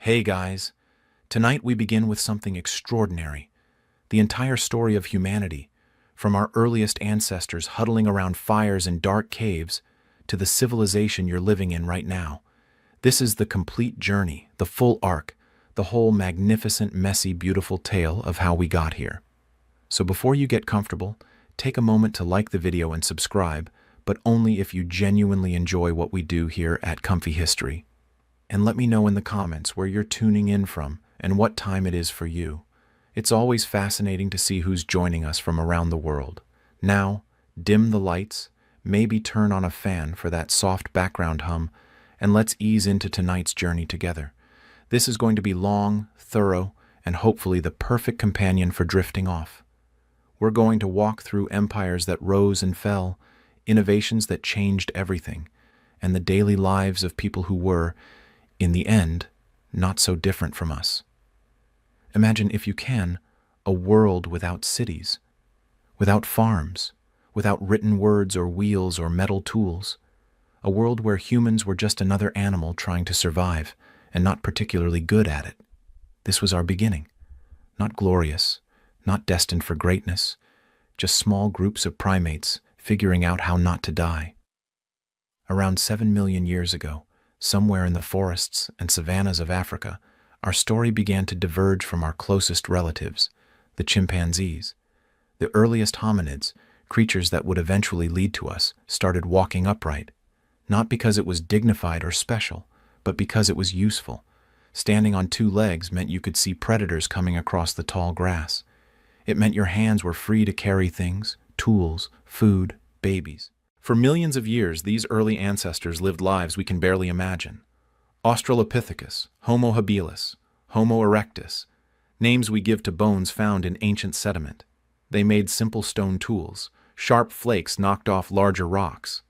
Hey guys, tonight we begin with something extraordinary. The entire story of humanity, from our earliest ancestors huddling around fires in dark caves to the civilization you're living in right now. This is the complete journey, the full arc, the whole magnificent, messy, beautiful tale of how we got here. So before you get comfortable, take a moment to like the video and subscribe, but only if you genuinely enjoy what we do here at Comfy History. And let me know in the comments where you're tuning in from and what time it is for you. It's always fascinating to see who's joining us from around the world. Now, dim the lights, maybe turn on a fan for that soft background hum, and let's ease into tonight's journey together. This is going to be long, thorough, and hopefully the perfect companion for drifting off. We're going to walk through empires that rose and fell, innovations that changed everything, and the daily lives of people who were, in the end, not so different from us. Imagine, if you can, a world without cities, without farms, without written words or wheels or metal tools. A world where humans were just another animal trying to survive and not particularly good at it. This was our beginning. Not glorious, not destined for greatness, just small groups of primates figuring out how not to die. Around 7 million years ago, somewhere in the forests and savannas of Africa, our story began to diverge from our closest relatives, the chimpanzees. The earliest hominids, creatures that would eventually lead to us, started walking upright, not because it was dignified or special, but because it was useful. Standing on two legs meant you could see predators coming across the tall grass. It meant your hands were free to carry things, tools, food, babies. For millions of years, these early ancestors lived lives we can barely imagine. Australopithecus, Homo habilis, Homo erectus, names we give to bones found in ancient sediment. They made simple stone tools. Sharp flakes knocked off larger rocks.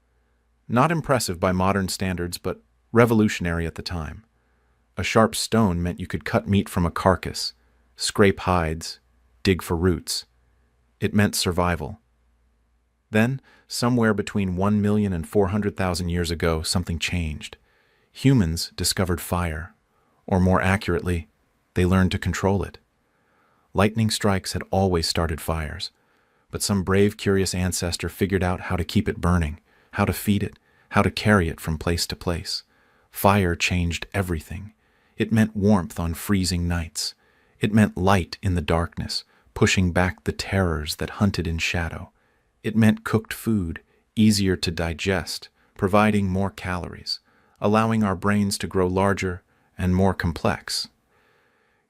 Not impressive by modern standards, but revolutionary at the time. A sharp stone meant you could cut meat from a carcass, scrape hides, dig for roots. It meant survival. Then, somewhere between 1 million and 400,000 years ago, something changed. Humans discovered fire, or more accurately, they learned to control it. Lightning strikes had always started fires, but some brave, curious ancestor figured out how to keep it burning, how to feed it, how to carry it from place to place. Fire changed everything. It meant warmth on freezing nights. It meant light in the darkness, pushing back the terrors that hunted in shadow. It meant cooked food, easier to digest, providing more calories, allowing our brains to grow larger and more complex.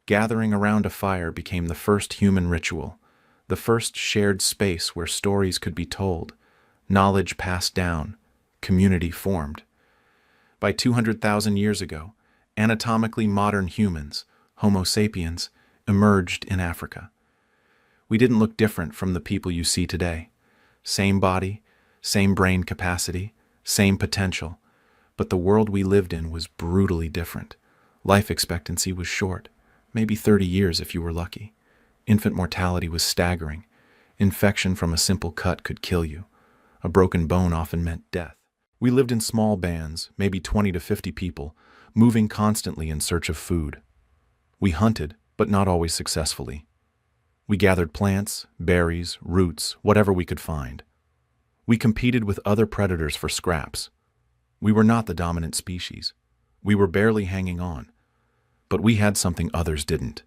Gathering around a fire became the first human ritual, the first shared space where stories could be told, knowledge passed down, community formed. By 200,000 years ago, anatomically modern humans, Homo sapiens, emerged in Africa. We didn't look different from the people you see today. Same body, same brain capacity, same potential, but the world we lived in was brutally different. Life expectancy was short, maybe 30 years if you were lucky. Infant mortality was staggering. Infection from a simple cut could kill you. A broken bone often meant death. We lived in small bands, maybe 20 to 50 people, moving constantly in search of food. We hunted, but not always successfully. We gathered plants, berries, roots, whatever we could find. We competed with other predators for scraps. We were not the dominant species. We were barely hanging on. But we had something others didn't.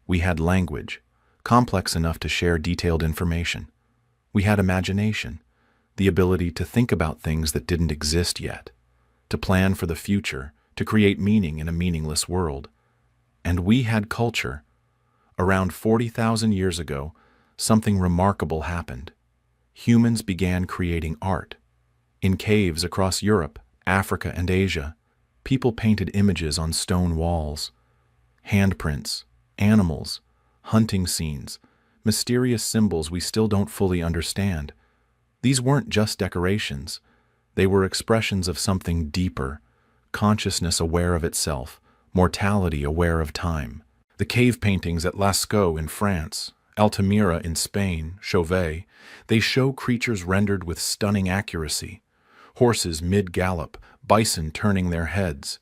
We had language, complex enough to share detailed information. We had imagination, the ability to think about things that didn't exist yet, to plan for the future, to create meaning in a meaningless world. And we had culture. Around 40,000 years ago, something remarkable happened. Humans began creating art. In caves across Europe, Africa, and Asia, people painted images on stone walls. Handprints, animals, hunting scenes, mysterious symbols we still don't fully understand. These weren't just decorations. They were expressions of something deeper, consciousness aware of itself, mortality aware of time. The cave paintings at Lascaux in France, Altamira in Spain, Chauvet, they show creatures rendered with stunning accuracy. Horses mid-gallop, bison turning their heads.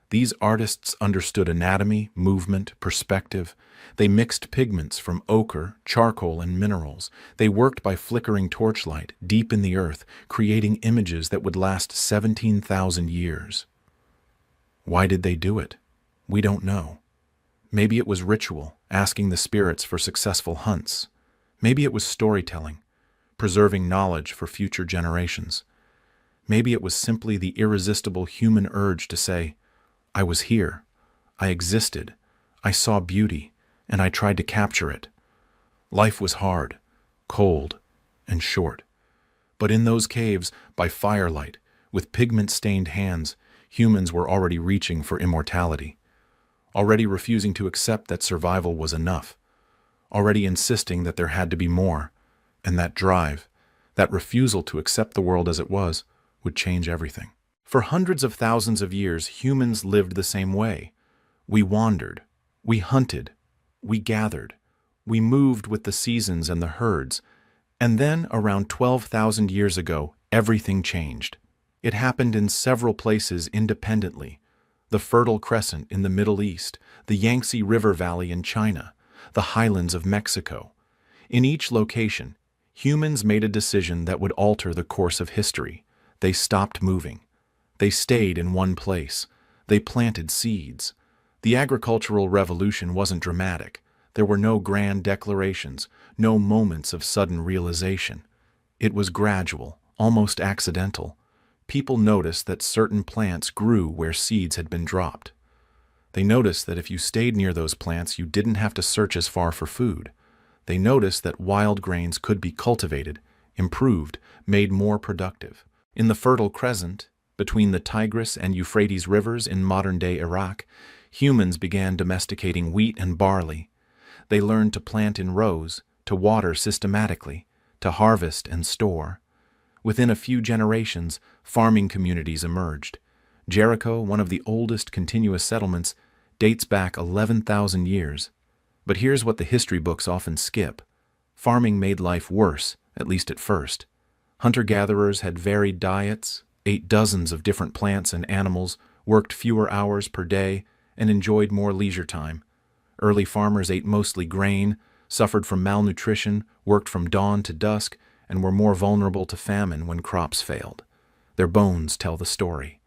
These artists understood anatomy, movement, perspective. They mixed pigments from ochre, charcoal, and minerals. They worked by flickering torchlight deep in the earth, creating images that would last 17,000 years. Why did they do it? We don't know. Maybe it was ritual, asking the spirits for successful hunts. Maybe it was storytelling, preserving knowledge for future generations. Maybe it was simply the irresistible human urge to say, I was here, I existed, I saw beauty, and I tried to capture it. Life was hard, cold, and short. But in those caves, by firelight, with pigment-stained hands, humans were already reaching for immortality, already refusing to accept that survival was enough, already insisting that there had to be more, and that drive, that refusal to accept the world as it was, would change everything. For hundreds of thousands of years, humans lived the same way. We wandered, we hunted, we gathered, we moved with the seasons and the herds, and then, around 12,000 years ago, everything changed. It happened in several places independently: the Fertile Crescent in the Middle East, the Yangtze River Valley in China, the highlands of Mexico. In each location, humans made a decision that would alter the course of history. They stopped moving. They stayed in one place. They planted seeds. The agricultural revolution wasn't dramatic. There were no grand declarations, no moments of sudden realization. It was gradual, almost accidental. People noticed that certain plants grew where seeds had been dropped. They noticed that if you stayed near those plants, you didn't have to search as far for food. They noticed that wild grains could be cultivated, improved, made more productive. In the Fertile Crescent, between the Tigris and Euphrates rivers in modern-day Iraq, humans began domesticating wheat and barley. They learned to plant in rows, to water systematically, to harvest and store. Within a few generations, farming communities emerged. Jericho, one of the oldest continuous settlements, dates back 11,000 years. But here's what the history books often skip. Farming made life worse, at least at first. Hunter-gatherers had varied diets, ate dozens of different plants and animals, worked fewer hours per day, and enjoyed more leisure time. Early farmers ate mostly grain, suffered from malnutrition, worked from dawn to dusk, and were more vulnerable to famine when crops failed. Their bones tell the story.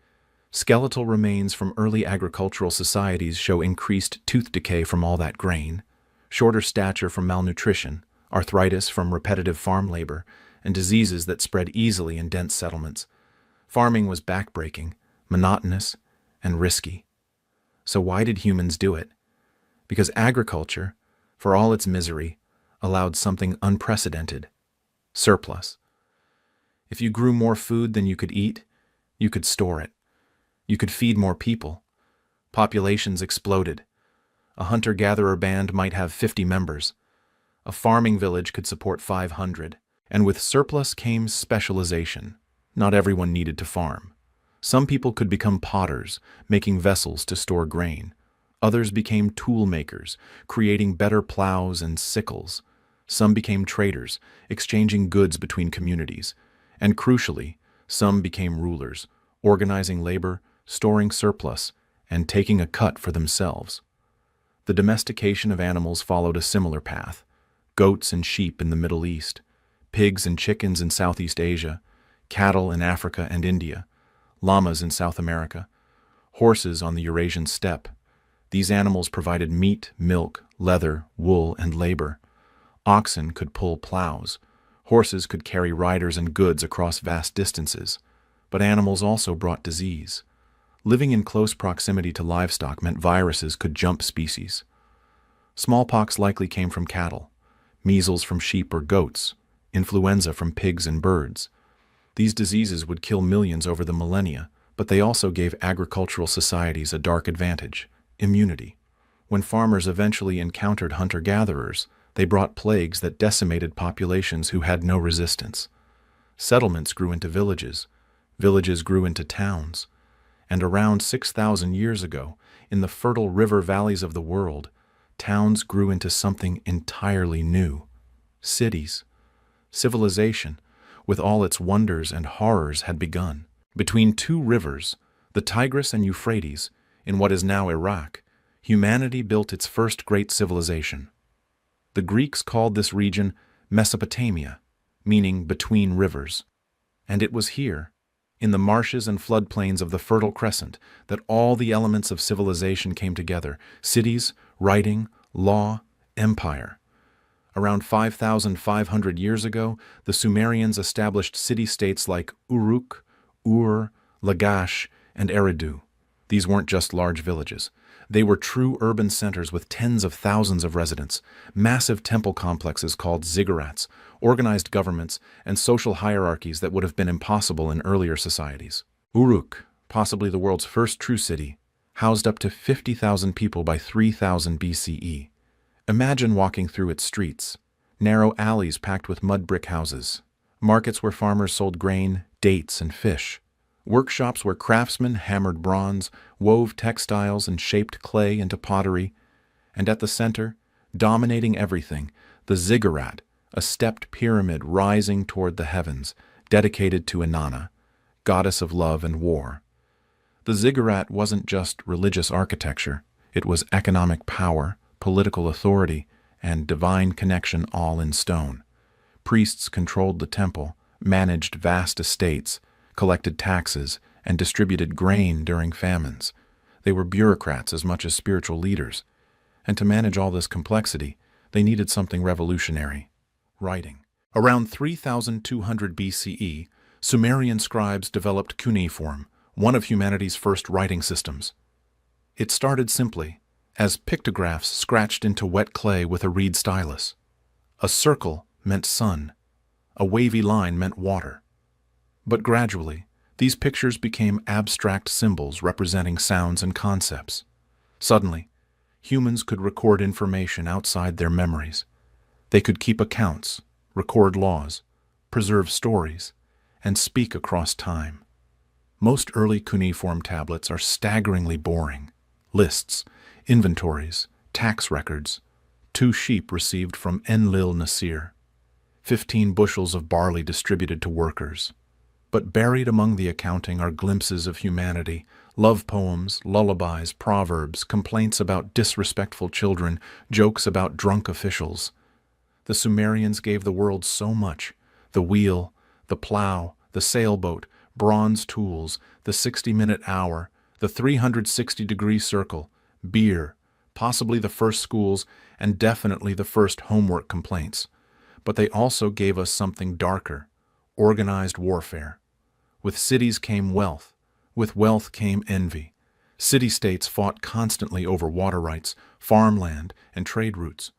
Skeletal remains from early agricultural societies show increased tooth decay from all that grain, shorter stature from malnutrition, arthritis from repetitive farm labor, and diseases that spread easily in dense settlements. Farming was backbreaking, monotonous, and risky. So why did humans do it? Because agriculture, for all its misery, allowed something unprecedented: surplus. If you grew more food than you could eat, you could store it. You could feed more people. Populations exploded. A hunter-gatherer band might have 50 members. A farming village could support 500. And with surplus came specialization. Not everyone needed to farm. Some people could become potters, making vessels to store grain. Others became tool makers, creating better plows and sickles. Some became traders, exchanging goods between communities. And crucially, some became rulers, organizing labor, storing surplus, and taking a cut for themselves. The domestication of animals followed a similar path: goats and sheep in the Middle East, pigs and chickens in Southeast Asia, cattle in Africa and India, llamas in South America, horses on the Eurasian steppe. These animals provided meat, milk, leather, wool, and labor. Oxen could pull plows. Horses could carry riders and goods across vast distances. But animals also brought disease. Living in close proximity to livestock meant viruses could jump species. Smallpox likely came from cattle, measles from sheep or goats, influenza from pigs and birds. These diseases would kill millions over the millennia, but they also gave agricultural societies a dark advantage: immunity. When farmers eventually encountered hunter-gatherers, they brought plagues that decimated populations who had no resistance. Settlements grew into villages. Villages grew into towns. And around 6,000 years ago, in the fertile river valleys of the world, towns grew into something entirely new: cities. Civilization, with all its wonders and horrors, had begun. Between two rivers, the Tigris and Euphrates, in what is now Iraq, humanity built its first great civilization. The Greeks called this region Mesopotamia, meaning between rivers. And it was here, in the marshes and floodplains of the Fertile Crescent, that all the elements of civilization came together: cities, writing, law, empire. Around 5,500 years ago, the Sumerians established city-states like Uruk, Ur, Lagash, and Eridu. These weren't just large villages. They were true urban centers with tens of thousands of residents, massive temple complexes called ziggurats, organized governments, and social hierarchies that would have been impossible in earlier societies. Uruk, possibly the world's first true city, housed up to 50,000 people by 3000 BCE. Imagine walking through its streets, narrow alleys packed with mud brick houses, markets where farmers sold grain, dates, and fish, workshops where craftsmen hammered bronze, wove textiles, and shaped clay into pottery, and at the center, dominating everything, the ziggurat, a stepped pyramid rising toward the heavens, dedicated to Inanna, goddess of love and war. The ziggurat wasn't just religious architecture, it was economic power, political authority, and divine connection all in stone. Priests controlled the temple, managed vast estates, collected taxes, and distributed grain during famines. They were bureaucrats as much as spiritual leaders. And to manage all this complexity, they needed something revolutionary: writing. Around 3200 BCE, Sumerian scribes developed cuneiform, one of humanity's first writing systems. It started simply, as pictographs scratched into wet clay with a reed stylus. A circle meant sun. A wavy line meant water. But gradually, these pictures became abstract symbols representing sounds and concepts. Suddenly, humans could record information outside their memories. They could keep accounts, record laws, preserve stories, and speak across time. Most early cuneiform tablets are staggeringly boring. Lists, inventories, tax records, 2 sheep received from Enlil Nasir, 15 bushels of barley distributed to workers. But buried among the accounting are glimpses of humanity, love poems, lullabies, proverbs, complaints about disrespectful children, jokes about drunk officials. The Sumerians gave the world so much: the wheel, the plow, the sailboat, bronze tools, the 60-minute hour, the 360-degree circle, beer, possibly the first schools, and definitely the first homework complaints. But they also gave us something darker: organized warfare. With cities came wealth. With wealth came envy. City-states fought constantly over water rights, farmland, and trade routes.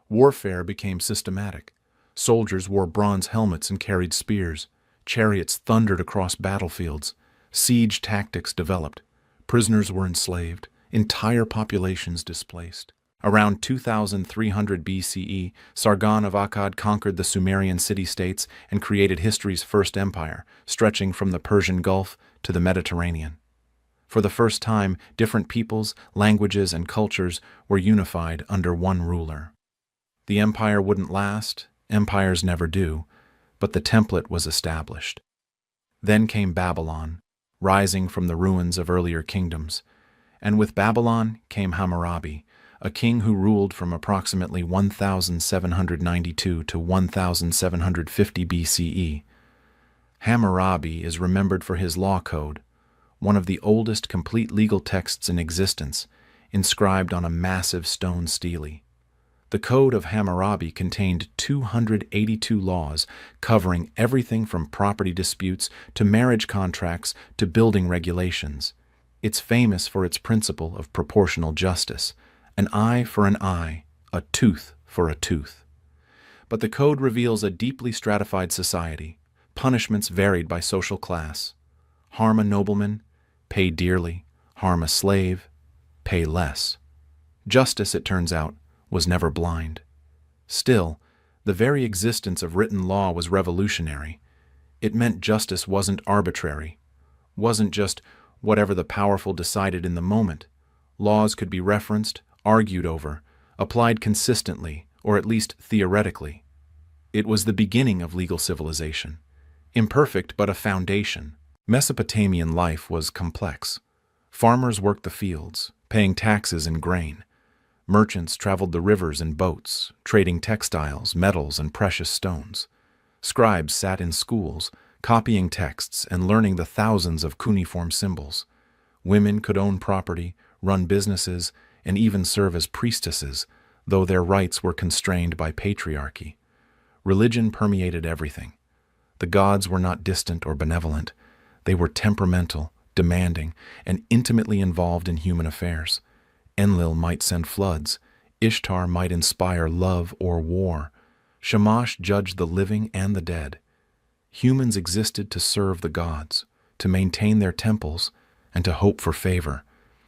Warfare became systematic. Soldiers wore bronze helmets and carried spears. Chariots thundered across battlefields. Siege tactics developed. Prisoners were enslaved. Entire populations displaced. Around 2300 BCE, Sargon of Akkad conquered the Sumerian city-states and created history's first empire, stretching from the Persian Gulf to the Mediterranean. For the first time, different peoples, languages, and cultures were unified under one ruler. The empire wouldn't last, empires never do, but the template was established. Then came Babylon, rising from the ruins of earlier kingdoms. And with Babylon came Hammurabi, a king who ruled from approximately 1792 to 1750 BCE. Hammurabi is remembered for his law code, one of the oldest complete legal texts in existence, inscribed on a massive stone stele. The Code of Hammurabi contained 282 laws covering everything from property disputes to marriage contracts to building regulations. It's famous for its principle of proportional justice: an eye for an eye, a tooth for a tooth. But the code reveals a deeply stratified society. Punishments varied by social class. Harm a nobleman, pay dearly. Harm a slave, pay less. Justice, it turns out, was never blind. Still, the very existence of written law was revolutionary. It meant justice wasn't arbitrary, wasn't just whatever the powerful decided in the moment. Laws could be referenced, argued over, applied consistently, or at least theoretically. It was the beginning of legal civilization. Imperfect, but a foundation. Mesopotamian life was complex. Farmers worked the fields, paying taxes in grain. Merchants traveled the rivers in boats, trading textiles, metals, and precious stones. Scribes sat in schools, copying texts and learning the thousands of cuneiform symbols. Women could own property, run businesses, and even serve as priestesses, though their rights were constrained by patriarchy. Religion permeated everything. The gods were not distant or benevolent. They were temperamental, demanding, and intimately involved in human affairs. Enlil might send floods. Ishtar might inspire love or war. Shamash judged the living and the dead. Humans existed to serve the gods, to maintain their temples, and to hope for favor.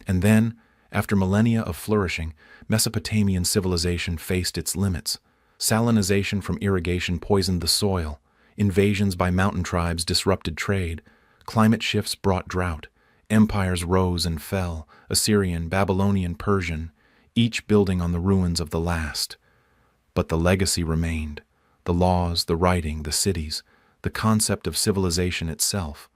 And then, after millennia of flourishing, Mesopotamian civilization faced its limits. Salinization from irrigation poisoned the soil. Invasions by mountain tribes disrupted trade. Climate shifts brought drought. Empires rose and fell, Assyrian, Babylonian, Persian, each building on the ruins of the last. But the legacy remained. The laws, the writing, the cities, the concept of civilization itself,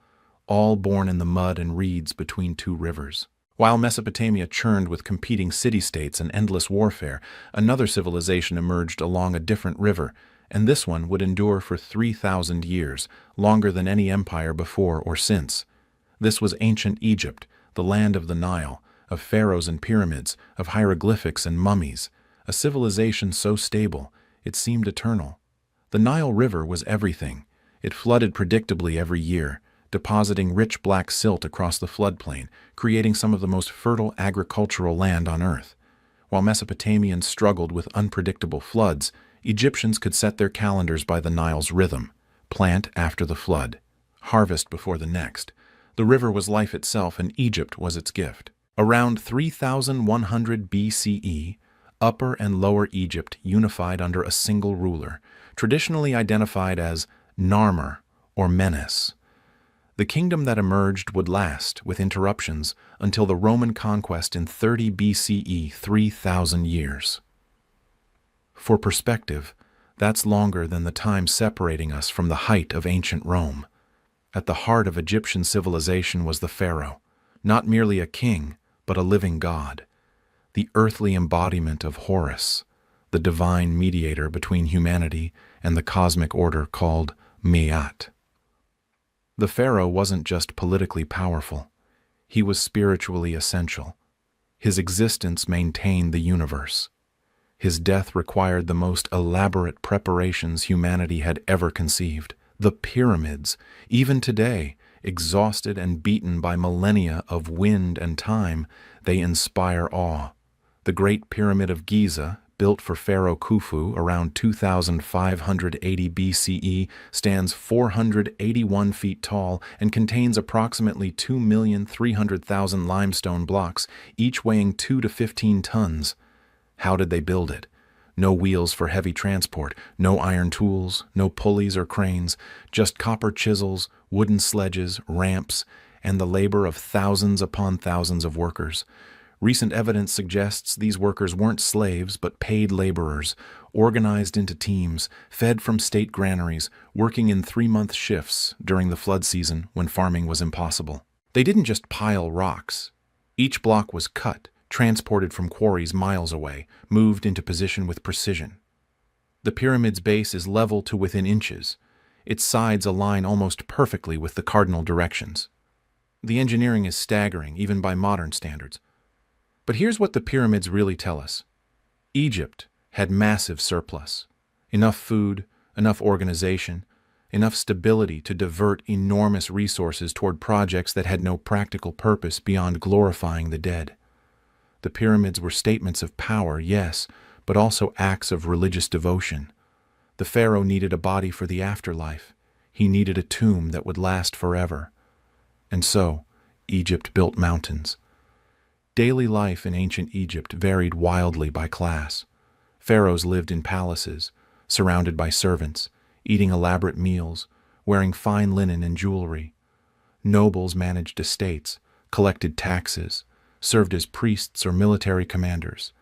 all born in the mud and reeds between two rivers. While Mesopotamia churned with competing city-states and endless warfare, another civilization emerged along a different river, and this one would endure for 3,000 years, longer than any empire before or since. This was ancient Egypt, the land of the Nile, of pharaohs and pyramids, of hieroglyphics and mummies, a civilization so stable it seemed eternal. The Nile River was everything. It flooded predictably every year, depositing rich black silt across the floodplain, creating some of the most fertile agricultural land on earth. While Mesopotamians struggled with unpredictable floods, Egyptians could set their calendars by the Nile's rhythm: plant after the flood, harvest before the next. The river was life itself, and Egypt was its gift. Around 3100 BCE, Upper and Lower Egypt unified under a single ruler, traditionally identified as Narmer or Menes. The kingdom that emerged would last, with interruptions, until the Roman conquest in 30 BCE, 3,000 years. For perspective, that's longer than the time separating us from the height of ancient Rome. At the heart of Egyptian civilization was the pharaoh, not merely a king, but a living god, the earthly embodiment of Horus, the divine mediator between humanity and the cosmic order called Ma'at. The pharaoh wasn't just politically powerful. He was spiritually essential. His existence maintained the universe. His death required the most elaborate preparations humanity had ever conceived. The pyramids, even today, exhausted and beaten by millennia of wind and time, they inspire awe. The Great Pyramid of Giza, built for Pharaoh Khufu around 2580 BCE, stands 481 feet tall and contains approximately 2,300,000 limestone blocks, each weighing 2 to 15 tons. How did they build it? No wheels for heavy transport, no iron tools, no pulleys or cranes, just copper chisels, wooden sledges, ramps, and the labor of thousands upon thousands of workers. Recent evidence suggests these workers weren't slaves but paid laborers, organized into teams, fed from state granaries, working in 3-month shifts during the flood season when farming was impossible. They didn't just pile rocks. Each block was cut, transported from quarries miles away, moved into position with precision. The pyramid's base is level to within inches. Its sides align almost perfectly with the cardinal directions. The engineering is staggering, even by modern standards. But here's what the pyramids really tell us. Egypt had massive surplus. Enough food, enough organization, enough stability to divert enormous resources toward projects that had no practical purpose beyond glorifying the dead. The pyramids were statements of power, yes, but also acts of religious devotion. The pharaoh needed a body for the afterlife. He needed a tomb that would last forever. And so, Egypt built mountains. Daily life in ancient Egypt varied wildly by class. Pharaohs lived in palaces, surrounded by servants, eating elaborate meals, wearing fine linen and jewelry. Nobles managed estates, collected taxes, served as priests or military commanders.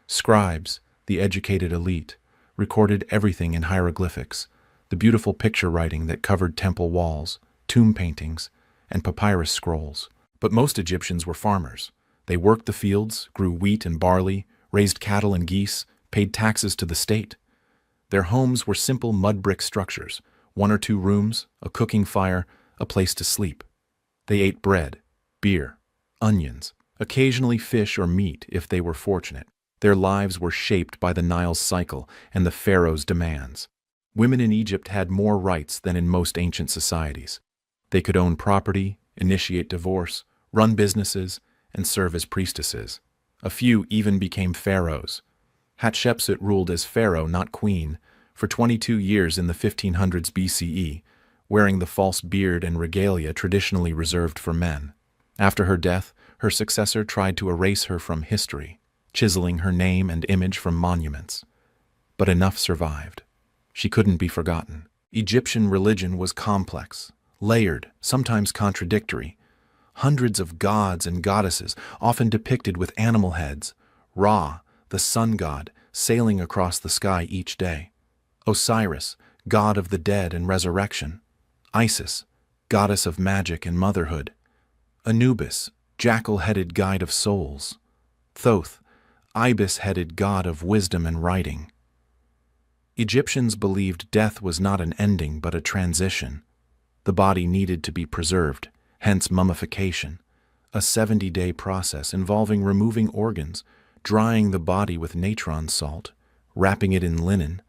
Scribes, the educated elite, recorded everything in hieroglyphics, the beautiful picture writing that covered temple walls, tomb paintings, and papyrus scrolls. But most Egyptians were farmers. They worked the fields, grew wheat and barley, raised cattle and geese, paid taxes to the state. Their homes were simple mud brick structures, 1 or 2 rooms, a cooking fire, a place to sleep. They ate bread, beer, onions, occasionally fish or meat if they were fortunate. Their lives were shaped by the Nile's cycle and the pharaoh's demands. Women in Egypt had more rights than in most ancient societies. They could own property, initiate divorce, run businesses, and serve as priestesses. A few even became pharaohs. Hatshepsut ruled as pharaoh, not queen, for 22 years in the 1500s BCE, wearing the false beard and regalia traditionally reserved for men. After her death, her successor tried to erase her from history, chiseling her name and image from monuments. But enough survived. She couldn't be forgotten. Egyptian religion was complex, layered, sometimes contradictory. Hundreds of gods and goddesses, often depicted with animal heads. Ra, the sun god, sailing across the sky each day. Osiris, god of the dead and resurrection. Isis, goddess of magic and motherhood. Anubis, jackal-headed guide of souls. Thoth, ibis-headed god of wisdom and writing. Egyptians believed death was not an ending but a transition. The body needed to be preserved, hence mummification, a 70-day process involving removing organs, drying the body with natron salt, wrapping it in linen,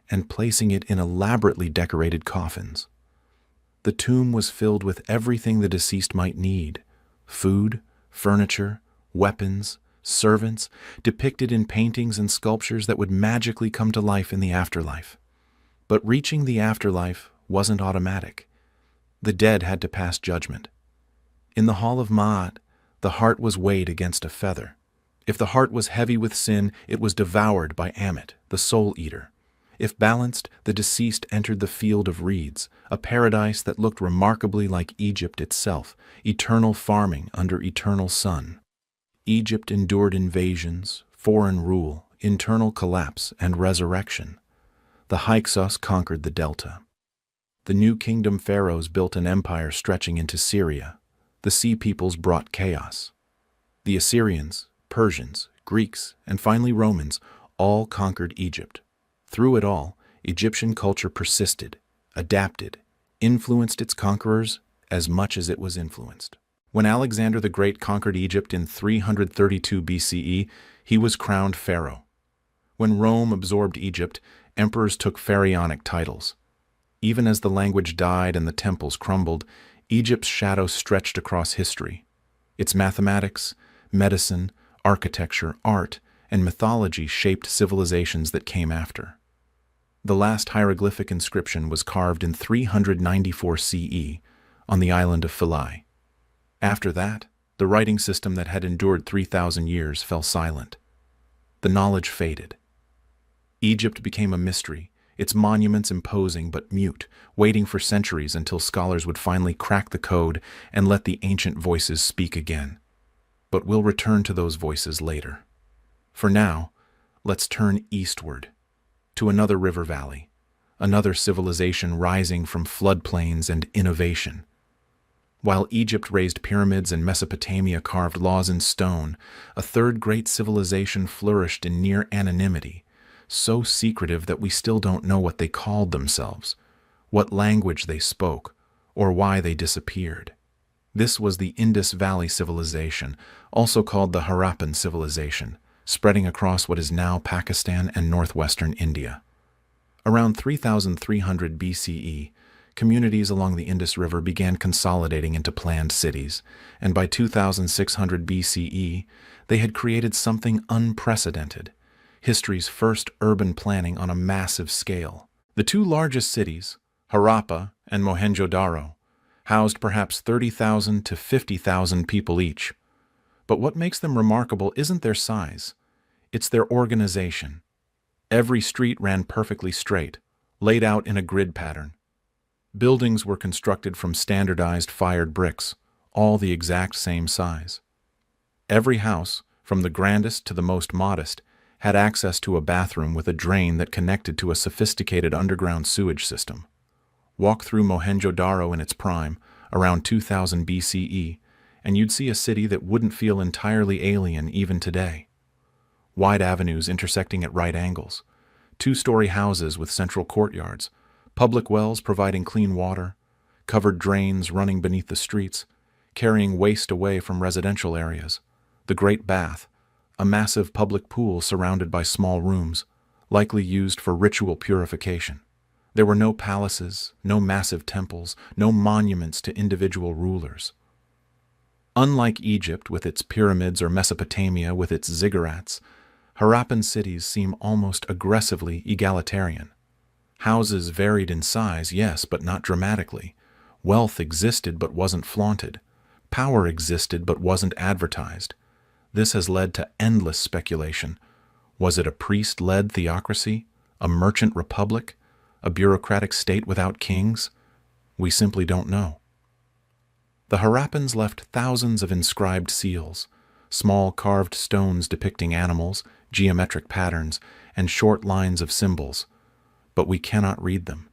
and placing it in elaborately decorated coffins. The tomb was filled with everything the deceased might need: food, furniture, weapons, servants, depicted in paintings and sculptures that would magically come to life in the afterlife. But reaching the afterlife wasn't automatic. The dead had to pass judgment. In the Hall of Ma'at, the heart was weighed against a feather. If the heart was heavy with sin, it was devoured by Ammit, the soul eater. If balanced, the deceased entered the field of reeds, a paradise that looked remarkably like Egypt itself, eternal farming under eternal sun. Egypt endured invasions, foreign rule, internal collapse, and resurrection. The Hyksos conquered the Delta. The New Kingdom pharaohs built an empire stretching into Syria. The Sea Peoples brought chaos. The Assyrians, Persians, Greeks, and finally Romans all conquered Egypt. Through it all, Egyptian culture persisted, adapted, influenced its conquerors as much as it was influenced. When Alexander the Great conquered Egypt in 332 BCE, he was crowned pharaoh. When Rome absorbed Egypt, emperors took pharaonic titles. Even as the language died and the temples crumbled, Egypt's shadow stretched across history. Its mathematics, medicine, architecture, art, and mythology shaped civilizations that came after. The last hieroglyphic inscription was carved in 394 CE on the island of Philae. After that, the writing system that had endured 3,000 years fell silent. The knowledge faded. Egypt became a mystery, its monuments imposing but mute, waiting for centuries until scholars would finally crack the code and let the ancient voices speak again. But we'll return to those voices later. For now, let's turn eastward, to another river valley, another civilization rising from floodplains and innovation. While Egypt raised pyramids and Mesopotamia carved laws in stone, a third great civilization flourished in near anonymity, so secretive that we still don't know what they called themselves, what language they spoke, or why they disappeared. This was the Indus Valley Civilization, also called the Harappan Civilization, spreading across what is now Pakistan and northwestern India. Around 3,300 BCE, communities along the Indus River began consolidating into planned cities, and by 2,600 BCE, they had created something unprecedented, history's first urban planning on a massive scale. The two largest cities, Harappa and Mohenjo-Daro, housed perhaps 30,000 to 50,000 people each. But what makes them remarkable isn't their size, it's their organization. Every street ran perfectly straight, laid out in a grid pattern. Buildings were constructed from standardized fired bricks, all the exact same size. Every house, from the grandest to the most modest, had access to a bathroom with a drain that connected to a sophisticated underground sewage system. Walk through Mohenjo-Daro in its prime, around 2000 BCE, and you'd see a city that wouldn't feel entirely alien even today. Wide avenues intersecting at right angles, two-story houses with central courtyards, public wells providing clean water, covered drains running beneath the streets, carrying waste away from residential areas, the Great Bath, a massive public pool surrounded by small rooms, likely used for ritual purification. There were no palaces, no massive temples, no monuments to individual rulers. Unlike Egypt with its pyramids or Mesopotamia with its ziggurats, Harappan cities seem almost aggressively egalitarian. Houses varied in size, yes, but not dramatically. Wealth existed but wasn't flaunted. Power existed but wasn't advertised. This has led to endless speculation. Was it a priest-led theocracy? A merchant republic? A bureaucratic state without kings? We simply don't know. The Harappans left thousands of inscribed seals, small carved stones depicting animals, geometric patterns, and short lines of symbols, but we cannot read them.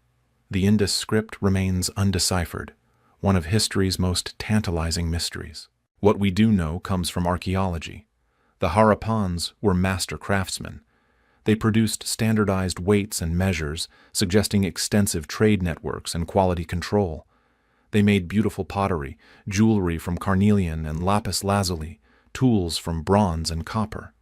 The Indus script remains undeciphered, one of history's most tantalizing mysteries. What we do know comes from archaeology. The Harappans were master craftsmen. They produced standardized weights and measures, suggesting extensive trade networks and quality control. They made beautiful pottery, jewelry from carnelian and lapis lazuli, tools from bronze and copper.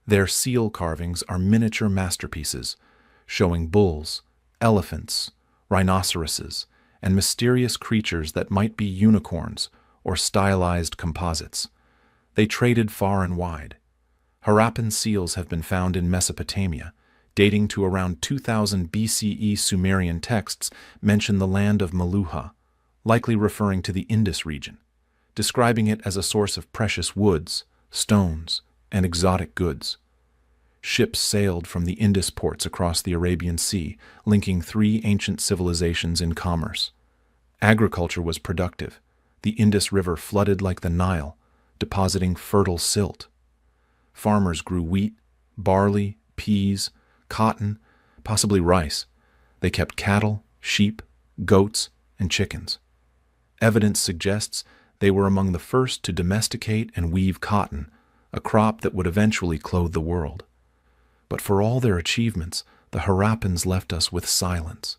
Their seal carvings are miniature masterpieces, showing bulls, elephants, rhinoceroses, and mysterious creatures that might be unicorns or stylized composites. They traded far and wide. Harappan seals have been found in Mesopotamia, dating to around 2000 BCE. Sumerian texts mention the land of Meluha, likely referring to the Indus region, describing it as a source of precious woods, stones, and exotic goods. Ships sailed from the Indus ports across the Arabian Sea, linking three ancient civilizations in commerce. Agriculture was productive. The Indus River flooded like the Nile, depositing fertile silt. Farmers grew wheat, barley, peas, cotton, possibly rice. They kept cattle, sheep, goats, and chickens. Evidence suggests they were among the first to domesticate and weave cotton, a crop that would eventually clothe the world. But for all their achievements, the Harappans left us with silence.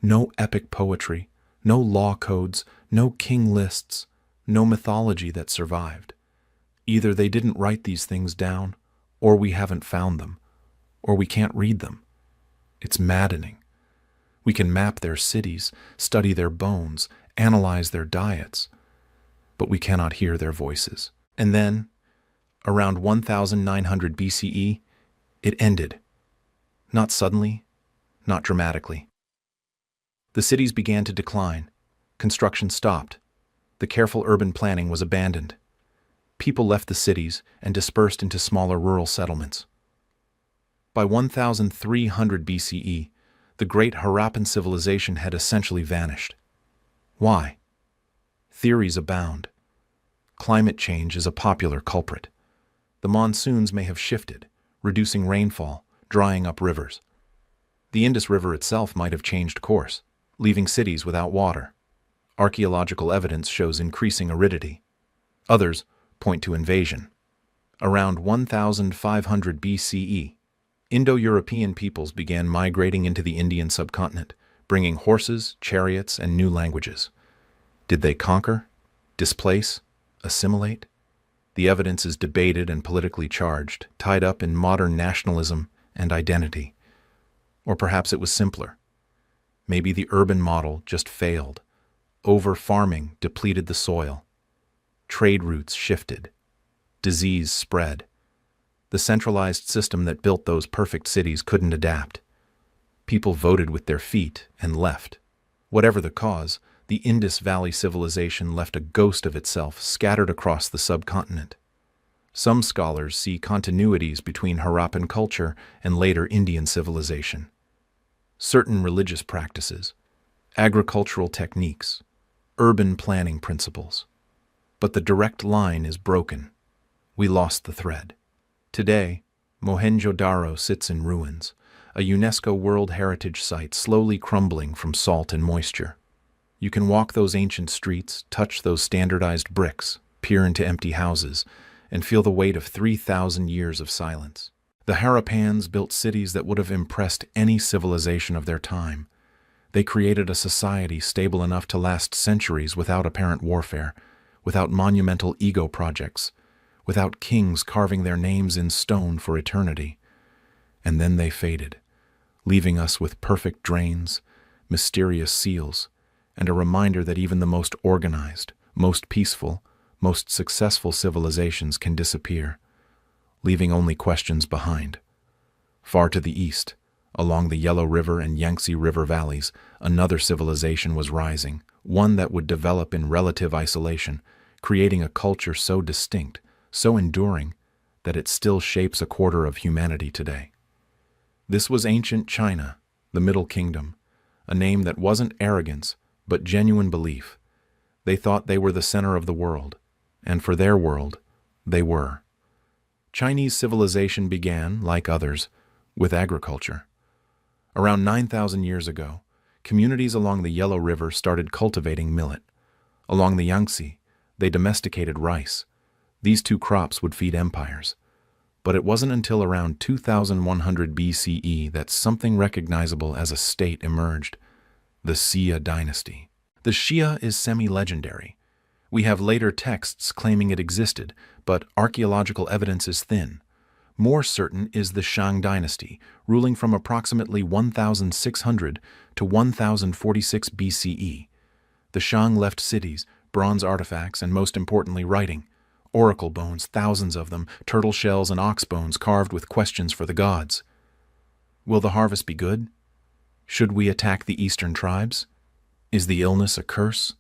No epic poetry, no law codes, no king lists, no mythology that survived. Either they didn't write these things down, or we haven't found them, or we can't read them. It's maddening. We can map their cities, study their bones, analyze their diets, but we cannot hear their voices. And then, around 1900 BCE, it ended. Not suddenly, not dramatically. The cities began to decline. Construction stopped. The careful urban planning was abandoned. People left the cities and dispersed into smaller rural settlements. By 1300 BCE, the great Harappan civilization had essentially vanished. Why? Theories abound. Climate change is a popular culprit. The monsoons may have shifted, reducing rainfall, drying up rivers. The Indus River itself might have changed course, leaving cities without water. Archaeological evidence shows increasing aridity. Others point to invasion. Around 1500 BCE, Indo-European peoples began migrating into the Indian subcontinent, bringing horses, chariots, and new languages. Did they conquer, displace, assimilate? The evidence is debated and politically charged, tied up in modern nationalism and identity. Or perhaps it was simpler. Maybe the urban model just failed. Over-farming depleted the soil. Trade routes shifted. Disease spread. The centralized system that built those perfect cities couldn't adapt. People voted with their feet and left. Whatever the cause, the Indus Valley civilization left a ghost of itself scattered across the subcontinent. Some scholars see continuities between Harappan culture and later Indian civilization. Certain religious practices, agricultural techniques, urban planning principles. But the direct line is broken. We lost the thread. Today, Mohenjo-Daro sits in ruins, a UNESCO World Heritage Site slowly crumbling from salt and moisture. You can walk those ancient streets, touch those standardized bricks, peer into empty houses, and feel the weight of 3,000 years of silence. The Harappans built cities that would have impressed any civilization of their time. They created a society stable enough to last centuries without apparent warfare, without monumental ego projects, without kings carving their names in stone for eternity. And then they faded, leaving us with perfect drains, mysterious seals, and a reminder that even the most organized, most peaceful, most successful civilizations can disappear, leaving only questions behind. Far to the east, along the Yellow River and Yangtze River valleys, another civilization was rising, one that would develop in relative isolation, creating a culture so distinct, so enduring, that it still shapes a quarter of humanity today. This was ancient China, the Middle Kingdom, a name that wasn't arrogance, but genuine belief. They thought they were the center of the world, and for their world, they were. Chinese civilization began, like others, with agriculture. Around 9,000 years ago, communities along the Yellow River started cultivating millet. Along the Yangtze, they domesticated rice. These two crops would feed empires. But it wasn't until around 2100 BCE that something recognizable as a state emerged: the Xia dynasty. The Xia is semi-legendary. We have later texts claiming it existed, but archaeological evidence is thin. More certain is the Shang dynasty, ruling from approximately 1600 to 1046 BCE. The Shang left cities, bronze artifacts, and most importantly, writing. Oracle bones, thousands of them, turtle shells and ox bones carved with questions for the gods. Will the harvest be good? Should we attack the eastern tribes? Is the illness a curse?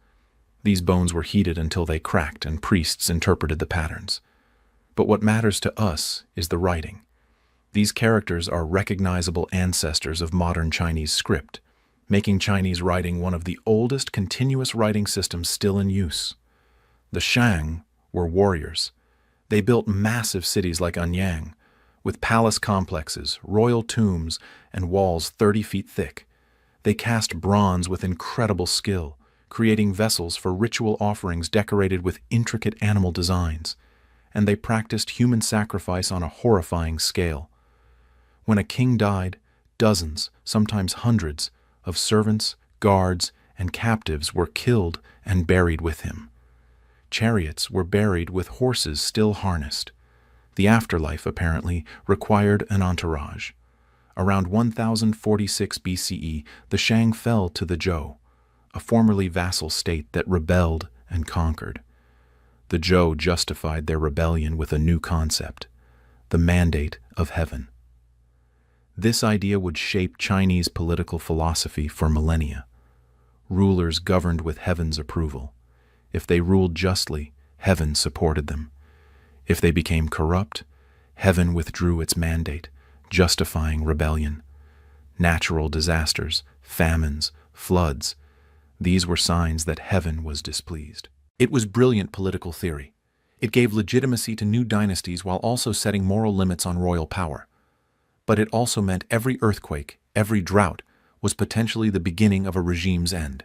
These bones were heated until they cracked, and priests interpreted the patterns. But what matters to us is the writing. These characters are recognizable ancestors of modern Chinese script, making Chinese writing one of the oldest continuous writing systems still in use. The Shang were warriors. They built massive cities like Anyang, with palace complexes, royal tombs, and walls 30 feet thick. They cast bronze with incredible skill, creating vessels for ritual offerings decorated with intricate animal designs. And they practiced human sacrifice on a horrifying scale. When a king died, dozens, sometimes hundreds, of servants, guards, and captives were killed and buried with him. Chariots were buried with horses still harnessed. The afterlife, apparently, required an entourage. Around 1046 BCE, the Shang fell to the Zhou, a formerly vassal state that rebelled and conquered. The Zhou justified their rebellion with a new concept: the mandate of heaven. This idea would shape Chinese political philosophy for millennia. Rulers governed with heaven's approval. If they ruled justly, heaven supported them. If they became corrupt, heaven withdrew its mandate, justifying rebellion. Natural disasters, famines, floods, these were signs that heaven was displeased. It was brilliant political theory. It gave legitimacy to new dynasties while also setting moral limits on royal power. But it also meant every earthquake, every drought, was potentially the beginning of a regime's end.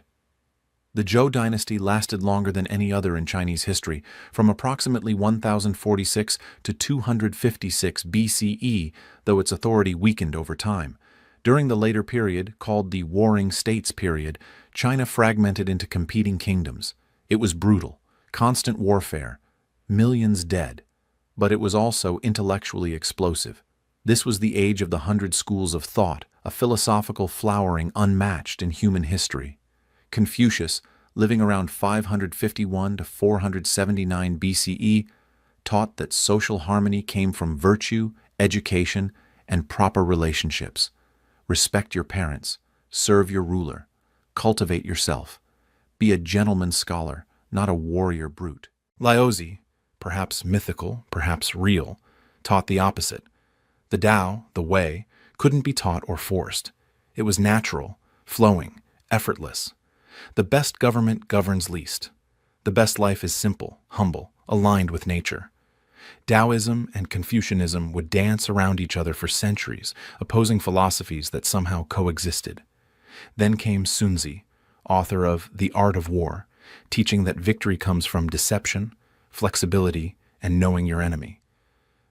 The Zhou dynasty lasted longer than any other in Chinese history, from approximately 1046 to 256 BCE, though its authority weakened over time. During the later period, called the Warring States period, China fragmented into competing kingdoms. It was brutal, constant warfare, millions dead, but it was also intellectually explosive. This was the age of the 100 schools of thought, a philosophical flowering unmatched in human history. Confucius, living around 551 to 479 BCE, taught that social harmony came from virtue, education, and proper relationships. Respect your parents, serve your ruler, cultivate yourself. Be a gentleman scholar, not a warrior brute. Laozi, perhaps mythical, perhaps real, taught the opposite. The Tao, the way, couldn't be taught or forced. It was natural, flowing, effortless. The best government governs least. The best life is simple, humble, aligned with nature. Taoism and Confucianism would dance around each other for centuries, opposing philosophies that somehow coexisted. Then came Sun Tzu, author of The Art of War, teaching that victory comes from deception, flexibility, and knowing your enemy.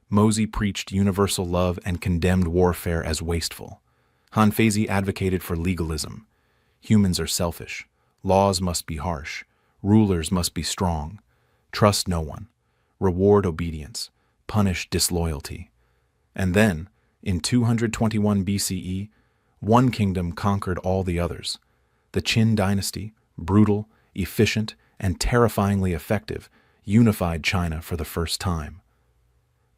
Mosey preached universal love and condemned warfare as wasteful. Han Feizi advocated for legalism. Humans are selfish. Laws must be harsh. Rulers must be strong. Trust no one. Reward obedience. Punish disloyalty. And then, in 221 BCE, one kingdom conquered all the others. The Qin dynasty, brutal, efficient, and terrifyingly effective, unified China for the first time.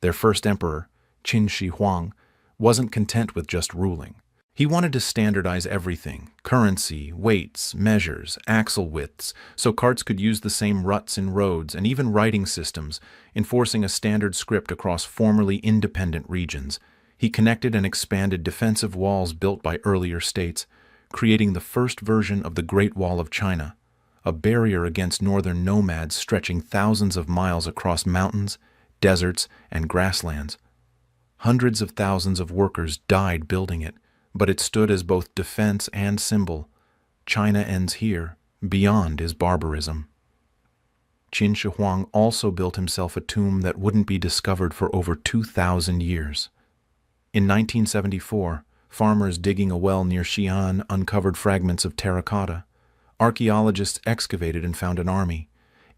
Their first emperor, Qin Shi Huang, wasn't content with just ruling. He wanted to standardize everything: currency, weights, measures, axle widths, so carts could use the same ruts in roads, and even writing systems, enforcing a standard script across formerly independent regions. He connected and expanded defensive walls built by earlier states, creating the first version of the Great Wall of China, a barrier against northern nomads stretching thousands of miles across mountains, deserts, and grasslands. Hundreds of thousands of workers died building it, but it stood as both defense and symbol. China ends here, beyond is barbarism. Qin Shi Huang also built himself a tomb that wouldn't be discovered for over 2,000 years. In 1974, farmers digging a well near Xi'an uncovered fragments of terracotta. Archaeologists excavated and found an army.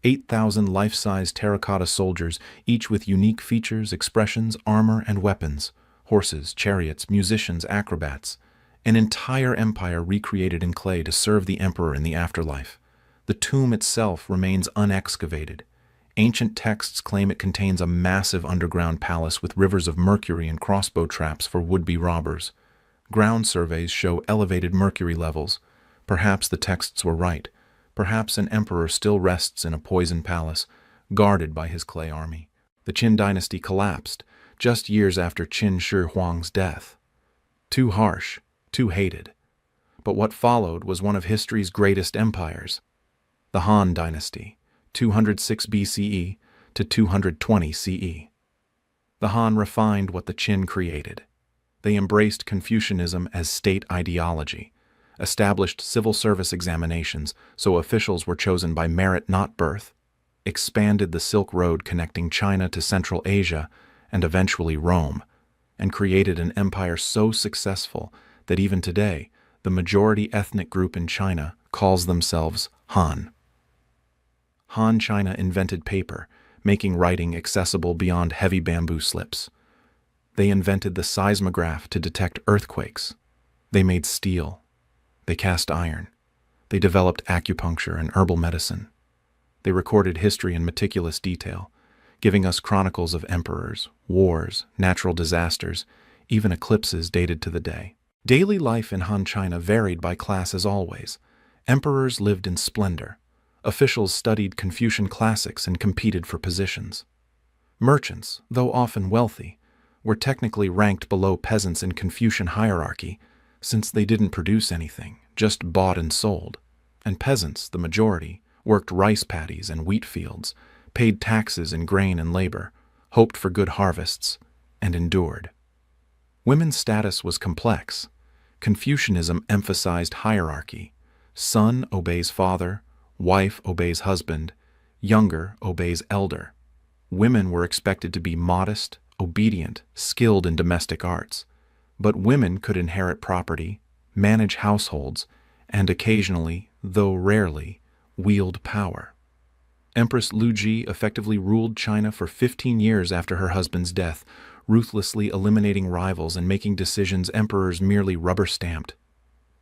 8,000 life-size terracotta soldiers, each with unique features, expressions, armor, and weapons. Horses, chariots, musicians, acrobats. An entire empire recreated in clay to serve the emperor in the afterlife. The tomb itself remains unexcavated. Ancient texts claim it contains a massive underground palace with rivers of mercury and crossbow traps for would-be robbers. Ground surveys show elevated mercury levels. Perhaps the texts were right. Perhaps an emperor still rests in a poison palace, guarded by his clay army. The Qin dynasty collapsed, just years after Qin Shi Huang's death. Too harsh, too hated. But what followed was one of history's greatest empires. The Han dynasty, 206 BCE to 220 CE. The Han refined what the Qin created. They embraced Confucianism as state ideology, established civil service examinations so officials were chosen by merit not birth, expanded the Silk Road connecting China to Central Asia and eventually Rome, and created an empire so successful that even today, the majority ethnic group in China calls themselves Han. Han China invented paper, making writing accessible beyond heavy bamboo slips. They invented the seismograph to detect earthquakes. They made steel. They cast iron. They developed acupuncture and herbal medicine. They recorded history in meticulous detail, giving us chronicles of emperors, wars, natural disasters, even eclipses dated to the day. Daily life in Han China varied by class as always. Emperors lived in splendor. Officials studied Confucian classics and competed for positions. Merchants, though often wealthy, were technically ranked below peasants in Confucian hierarchy, since they didn't produce anything, just bought and sold. And peasants, the majority, worked rice paddies and wheat fields, paid taxes in grain and labor, hoped for good harvests, and endured. Women's status was complex. Confucianism emphasized hierarchy. Son obeys father, wife obeys husband, younger obeys elder. Women were expected to be modest, obedient, skilled in domestic arts. But women could inherit property, manage households, and occasionally, though rarely, wield power. Empress Lu Ji effectively ruled China for 15 years after her husband's death, ruthlessly eliminating rivals and making decisions emperors merely rubber-stamped.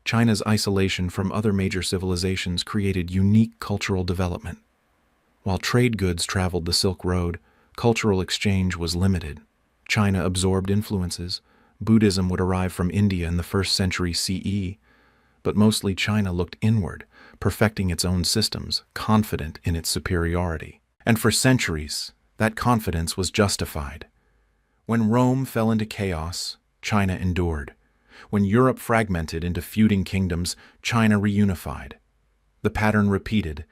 China's isolation from other major civilizations created unique cultural development. While trade goods traveled the Silk Road, cultural exchange was limited. China absorbed influences. Buddhism would arrive from India in the 1st century CE, but mostly China looked inward, perfecting its own systems, confident in its superiority. And for centuries, that confidence was justified. When Rome fell into chaos, China endured. When Europe fragmented into feuding kingdoms, China reunified. The pattern repeated.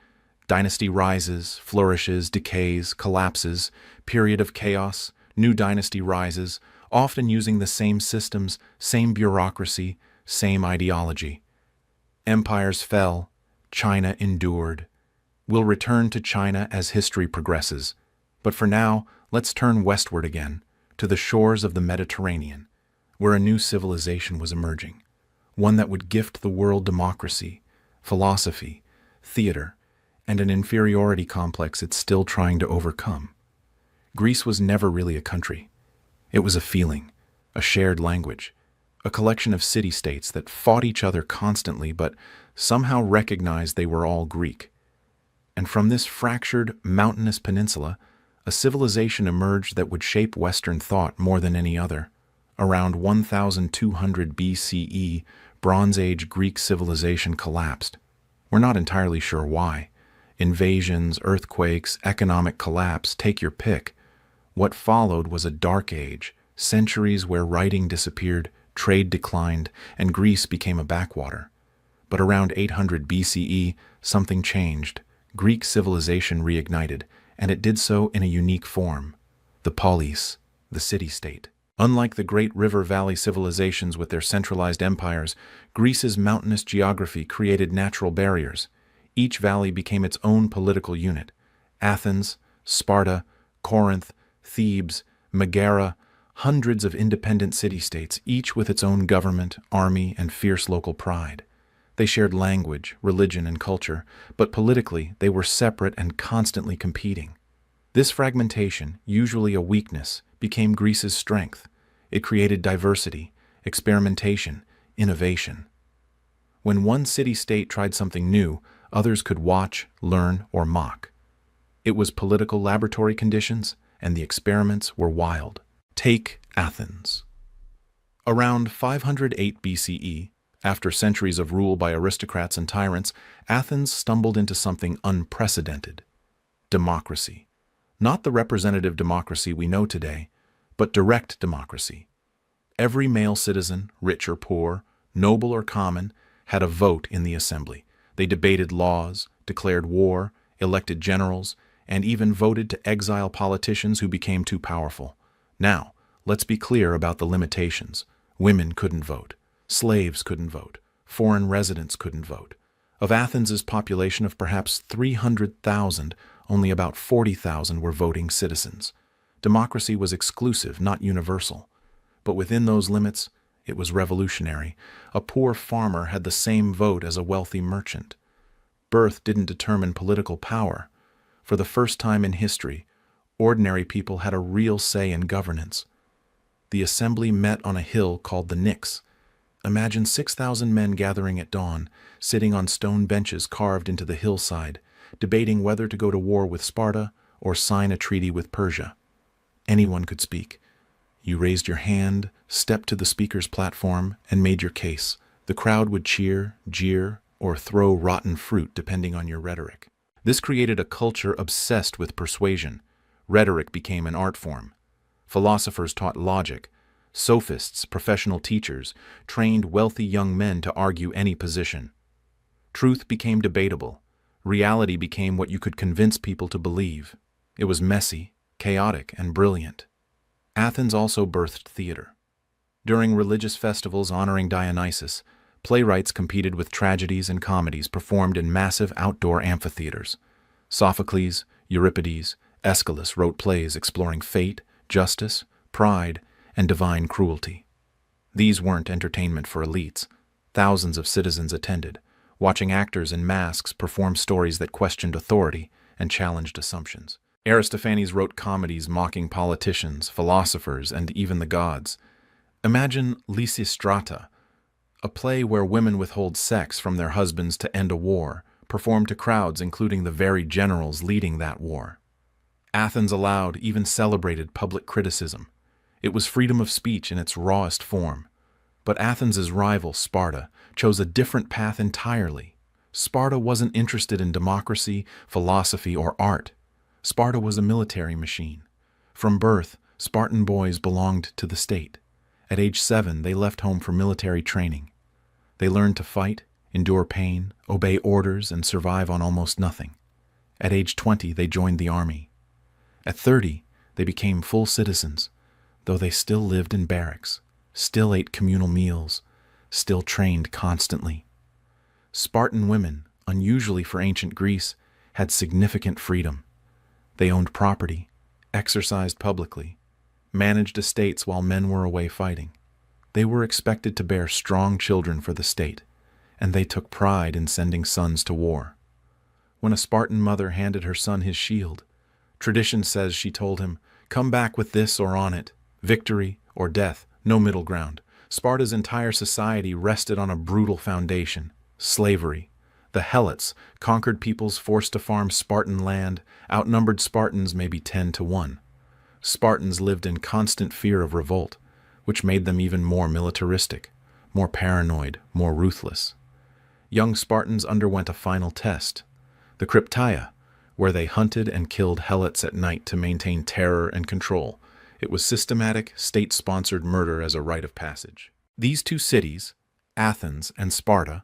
Dynasty rises, flourishes, decays, collapses, period of chaos, new dynasty rises, often using the same systems, same bureaucracy, same ideology. Empires fell, China endured. We'll return to China as history progresses, But for now, let's turn westward again, to the shores of the Mediterranean, where a new civilization was emerging, one that would gift the world democracy, philosophy, theater, and an inferiority complex it's still trying to overcome. Greece was never really a country. It was a feeling, a shared language, a collection of city-states that fought each other constantly but somehow recognized they were all Greek. And from this fractured, mountainous peninsula, a civilization emerged that would shape Western thought more than any other. Around 1200 BCE, Bronze Age Greek civilization collapsed. We're not entirely sure why. Invasions, earthquakes, economic collapse, take your pick. What followed was a dark age, centuries where writing disappeared, trade declined, and Greece became a backwater. But around 800 BCE, something changed. Greek civilization reignited, and it did so in a unique form: the polis, the city-state. Unlike the great river valley civilizations with their centralized empires, Greece's mountainous geography created natural barriers. Each valley became its own political unit. Athens, Sparta, Corinth, Thebes, Megara, hundreds of independent city-states, each with its own government, army, and fierce local pride. They shared language, religion, and culture, but politically they were separate and constantly competing. This fragmentation, usually a weakness, became Greece's strength. It created diversity, experimentation, innovation. When one city-state tried something new, others could watch, learn, or mock. It was political laboratory conditions, and the experiments were wild. Take Athens. Around 508 BCE, after centuries of rule by aristocrats and tyrants, Athens stumbled into something unprecedented: democracy. Not the representative democracy we know today, but direct democracy. Every male citizen, rich or poor, noble or common, had a vote in the assembly. They debated laws, declared war, elected generals, and even voted to exile politicians who became too powerful. Now, let's be clear about the limitations. Women couldn't vote. Slaves couldn't vote. Foreign residents couldn't vote. Of Athens's population of perhaps 300,000, only about 40,000 were voting citizens. Democracy was exclusive, not universal. But within those limits, it was revolutionary. A poor farmer had the same vote as a wealthy merchant. Birth didn't determine political power. For the first time in history, ordinary people had a real say in governance. The assembly met on a hill called the Nix. Imagine 6,000 men gathering at dawn, sitting on stone benches carved into the hillside, debating whether to go to war with Sparta or sign a treaty with Persia. Anyone could speak. You raised your hand, stepped to the speaker's platform, and made your case. The crowd would cheer, jeer, or throw rotten fruit depending on your rhetoric. This created a culture obsessed with persuasion. Rhetoric became an art form. Philosophers taught logic. Sophists, professional teachers, trained wealthy young men to argue any position. Truth became debatable. Reality became what you could convince people to believe. It was messy, chaotic, and brilliant. Athens also birthed theater. During religious festivals honoring Dionysus, playwrights competed with tragedies and comedies performed in massive outdoor amphitheaters. Sophocles, Euripides, Aeschylus wrote plays exploring fate, justice, pride, and divine cruelty. These weren't entertainment for elites. Thousands of citizens attended, watching actors in masks perform stories that questioned authority and challenged assumptions. Aristophanes wrote comedies mocking politicians, philosophers, and even the gods. Imagine Lysistrata, a play where women withhold sex from their husbands to end a war, performed to crowds including the very generals leading that war. Athens allowed, even celebrated, public criticism. It was freedom of speech in its rawest form. But Athens's rival, Sparta, chose a different path entirely. Sparta wasn't interested in democracy, philosophy, or art. Sparta was a military machine. From birth, Spartan boys belonged to the state. At age 7, they left home for military training. They learned to fight, endure pain, obey orders, and survive on almost nothing. At age 20, they joined the army. At 30, they became full citizens, though they still lived in barracks, still ate communal meals, still trained constantly. Spartan women, unusually for ancient Greece, had significant freedom. They owned property, exercised publicly, managed estates while men were away fighting. They were expected to bear strong children for the state, and they took pride in sending sons to war. When a Spartan mother handed her son his shield, tradition says she told him, "Come back with this or on it, victory or death, no middle ground." Sparta's entire society rested on a brutal foundation: slavery. The Helots, conquered peoples forced to farm Spartan land, outnumbered Spartans maybe 10 to 1. Spartans lived in constant fear of revolt, which made them even more militaristic, more paranoid, more ruthless. Young Spartans underwent a final test, the Krypteia, where they hunted and killed Helots at night to maintain terror and control. It was systematic, state-sponsored murder as a rite of passage. These two cities, Athens and Sparta,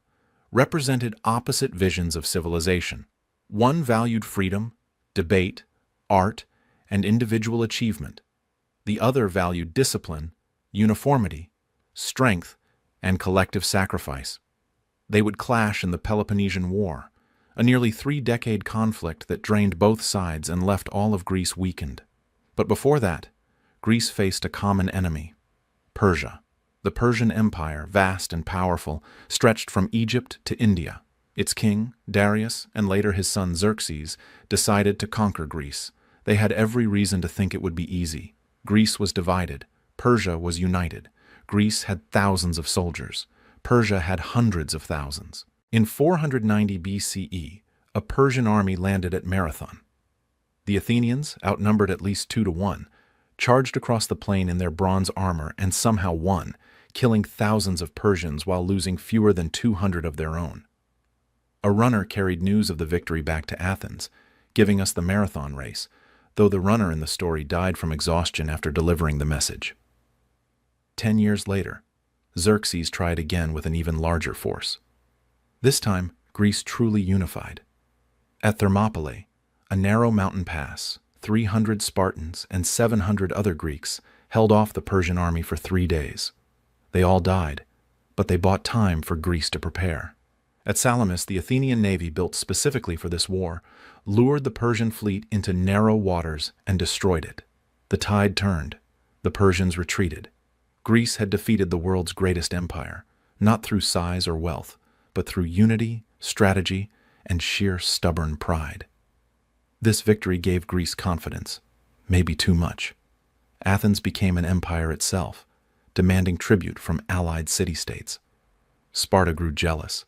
represented opposite visions of civilization. One valued freedom, debate, art, and individual achievement. The other valued discipline, uniformity, strength, and collective sacrifice. They would clash in the Peloponnesian War, a nearly 3-decade conflict that drained both sides and left all of Greece weakened. But before that, Greece faced a common enemy: Persia. The Persian Empire, vast and powerful, stretched from Egypt to India. Its king, Darius, and later his son Xerxes, decided to conquer Greece. They had every reason to think it would be easy. Greece was divided. Persia was united. Greece had thousands of soldiers. Persia had hundreds of thousands. In 490 BCE, a Persian army landed at Marathon. The Athenians, outnumbered at least 2 to 1, charged across the plain in their bronze armor and somehow won, killing thousands of Persians while losing fewer than 200 of their own. A runner carried news of the victory back to Athens, giving us the marathon race, though the runner in the story died from exhaustion after delivering the message. 10 years later, Xerxes tried again with an even larger force. This time, Greece truly unified. At Thermopylae, a narrow mountain pass, 300 Spartans and 700 other Greeks held off the Persian army for 3 days. They all died, but they bought time for Greece to prepare. At Salamis, the Athenian navy, built specifically for this war, lured the Persian fleet into narrow waters and destroyed it. The tide turned. The Persians retreated. Greece had defeated the world's greatest empire, not through size or wealth, but through unity, strategy, and sheer stubborn pride. This victory gave Greece confidence, maybe too much. Athens became an empire itself, demanding tribute from allied city-states. Sparta grew jealous.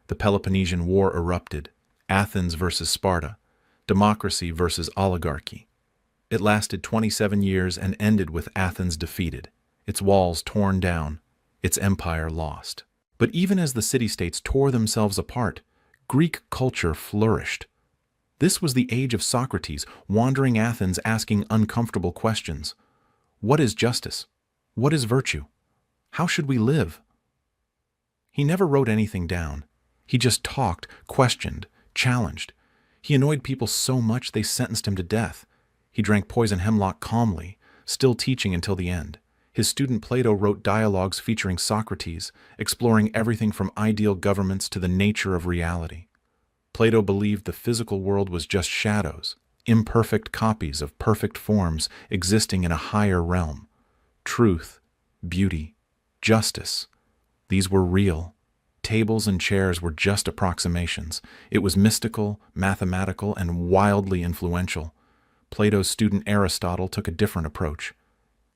The Peloponnesian War erupted: Athens versus Sparta, democracy versus oligarchy. It lasted 27 years and ended with Athens defeated, its walls torn down, its empire lost. But even as the city-states tore themselves apart, Greek culture flourished. This was the age of Socrates, wandering Athens asking uncomfortable questions. What is justice? What is virtue? How should we live? He never wrote anything down. He just talked, questioned, challenged. He annoyed people so much they sentenced him to death. He drank poison hemlock calmly, still teaching until the end. His student Plato wrote dialogues featuring Socrates, exploring everything from ideal governments to the nature of reality. Plato believed the physical world was just shadows, imperfect copies of perfect forms existing in a higher realm. Truth, beauty, justice, these were real. Tables and chairs were just approximations. It was mystical, mathematical, and wildly influential. Plato's student Aristotle took a different approach.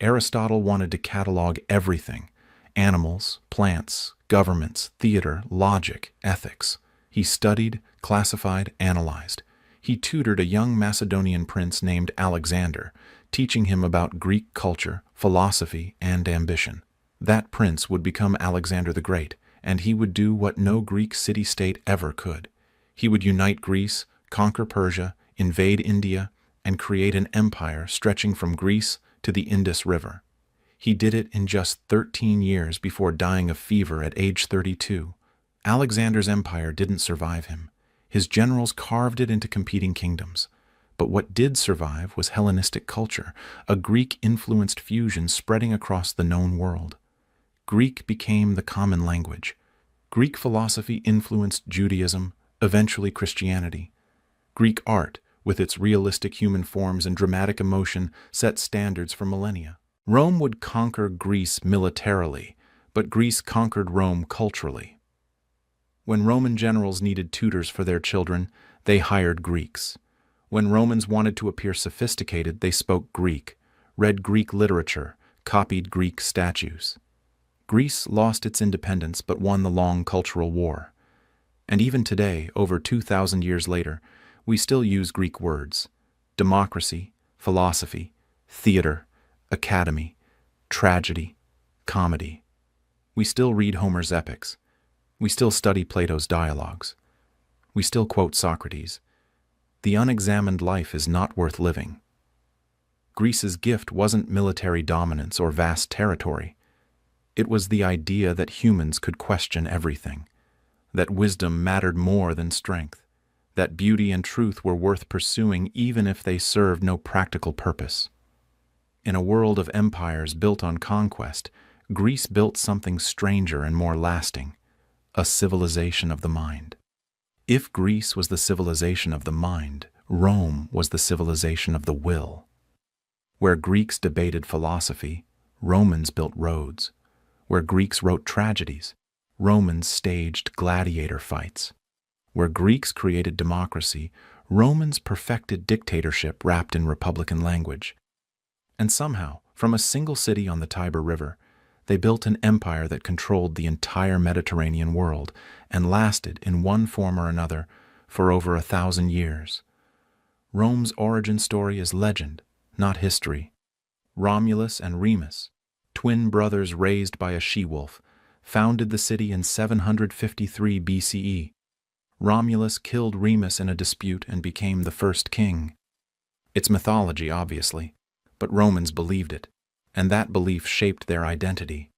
Aristotle wanted to catalog everything: animals, plants, governments, theater, logic, ethics. He studied, classified, analyzed. He tutored a young Macedonian prince named Alexander, teaching him about Greek culture, philosophy, and ambition. That prince would become Alexander the Great, and he would do what no Greek city-state ever could. He would unite Greece, conquer Persia, invade India, and create an empire stretching from Greece to the Indus River. He did it in just 13 years before dying of fever at age 32. Alexander's empire didn't survive him. His generals carved it into competing kingdoms. But what did survive was Hellenistic culture, a Greek-influenced fusion spreading across the known world. Greek became the common language. Greek philosophy influenced Judaism, eventually Christianity. Greek art, with its realistic human forms and dramatic emotion, set standards for millennia. Rome would conquer Greece militarily, but Greece conquered Rome culturally. When Roman generals needed tutors for their children, they hired Greeks. When Romans wanted to appear sophisticated, they spoke Greek, read Greek literature, copied Greek statues. Greece lost its independence but won the long cultural war. And even today, over 2,000 years later, we still use Greek words: democracy, philosophy, theater, academy, tragedy, comedy. We still read Homer's epics. We still study Plato's dialogues. We still quote Socrates. The unexamined life is not worth living. Greece's gift wasn't military dominance or vast territory. It was the idea that humans could question everything, that wisdom mattered more than strength, that beauty and truth were worth pursuing even if they served no practical purpose. In a world of empires built on conquest, Greece built something stranger and more lasting: a civilization of the mind. If Greece was the civilization of the mind, Rome was the civilization of the will. Where Greeks debated philosophy, Romans built roads. Where Greeks wrote tragedies, Romans staged gladiator fights. Where Greeks created democracy, Romans perfected dictatorship wrapped in republican language. And somehow, from a single city on the Tiber River, they built an empire that controlled the entire Mediterranean world and lasted, in one form or another, for over 1,000 years. Rome's origin story is legend, not history. Romulus and Remus, twin brothers raised by a she-wolf, founded the city in 753 BCE. Romulus killed Remus in a dispute and became the first king. It's mythology, obviously, but Romans believed it, and that belief shaped their identity.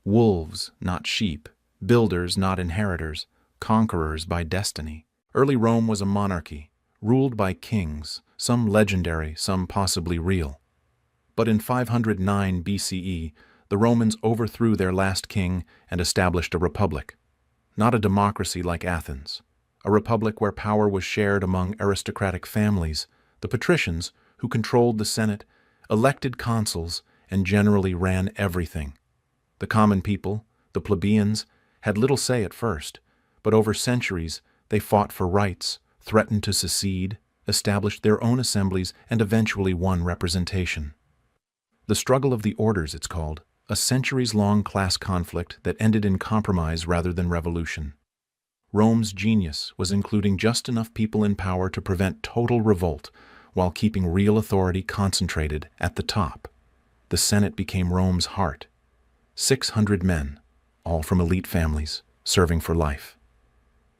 Wolves, not sheep, builders, not inheritors, conquerors by destiny. Early Rome was a monarchy, ruled by kings, some legendary, some possibly real. But in 509 BCE, the Romans overthrew their last king and established a republic. Not a democracy like Athens, a republic where power was shared among aristocratic families, the patricians, who controlled the Senate, elected consuls, and generally ran everything. The common people, the plebeians, had little say at first, but over centuries they fought for rights, threatened to secede, established their own assemblies, and eventually won representation. The struggle of the orders, it's called, a centuries-long class conflict that ended in compromise rather than revolution. Rome's genius was including just enough people in power to prevent total revolt while keeping real authority concentrated at the top. The Senate became Rome's heart. 600 men, all from elite families, serving for life.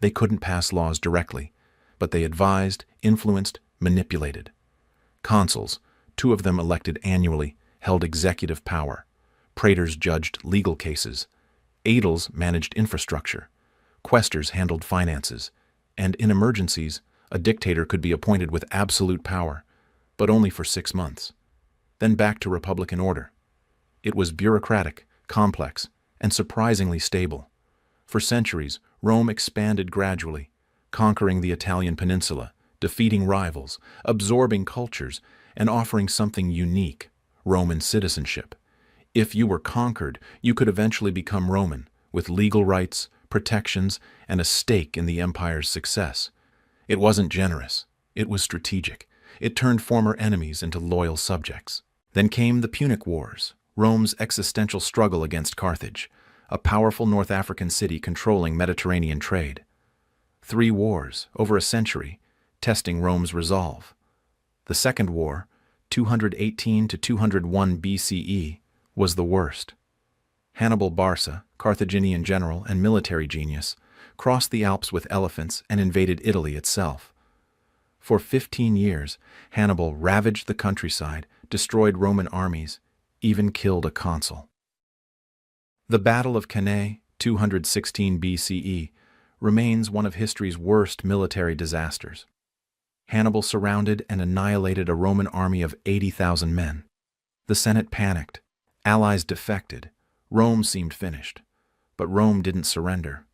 They couldn't pass laws directly, but they advised, influenced, manipulated. Consuls, 2 of them elected annually, held executive power. Praetors judged legal cases. Aediles managed infrastructure. Quaestors handled finances. And in emergencies, a dictator could be appointed with absolute power, but only for 6 months. Then back to republican order. It was bureaucratic, complex, and surprisingly stable. For centuries, Rome expanded gradually, conquering the Italian peninsula, defeating rivals, absorbing cultures, and offering something unique: Roman citizenship. If you were conquered, you could eventually become Roman, with legal rights, protections, and a stake in the empire's success. It wasn't generous. It was strategic. It turned former enemies into loyal subjects. Then came the Punic Wars, Rome's existential struggle against Carthage, a powerful North African city controlling Mediterranean trade. 3 wars, over a century, testing Rome's resolve. The Second War, 218 to 201 BCE, was the worst. Hannibal Barca, Carthaginian general and military genius, crossed the Alps with elephants and invaded Italy itself. For 15 years, Hannibal ravaged the countryside, destroyed Roman armies, even killed a consul. The Battle of Cannae, 216 BCE, remains one of history's worst military disasters. Hannibal surrounded and annihilated a Roman army of 80,000 men. The Senate panicked. Allies defected. Rome seemed finished. But Rome didn't surrender.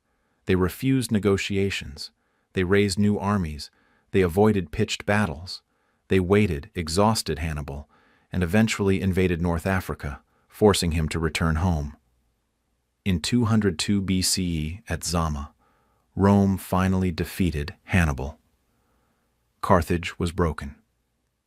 They refused negotiations. They raised new armies. They avoided pitched battles. They waited, exhausted Hannibal, and eventually invaded North Africa, forcing him to return home. In 202 BCE at Zama, Rome finally defeated Hannibal. Carthage was broken.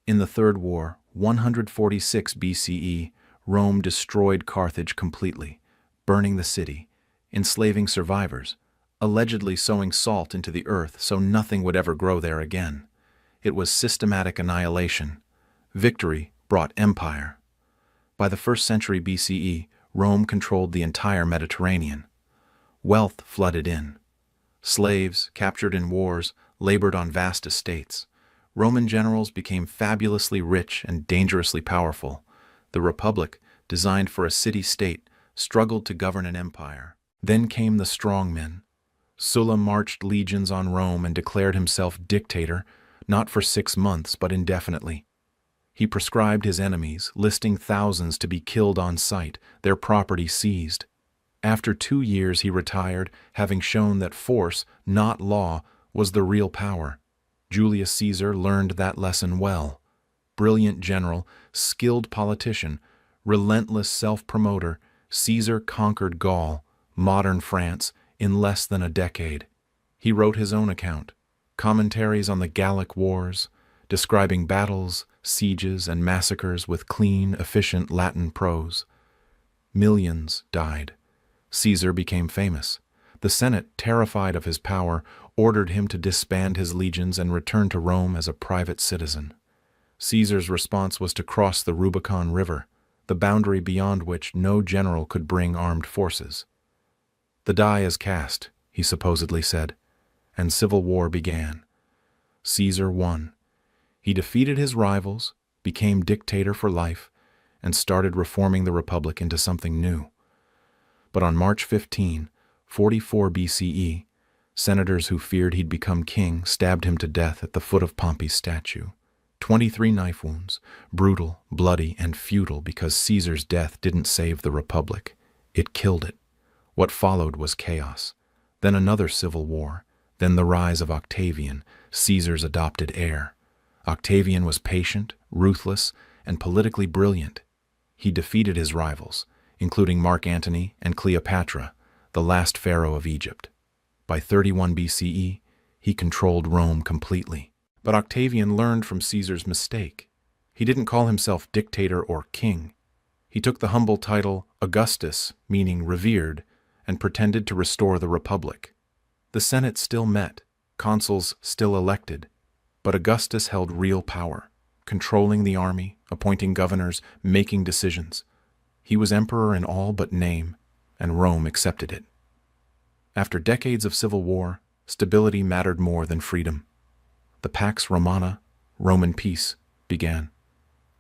In the Third War, 146 BCE, Rome destroyed Carthage completely, burning the city, enslaving survivors, allegedly sowing salt into the earth so nothing would ever grow there again. It was systematic annihilation. Victory brought empire. By the 1st century BCE, Rome controlled the entire Mediterranean. Wealth flooded in. Slaves, captured in wars, labored on vast estates. Roman generals became fabulously rich and dangerously powerful. The Republic, designed for a city-state, struggled to govern an empire. Then came the strongmen. Sulla marched legions on Rome and declared himself dictator, not for 6 months but indefinitely. He prescribed his enemies, listing thousands to be killed on sight, their property seized. After 2 years he retired, having shown that force, not law, was the real power. Julius Caesar learned that lesson well. Brilliant general, skilled politician, relentless self-promoter, Caesar conquered Gaul, modern France, in less than a decade. He wrote his own account, commentaries on the Gallic Wars, describing battles, sieges, and massacres with clean, efficient Latin prose. Millions died. Caesar became famous. The Senate, terrified of his power, ordered him to disband his legions and return to Rome as a private citizen. Caesar's response was to cross the Rubicon River, the boundary beyond which no general could bring armed forces. "The die is cast," he supposedly said, and civil war began. Caesar won. He defeated his rivals, became dictator for life, and started reforming the Republic into something new. But on March 15, 44 BCE, senators who feared he'd become king stabbed him to death at the foot of Pompey's statue. 23 knife wounds, brutal, bloody, and futile because Caesar's death didn't save the Republic. It killed it. What followed was chaos. Then another civil war. Then the rise of Octavian, Caesar's adopted heir. Octavian was patient, ruthless, and politically brilliant. He defeated his rivals, including Mark Antony and Cleopatra, the last pharaoh of Egypt. By 31 BCE, he controlled Rome completely. But Octavian learned from Caesar's mistake. He didn't call himself dictator or king. He took the humble title Augustus, meaning revered, and pretended to restore the Republic. The Senate still met, consuls still elected, but Augustus held real power, controlling the army, appointing governors, making decisions. He was emperor in all but name, and Rome accepted it. After decades of civil war, stability mattered more than freedom. The Pax Romana, Roman peace, began.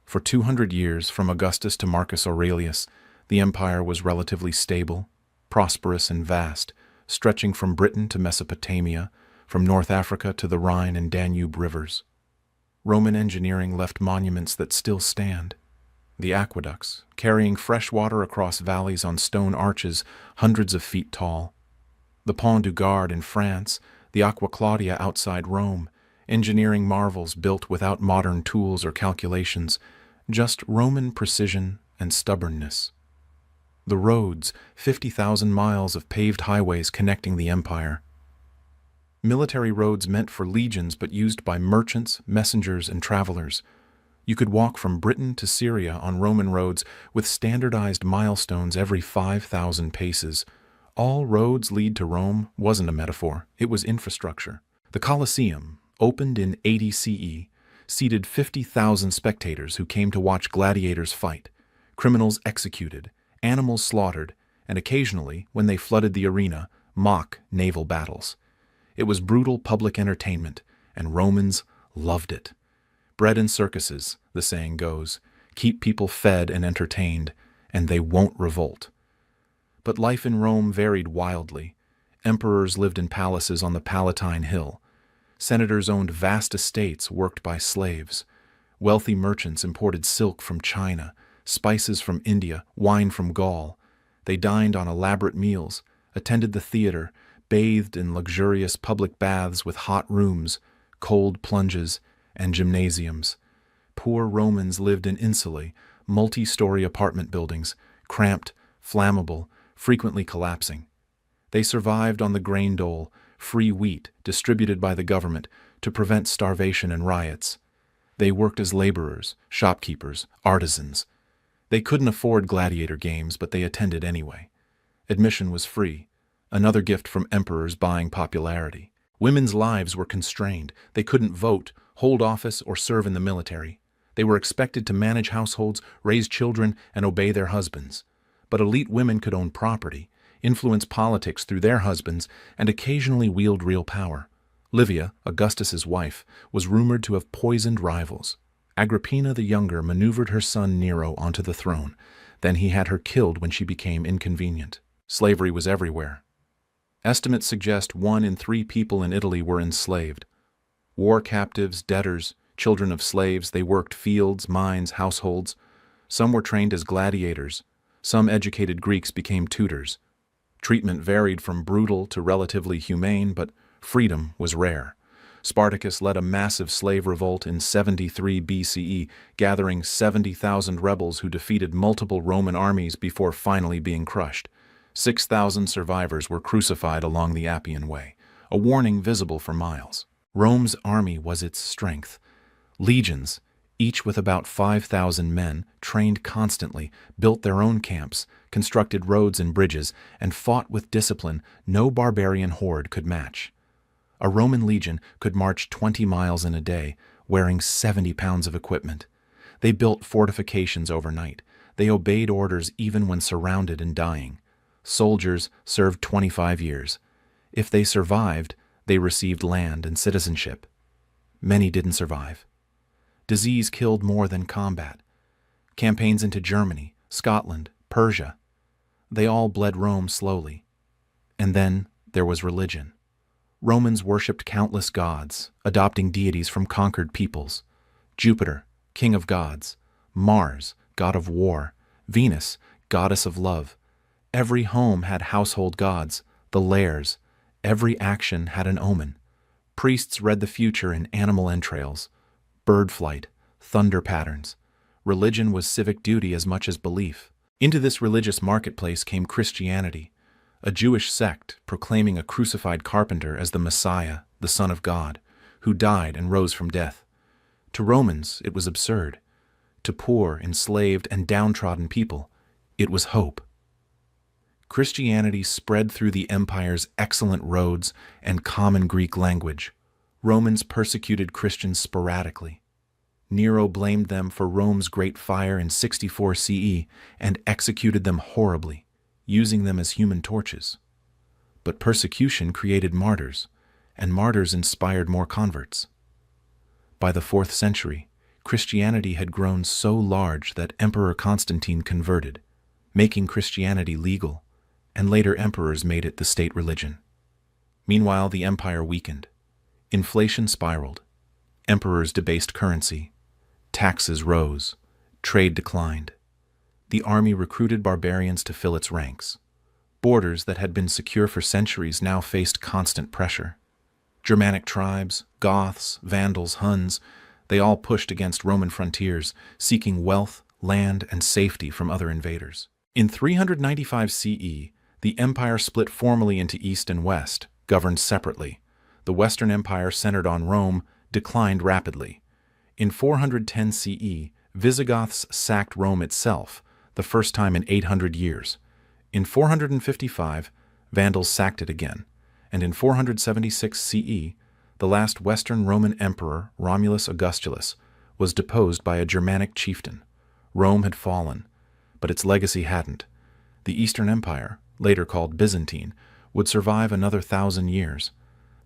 For 200 years, from Augustus to Marcus Aurelius, the empire was relatively stable, prosperous and vast, stretching from Britain to Mesopotamia, from North Africa to the Rhine and Danube rivers. Roman engineering left monuments that still stand. The aqueducts, carrying fresh water across valleys on stone arches hundreds of feet tall. The Pont du Gard in France, the Aqua Claudia outside Rome, engineering marvels built without modern tools or calculations, just Roman precision and stubbornness. The roads, 50,000 miles of paved highways connecting the empire. Military roads meant for legions but used by merchants, messengers, and travelers. You could walk from Britain to Syria on Roman roads with standardized milestones every 5,000 paces. All roads lead to Rome wasn't a metaphor, it was infrastructure. The Colosseum, opened in 80 CE, seated 50,000 spectators who came to watch gladiators fight, criminals executed, animals slaughtered, and occasionally, when they flooded the arena, mock naval battles. It was brutal public entertainment, and Romans loved it. Bread and circuses, the saying goes, keep people fed and entertained, and they won't revolt. But life in Rome varied wildly. Emperors lived in palaces on the Palatine Hill. Senators owned vast estates worked by slaves. Wealthy merchants imported silk from China, spices from India, wine from Gaul. They dined on elaborate meals, attended the theater, bathed in luxurious public baths with hot rooms, cold plunges, and gymnasiums. Poor Romans lived in insulae, multi-story apartment buildings, cramped, flammable, frequently collapsing. They survived on the grain dole, free wheat distributed by the government to prevent starvation and riots. They worked as laborers, shopkeepers, artisans. They couldn't afford gladiator games, but they attended anyway. Admission was free, another gift from emperors buying popularity. Women's lives were constrained. They couldn't vote, hold office, or serve in the military. They were expected to manage households, raise children, and obey their husbands. But elite women could own property, influence politics through their husbands, and occasionally wield real power. Livia, Augustus's wife, was rumored to have poisoned rivals. Agrippina the Younger maneuvered her son Nero onto the throne. Then he had her killed when she became inconvenient. Slavery was everywhere. Estimates suggest 1 in 3 people in Italy were enslaved. War captives, debtors, children of slaves, they worked fields, mines, households. Some were trained as gladiators. Some educated Greeks became tutors. Treatment varied from brutal to relatively humane, but freedom was rare. Spartacus led a massive slave revolt in 73 BCE, gathering 70,000 rebels who defeated multiple Roman armies before finally being crushed. 6,000 survivors were crucified along the Appian Way, a warning visible for miles. Rome's army was its strength. Legions, each with about 5,000 men, trained constantly, built their own camps, constructed roads and bridges, and fought with discipline no barbarian horde could match. A Roman legion could march 20 miles in a day, wearing 70 pounds of equipment. They built fortifications overnight. They obeyed orders even when surrounded and dying. Soldiers served 25 years. If they survived, they received land and citizenship. Many didn't survive. Disease killed more than combat. Campaigns into Germany, Scotland, Persia. They all bled Rome slowly. And then there was religion. Romans worshipped countless gods, adopting deities from conquered peoples. Jupiter, king of gods. Mars, god of war. Venus, goddess of love. Every home had household gods, the lairs. Every action had an omen. Priests read the future in animal entrails, bird flight, thunder patterns. Religion was civic duty as much as belief. Into this religious marketplace came Christianity, a Jewish sect proclaiming a crucified carpenter as the Messiah, the Son of God, who died and rose from death. To Romans, it was absurd. To poor, enslaved, and downtrodden people, it was hope. Christianity spread through the empire's excellent roads and common Greek language. Romans persecuted Christians sporadically. Nero blamed them for Rome's Great Fire in 64 CE and executed them horribly, using them as human torches. But persecution created martyrs, and martyrs inspired more converts. By the 4th century, Christianity had grown so large that Emperor Constantine converted, making Christianity legal, and later emperors made it the state religion. Meanwhile, the empire weakened. Inflation spiraled. Emperors debased currency. Taxes rose. Trade declined. The army recruited barbarians to fill its ranks. Borders that had been secure for centuries now faced constant pressure. Germanic tribes, Goths, Vandals, Huns, they all pushed against Roman frontiers, seeking wealth, land, and safety from other invaders. In 395 CE, the empire split formally into East and West, governed separately. The Western Empire, centered on Rome, declined rapidly. In 410 CE, Visigoths sacked Rome itself, the first time in 800 years. In 455, Vandals sacked it again, and in 476 CE, the last Western Roman emperor, Romulus Augustulus, was deposed by a Germanic chieftain. Rome had fallen, but its legacy hadn't. The Eastern Empire, later called Byzantine, would survive another 1,000 years.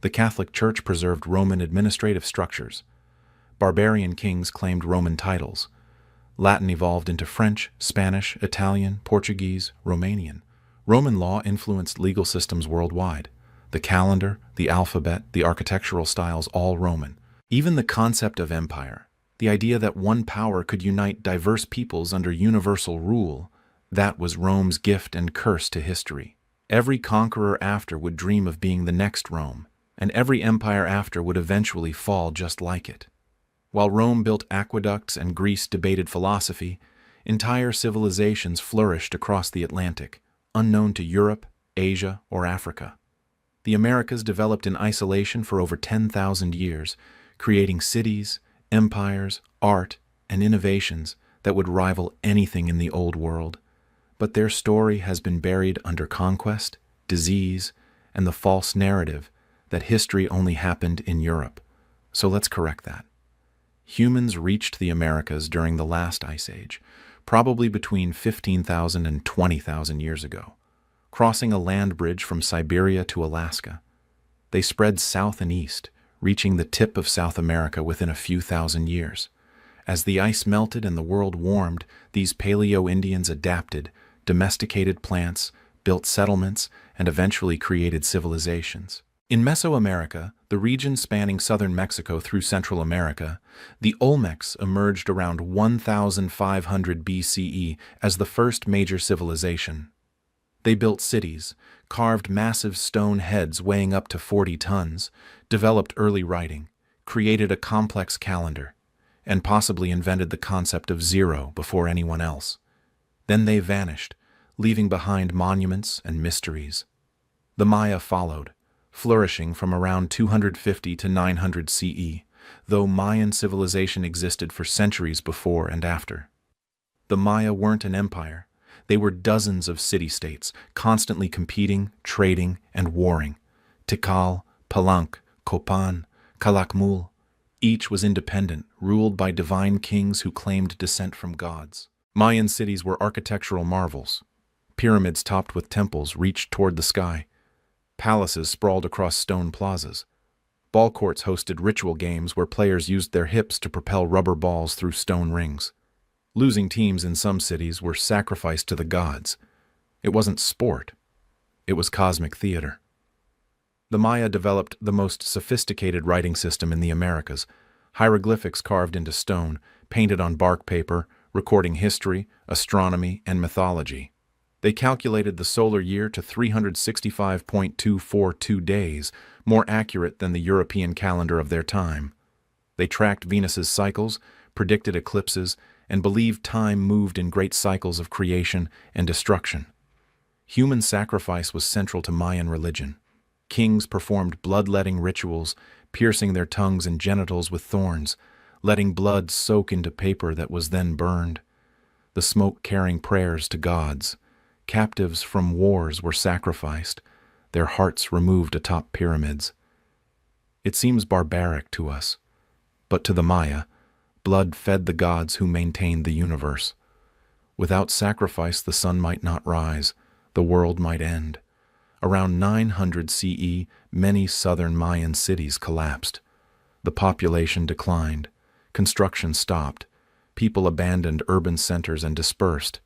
The Catholic Church preserved Roman administrative structures. Barbarian kings claimed Roman titles. Latin evolved into French, Spanish, Italian, Portuguese, Romanian. Roman law influenced legal systems worldwide. The calendar, the alphabet, the architectural styles, all Roman. Even the concept of empire, the idea that one power could unite diverse peoples under universal rule, that was Rome's gift and curse to history. Every conqueror after would dream of being the next Rome, and every empire after would eventually fall just like it. While Rome built aqueducts and Greece debated philosophy, entire civilizations flourished across the Atlantic, unknown to Europe, Asia, or Africa. The Americas developed in isolation for over 10,000 years, creating cities, empires, art, and innovations that would rival anything in the Old World. But their story has been buried under conquest, disease, and the false narrative that history only happened in Europe. So let's correct that. Humans reached the Americas during the last ice age, probably between 15,000 and 20,000 years ago, crossing a land bridge from Siberia to Alaska. They spread south and east, reaching the tip of South America within a few thousand years. As the ice melted and the world warmed, these Paleo-Indians adapted, domesticated plants, built settlements, and eventually created civilizations. In Mesoamerica, the region spanning southern Mexico through Central America, the Olmecs emerged around 1,500 BCE as the first major civilization. They built cities, carved massive stone heads weighing up to 40 tons, developed early writing, created a complex calendar, and possibly invented the concept of zero before anyone else. Then they vanished, leaving behind monuments and mysteries. The Maya followed, flourishing from around 250 to 900 CE, though Mayan civilization existed for centuries before and after. The Maya weren't an empire. They were dozens of city-states, constantly competing, trading, and warring. Tikal, Palenque, Copan, Calakmul, each was independent, ruled by divine kings who claimed descent from gods. Mayan cities were architectural marvels. Pyramids topped with temples reached toward the sky. Palaces sprawled across stone plazas. Ball courts hosted ritual games where players used their hips to propel rubber balls through stone rings. Losing teams in some cities were sacrificed to the gods. It wasn't sport. It was cosmic theater. The Maya developed the most sophisticated writing system in the Americas, hieroglyphics carved into stone, painted on bark paper, recording history, astronomy, and mythology. They calculated the solar year to 365.242 days, more accurate than the European calendar of their time. They tracked Venus's cycles, predicted eclipses, and believed time moved in great cycles of creation and destruction. Human sacrifice was central to Mayan religion. Kings performed bloodletting rituals, piercing their tongues and genitals with thorns, letting blood soak into paper that was then burned. The smoke carrying prayers to gods. Captives from wars were sacrificed, their hearts removed atop pyramids. It seems barbaric to us, but to the Maya, blood fed the gods who maintained the universe. Without sacrifice, the sun might not rise, the world might end. Around 900 CE, many southern Mayan cities collapsed. The population declined, construction stopped, people abandoned urban centers and dispersed.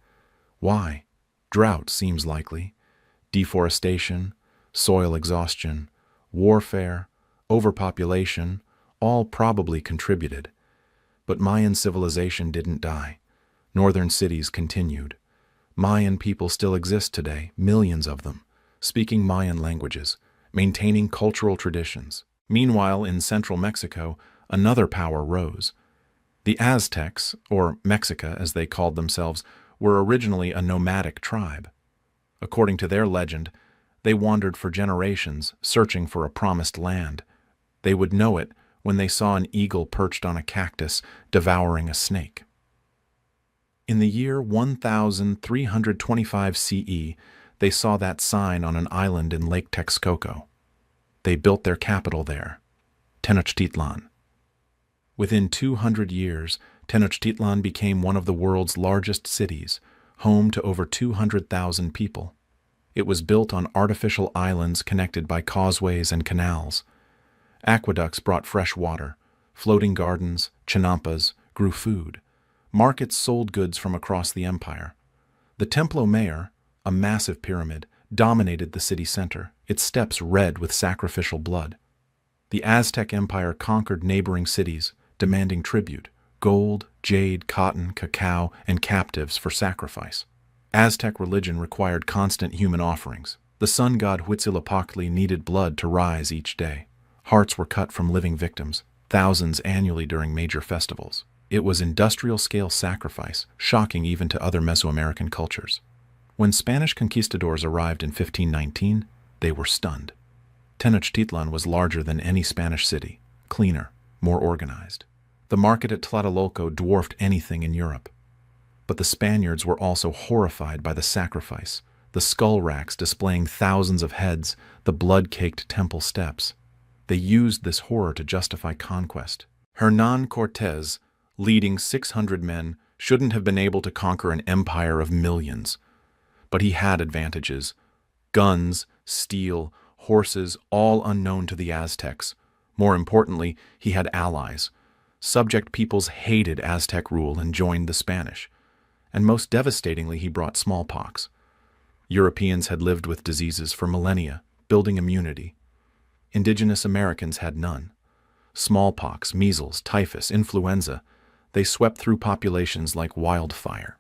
Why? Drought seems likely. Deforestation, soil exhaustion, warfare, overpopulation, all probably contributed. But Mayan civilization didn't die. Northern cities continued. Mayan people still exist today, millions of them, speaking Mayan languages, maintaining cultural traditions. Meanwhile, in central Mexico, another power rose. The Aztecs, or Mexica as they called themselves, were originally a nomadic tribe. According to their legend, they wandered for generations, searching for a promised land. They would know it when they saw an eagle perched on a cactus, devouring a snake. In the year 1325 CE, they saw that sign on an island in Lake Texcoco. They built their capital there, Tenochtitlan. Within 200 years, Tenochtitlan became one of the world's largest cities, home to over 200,000 people. It was built on artificial islands connected by causeways and canals. Aqueducts brought fresh water, floating gardens, chinampas, grew food. Markets sold goods from across the empire. The Templo Mayor, a massive pyramid, dominated the city center, its steps red with sacrificial blood. The Aztec Empire conquered neighboring cities, demanding tribute, gold, jade, cotton, cacao, and captives for sacrifice. Aztec religion required constant human offerings. The sun god Huitzilopochtli needed blood to rise each day. Hearts were cut from living victims, thousands annually during major festivals. It was industrial-scale sacrifice, shocking even to other Mesoamerican cultures. When Spanish conquistadors arrived in 1519, they were stunned. Tenochtitlan was larger than any Spanish city, cleaner, more organized. The market at Tlatelolco dwarfed anything in Europe. But the Spaniards were also horrified by the sacrifice, the skull racks displaying thousands of heads, the blood-caked temple steps. They used this horror to justify conquest. Hernán Cortés, leading 600 men, shouldn't have been able to conquer an empire of millions. But he had advantages: guns, steel, horses, all unknown to the Aztecs. More importantly, he had allies. Subject peoples hated Aztec rule and joined the Spanish. And most devastatingly, he brought smallpox. Europeans had lived with diseases for millennia, building immunity. Indigenous Americans had none. Smallpox, measles, typhus, influenza, they swept through populations like wildfire.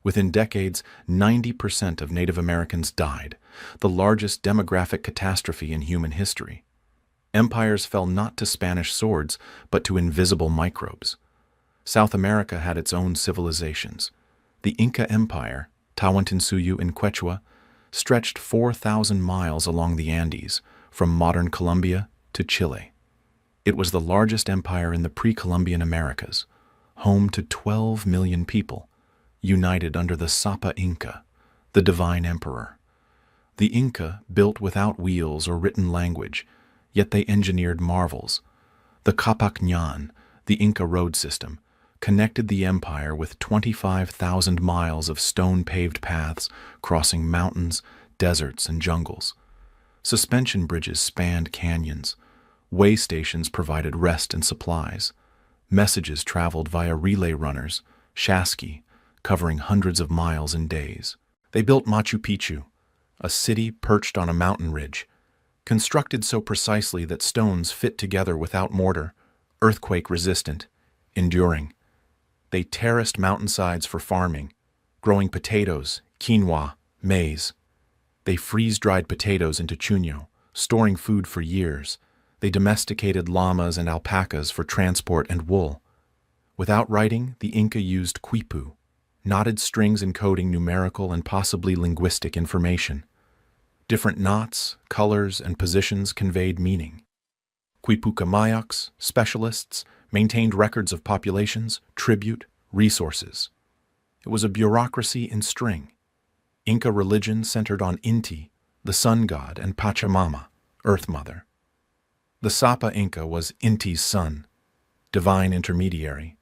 Within decades, 90% of Native Americans died, the largest demographic catastrophe in human history. Empires fell not to Spanish swords, but to invisible microbes. South America had its own civilizations. The Inca Empire, Tawantinsuyu in Quechua, stretched 4,000 miles along the Andes, from modern Colombia to Chile. It was the largest empire in the pre-Columbian Americas, home to 12 million people, united under the Sapa Inca, the divine emperor. The Inca built without wheels or written language, yet they engineered marvels. The Capac Ñan, the Inca road system, connected the empire with 25,000 miles of stone-paved paths crossing mountains, deserts, and jungles. Suspension bridges spanned canyons. Way stations provided rest and supplies. Messages traveled via relay runners, Shasky, covering hundreds of miles in days. They built Machu Picchu, a city perched on a mountain ridge, constructed so precisely that stones fit together without mortar, earthquake-resistant, enduring. They terraced mountainsides for farming, growing potatoes, quinoa, maize. They freeze-dried potatoes into chuño, storing food for years. They domesticated llamas and alpacas for transport and wool. Without writing, the Inca used quipu, knotted strings encoding numerical and possibly linguistic information. Different knots, colors, and positions conveyed meaning. Quipucamayaks, specialists, maintained records of populations, tribute, resources. It was a bureaucracy in string. Inca religion centered on Inti, the sun god, and Pachamama, Earth Mother. The Sapa Inca was Inti's son, divine intermediary.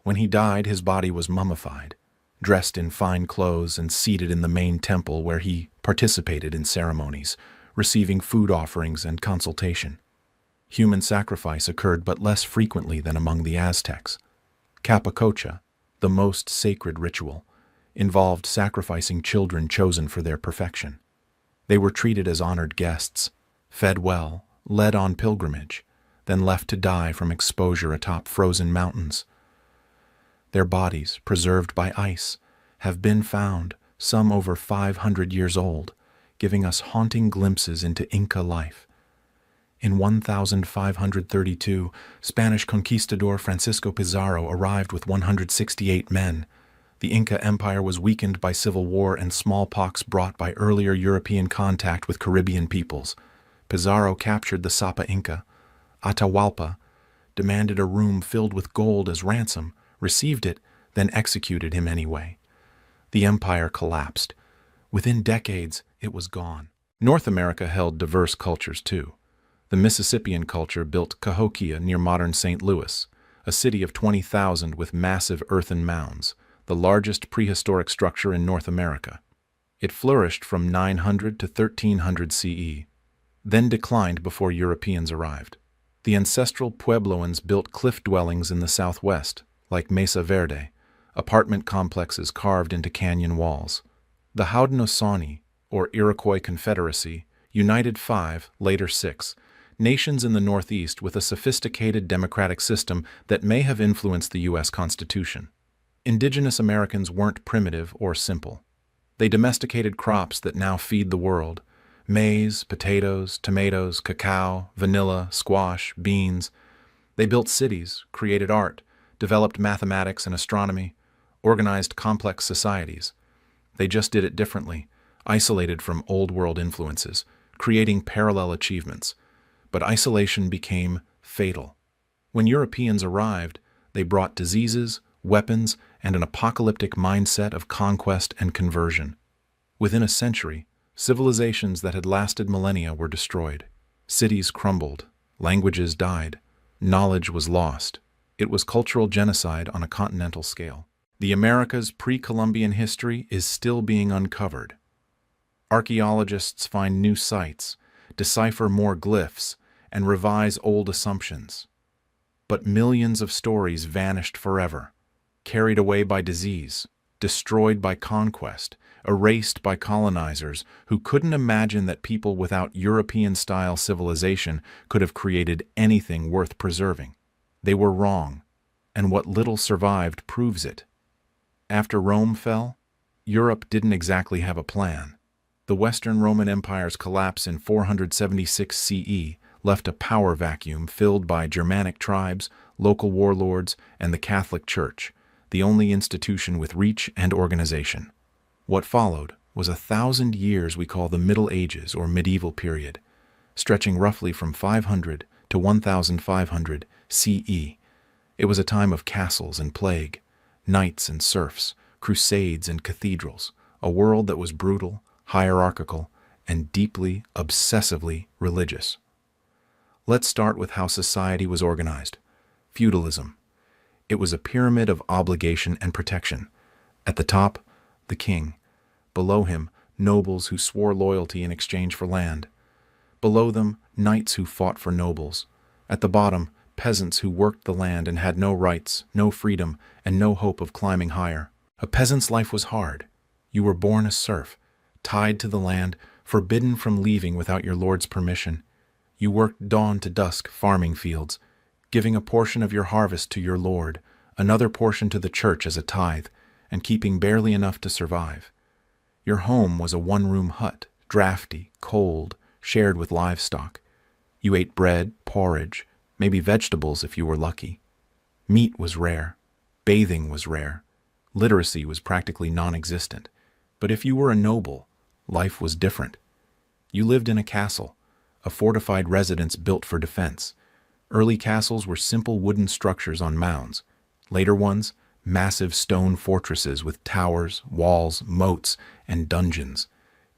When he died, his body was mummified, dressed in fine clothes and seated in the main temple where he participated in ceremonies, receiving food offerings and consultation. Human sacrifice occurred but less frequently than among the Aztecs. Capacocha, the most sacred ritual, involved sacrificing children chosen for their perfection. They were treated as honored guests, fed well, led on pilgrimage, then left to die from exposure atop frozen mountains. Their bodies, preserved by ice, have been found, some over 500 years old, giving us haunting glimpses into Inca life. In 1532, Spanish conquistador Francisco Pizarro arrived with 168 men. The Inca Empire was weakened by civil war and smallpox brought by earlier European contact with Caribbean peoples. Pizarro captured the Sapa Inca, Atahualpa, demanded a room filled with gold as ransom, received it, then executed him anyway. The empire collapsed. Within decades, it was gone. North America held diverse cultures too. The Mississippian culture built Cahokia near modern St. Louis, a city of 20,000 with massive earthen mounds, the largest prehistoric structure in North America. It flourished from 900 to 1300 CE, then declined before Europeans arrived. The ancestral Puebloans built cliff dwellings in the southwest, like Mesa Verde, apartment complexes carved into canyon walls. The Haudenosaunee, or Iroquois Confederacy, united 5, later 6, nations in the Northeast with a sophisticated democratic system that may have influenced the U.S. Constitution. Indigenous Americans weren't primitive or simple. They domesticated crops that now feed the world, Maize, potatoes, tomatoes, cacao, vanilla, squash, beans. They built cities, created art, developed mathematics and astronomy, organized complex societies. They just did it differently, isolated from old world influences, creating parallel achievements. But isolation became fatal. When Europeans arrived, they brought diseases, weapons, and an apocalyptic mindset of conquest and conversion. Within a century, civilizations that had lasted millennia were destroyed. Cities crumbled, languages died, knowledge was lost. It was cultural genocide on a continental scale. The Americas' pre-Columbian history is still being uncovered. Archaeologists find new sites, decipher more glyphs, and revise old assumptions. But millions of stories vanished forever, carried away by disease, destroyed by conquest, erased by colonizers who couldn't imagine that people without European-style civilization could have created anything worth preserving. They were wrong, and what little survived proves it. After Rome fell, Europe didn't exactly have a plan. The Western Roman Empire's collapse in 476 CE left a power vacuum filled by Germanic tribes, local warlords, and the Catholic Church, the only institution with reach and organization. What followed was 1,000 years we call the Middle Ages or medieval period, stretching roughly from 500 to 1500 CE. It was a time of castles and plague, knights and serfs, crusades and cathedrals, a world that was brutal, hierarchical, and deeply, obsessively religious. Let's start with how society was organized. Feudalism. It was a pyramid of obligation and protection. At the top, the king. Below him, nobles who swore loyalty in exchange for land. Below them, knights who fought for nobles. At the bottom, peasants who worked the land and had no rights, no freedom, and no hope of climbing higher. A peasant's life was hard. You were born a serf, tied to the land, forbidden from leaving without your lord's permission. You worked dawn to dusk farming fields, giving a portion of your harvest to your lord, another portion to the church as a tithe, and keeping barely enough to survive. Your home was a one-room hut, drafty, cold, shared with livestock. You ate bread, porridge, maybe vegetables if you were lucky. Meat was rare. Bathing was rare. Literacy was practically non-existent. But if you were a noble, life was different. You lived in a castle, a fortified residence built for defense. Early castles were simple wooden structures on mounds. Later ones, massive stone fortresses with towers, walls, moats, and dungeons.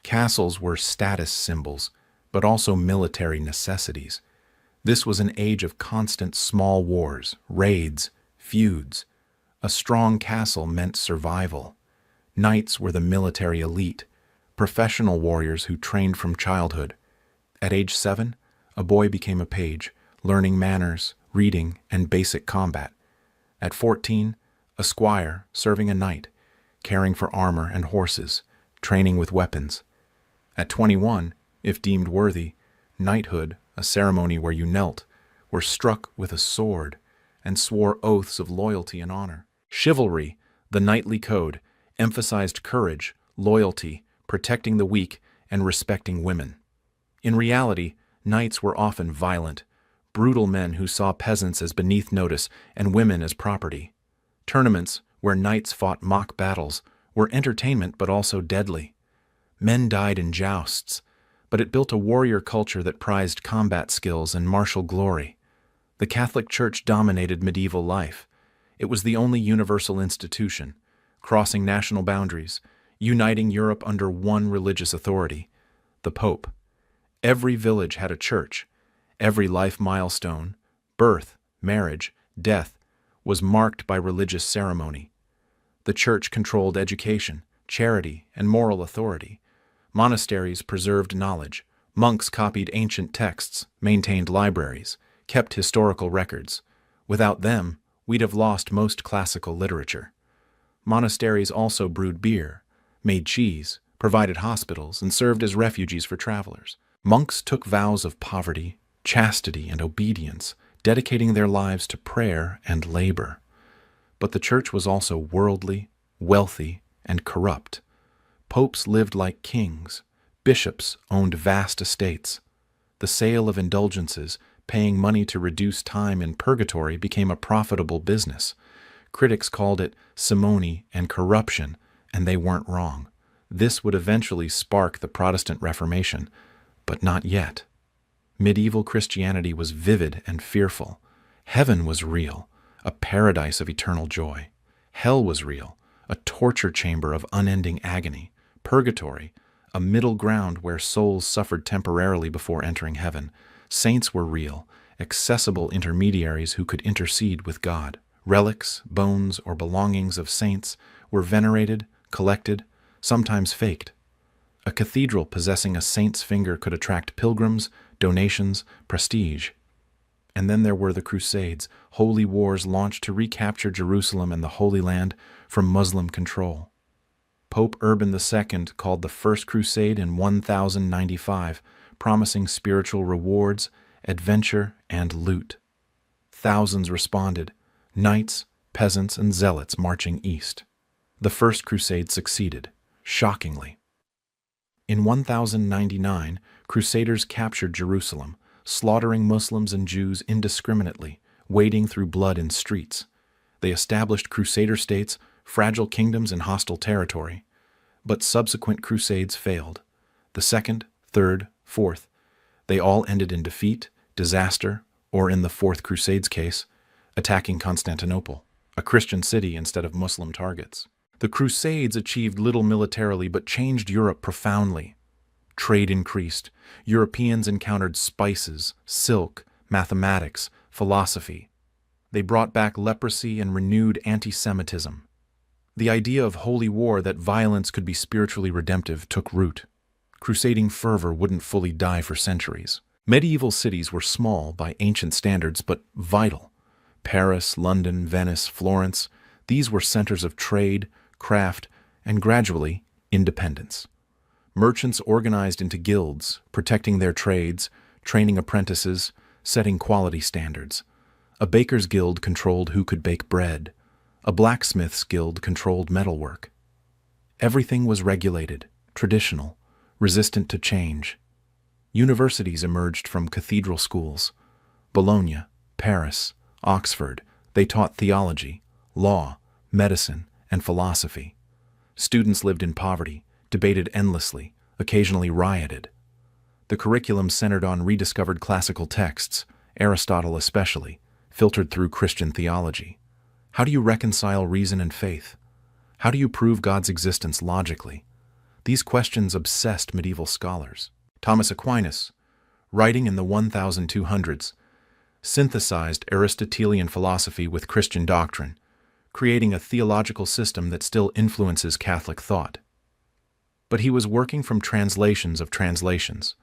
Castles were status symbols, but also military necessities. This was an age of constant small wars, raids, feuds. A strong castle meant survival. Knights were the military elite, professional warriors who trained from childhood. At age 7, a boy became a page, learning manners, reading, and basic combat. At 14, a squire, serving a knight, caring for armor and horses, training with weapons. At 21, if deemed worthy, knighthood, a ceremony where you knelt, were struck with a sword, and swore oaths of loyalty and honor. Chivalry, the knightly code, emphasized courage, loyalty, protecting the weak, and respecting women. In reality, knights were often violent, brutal men who saw peasants as beneath notice and women as property. Tournaments, where knights fought mock battles, were entertainment but also deadly. Men died in jousts, but it built a warrior culture that prized combat skills and martial glory. The Catholic Church dominated medieval life. It was the only universal institution, crossing national boundaries, uniting Europe under one religious authority, the Pope. Every village had a church. Every life milestone, birth, marriage, death, was marked by religious ceremony. The Church controlled education, charity, and moral authority. Monasteries preserved knowledge. Monks copied ancient texts, maintained libraries, kept historical records. Without them, we'd have lost most classical literature. Monasteries also brewed beer, made cheese, provided hospitals, and served as refuges for travelers. Monks took vows of poverty, chastity, and obedience, dedicating their lives to prayer and labor. But the church was also worldly, wealthy, and corrupt. Popes lived like kings, Bishops owned vast estates. The sale of indulgences, paying money to reduce time in purgatory, became a profitable business. Critics called it simony and corruption, and they weren't wrong. This would eventually spark the Protestant Reformation, but not yet. Medieval Christianity was vivid and fearful. Heaven was real, a paradise of eternal joy. Hell was real, a torture chamber of unending agony. Purgatory, a middle ground where souls suffered temporarily before entering heaven. Saints were real, accessible intermediaries who could intercede with God. Relics, bones, or belongings of saints were venerated, collected, sometimes faked. A cathedral possessing a saint's finger could attract pilgrims, donations, prestige. And then there were the Crusades, holy wars launched to recapture Jerusalem and the Holy Land from Muslim control. Pope Urban II called the First Crusade in 1095, promising spiritual rewards, adventure, and loot. Thousands responded, knights, peasants, and zealots marching east. The First Crusade succeeded, shockingly. In 1099, Crusaders captured Jerusalem, slaughtering Muslims and Jews indiscriminately, wading through blood in streets. They established Crusader states, fragile kingdoms in hostile territory. But subsequent crusades failed. The second, third, fourth, they all ended in defeat, disaster, or in the Fourth Crusade's case, attacking Constantinople, a Christian city instead of Muslim targets. The Crusades achieved little militarily but changed Europe profoundly. Trade increased. Europeans encountered spices, silk, mathematics, philosophy. They brought back leprosy and renewed anti-Semitism. The idea of holy war, that violence could be spiritually redemptive, took root. Crusading fervor wouldn't fully die for centuries. Medieval cities were small by ancient standards, but vital. Paris, London, Venice, Florence, these were centers of trade, craft, and gradually, independence. Merchants organized into guilds, protecting their trades, training apprentices, setting quality standards. A baker's guild controlled who could bake bread. A blacksmith's guild controlled metalwork. Everything was regulated, traditional, resistant to change. Universities emerged from cathedral schools. Bologna, Paris, Oxford, they taught theology, law, medicine, and philosophy. Students lived in poverty, debated endlessly, occasionally rioted. The curriculum centered on rediscovered classical texts, Aristotle especially, filtered through Christian theology. How do you reconcile reason and faith? How do you prove God's existence logically? These questions obsessed medieval scholars. Thomas Aquinas, writing in the 1200s, synthesized Aristotelian philosophy with Christian doctrine, creating a theological system that still influences Catholic thought. But he was working from translations of translations.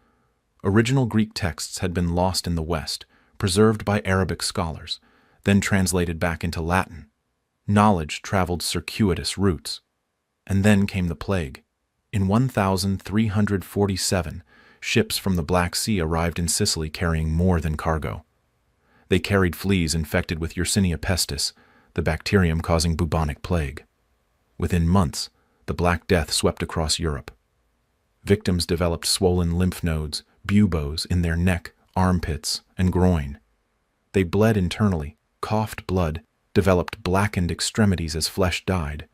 Original Greek texts had been lost in the West, preserved by Arabic scholars, then translated back into Latin. Knowledge traveled circuitous routes. And then came the plague. In 1347, ships from the Black Sea arrived in Sicily carrying more than cargo. They carried fleas infected with Yersinia pestis, the bacterium causing bubonic plague. Within months, the Black Death swept across Europe. Victims developed swollen lymph nodes, buboes in their neck, armpits, and groin. They bled internally, coughed blood, developed blackened extremities as flesh died.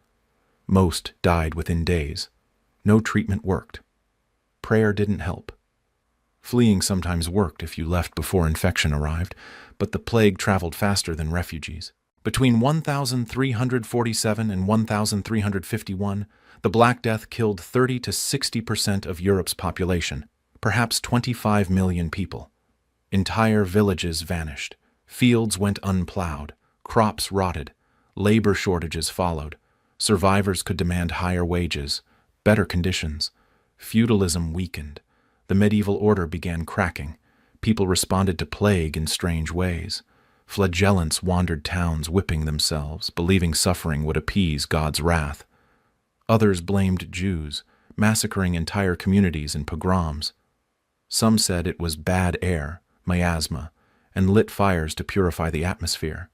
Most died within days. No treatment worked. Prayer didn't help. Fleeing sometimes worked if you left before infection arrived, but the plague traveled faster than refugees. Between 1347 and 1351, the Black Death killed 30 to 60% of Europe's population, perhaps 25 million people. Entire villages vanished. Fields went unplowed. Crops rotted. Labor shortages followed. Survivors could demand higher wages, better conditions. Feudalism weakened. The medieval order began cracking. People responded to plague in strange ways. Flagellants wandered towns whipping themselves, believing suffering would appease God's wrath. Others blamed Jews, massacring entire communities in pogroms. Some said it was bad air, miasma, and lit fires to purify the atmosphere.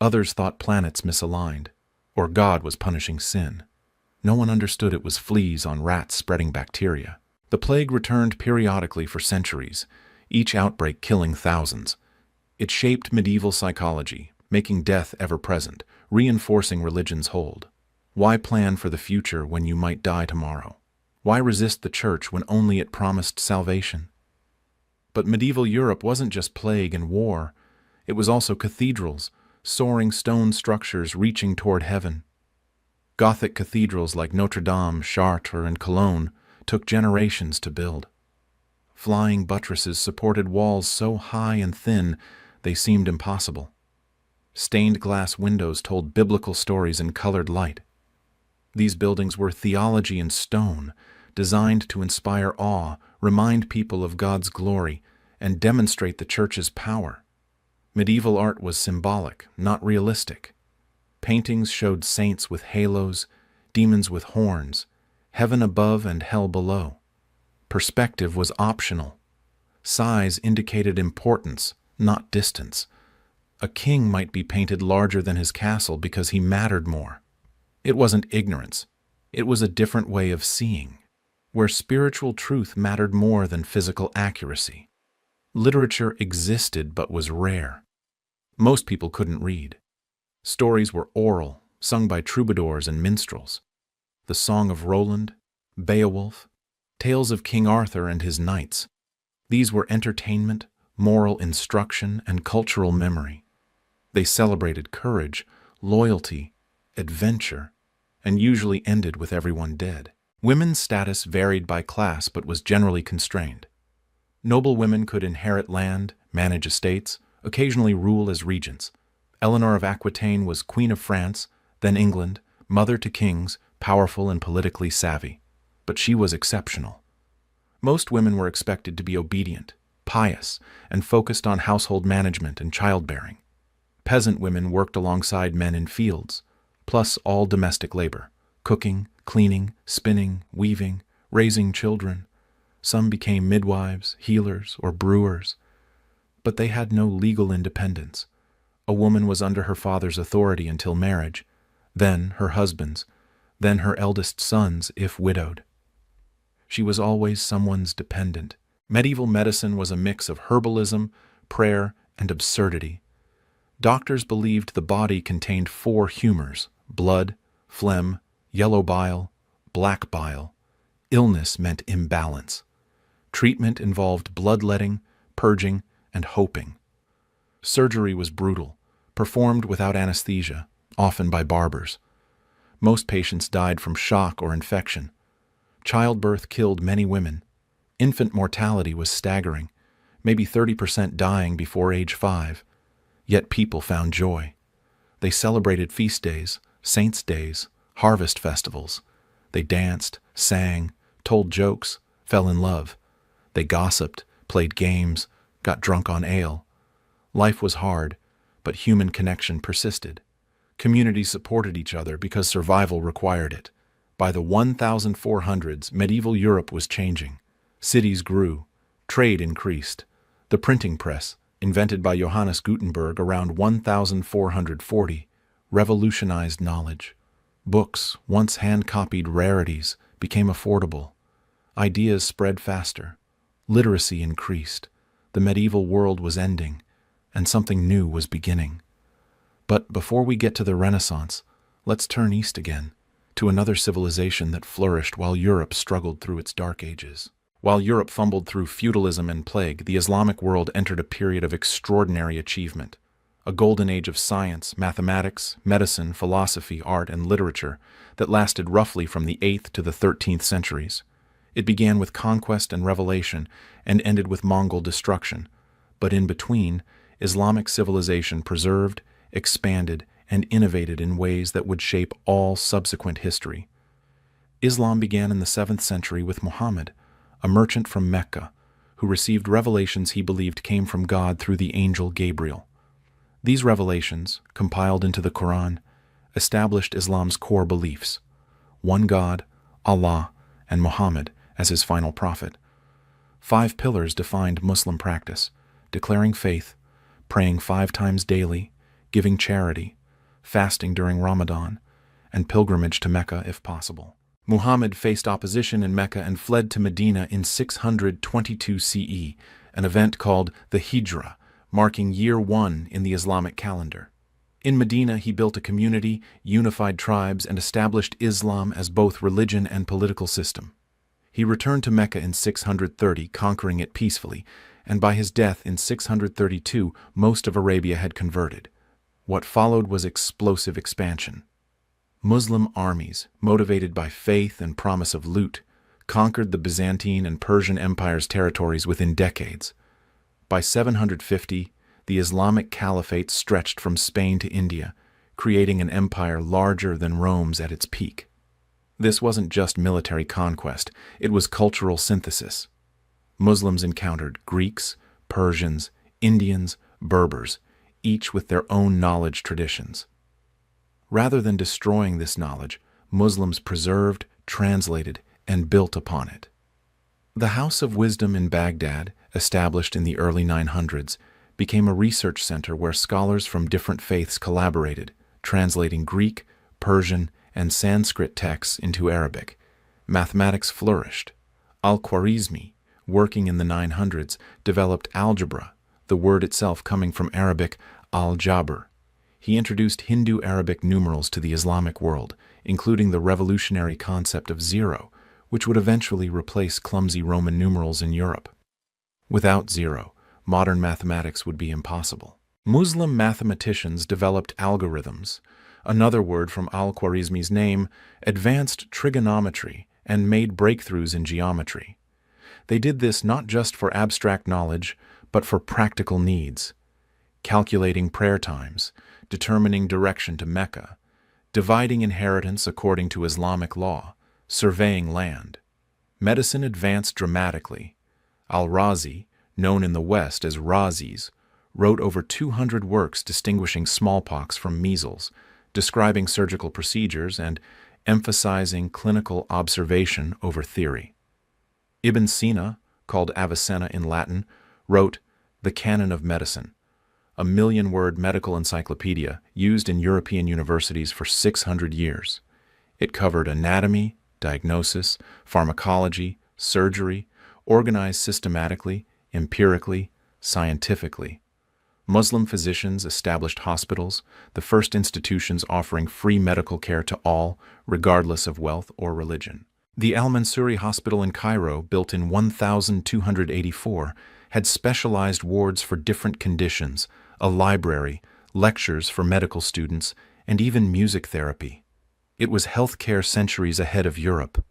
Others thought planets misaligned, or God was punishing sin. No one understood it was fleas on rats spreading bacteria. The plague returned periodically for centuries, each outbreak killing thousands. It shaped medieval psychology, making death ever present, reinforcing religion's hold. Why plan for the future when you might die tomorrow? Why resist the church when only it promised salvation? But medieval Europe wasn't just plague and war. It was also cathedrals, soaring stone structures reaching toward heaven. Gothic cathedrals like Notre Dame, Chartres, and Cologne took generations to build. Flying buttresses supported walls so high and thin they seemed impossible. Stained glass windows told biblical stories in colored light. These buildings were theology in stone, designed to inspire awe, remind people of God's glory, and demonstrate the church's power. Medieval art was symbolic, not realistic. Paintings showed saints with halos, demons with horns, heaven above and hell below. Perspective was optional. Size indicated importance, not distance. A king might be painted larger than his castle because he mattered more. It wasn't ignorance. It was a different way of seeing, where spiritual truth mattered more than physical accuracy. Literature existed but was rare. Most people couldn't read. Stories were oral, sung by troubadours and minstrels. The Song of Roland, Beowulf, tales of King Arthur and his knights. These were entertainment, moral instruction, and cultural memory. They celebrated courage, loyalty, adventure, and usually ended with everyone dead. Women's status varied by class but was generally constrained. Noble women could inherit land, manage estates, occasionally rule as regents. Eleanor of Aquitaine was Queen of France, then England, mother to kings, powerful and politically savvy. But she was exceptional. Most women were expected to be obedient, pious, and focused on household management and childbearing. Peasant women worked alongside men in fields, plus all domestic labor, cooking, cleaning, spinning, weaving, raising children. Some became midwives, healers, or brewers. But they had no legal independence. A woman was under her father's authority until marriage, then her husband's, then her eldest son's if widowed. She was always someone's dependent. Medieval medicine was a mix of herbalism, prayer, and absurdity. Doctors believed the body contained 4 humors: blood, phlegm, yellow bile, black bile. Illness meant imbalance. Treatment involved bloodletting, purging, and hoping. Surgery was brutal, performed without anesthesia, often by barbers. Most patients died from shock or infection. Childbirth killed many women. Infant mortality was staggering, maybe 30% dying before age 5. Yet people found joy. They celebrated feast days, saints' days, harvest festivals. They danced, sang, told jokes, fell in love. They gossiped, played games, got drunk on ale. Life was hard, but human connection persisted. Communities supported each other because survival required it. By the 1400s, medieval Europe was changing. Cities grew. Trade increased. The printing press, invented by Johannes Gutenberg around 1440, revolutionized knowledge. Books, once hand-copied rarities, became affordable. Ideas spread faster. Literacy increased. The medieval world was ending, and something new was beginning. But before we get to the Renaissance, let's turn east again, to another civilization that flourished while Europe struggled through its dark ages. While Europe fumbled through feudalism and plague, the Islamic world entered a period of extraordinary achievement. A golden age of science, mathematics, medicine, philosophy, art, and literature that lasted roughly from the 8th to the 13th centuries. It began with conquest and revelation and ended with Mongol destruction. But in between, Islamic civilization preserved, expanded, and innovated in ways that would shape all subsequent history. Islam began in the 7th century with Muhammad, a merchant from Mecca, who received revelations he believed came from God through the angel Gabriel. These revelations, compiled into the Quran, established Islam's core beliefs: one God, Allah, and Muhammad as his final prophet. 5 pillars defined Muslim practice: declaring faith, praying 5 times daily, giving charity, fasting during Ramadan, and pilgrimage to Mecca if possible. Muhammad faced opposition in Mecca and fled to Medina in 622 CE, an event called the Hijra, marking year 1 in the Islamic calendar. In Medina, he built a community, unified tribes, and established Islam as both religion and political system. He returned to Mecca in 630, conquering it peacefully, and by his death in 632, most of Arabia had converted. What followed was explosive expansion. Muslim armies, motivated by faith and promise of loot, conquered the Byzantine and Persian Empire's territories within decades. By 750, the Islamic Caliphate stretched from Spain to India, creating an empire larger than Rome's at its peak. This wasn't just military conquest, it was cultural synthesis. Muslims encountered Greeks, Persians, Indians, Berbers, each with their own knowledge traditions. Rather than destroying this knowledge, Muslims preserved, translated, and built upon it. The House of Wisdom in Baghdad, established in the early 900s, became a research center where scholars from different faiths collaborated, translating Greek, Persian, and Sanskrit texts into Arabic. Mathematics flourished. Al-Khwarizmi, working in the 900s, developed algebra, the word itself coming from Arabic al-Jabr. He introduced Hindu-Arabic numerals to the Islamic world, including the revolutionary concept of zero, which would eventually replace clumsy Roman numerals in Europe. Without zero, modern mathematics would be impossible. Muslim mathematicians developed algorithms, another word from al-Khwarizmi's name, advanced trigonometry, and made breakthroughs in geometry. They did this not just for abstract knowledge, but for practical needs. Calculating prayer times, determining direction to Mecca, dividing inheritance according to Islamic law, surveying land. Medicine advanced dramatically. Al-Razi, known in the West as Razis, wrote over 200 works distinguishing smallpox from measles, describing surgical procedures, and emphasizing clinical observation over theory. Ibn Sina, called Avicenna in Latin, wrote The Canon of Medicine, a 1,000,000-word medical encyclopedia used in European universities for 600 years. It covered anatomy, diagnosis, pharmacology, surgery, organized systematically, empirically, scientifically. Muslim physicians established hospitals, the first institutions offering free medical care to all, regardless of wealth or religion. The Al-Mansuri Hospital in Cairo, built in 1284, had specialized wards for different conditions, a library, lectures for medical students, and even music therapy. It was healthcare centuries ahead of Europe.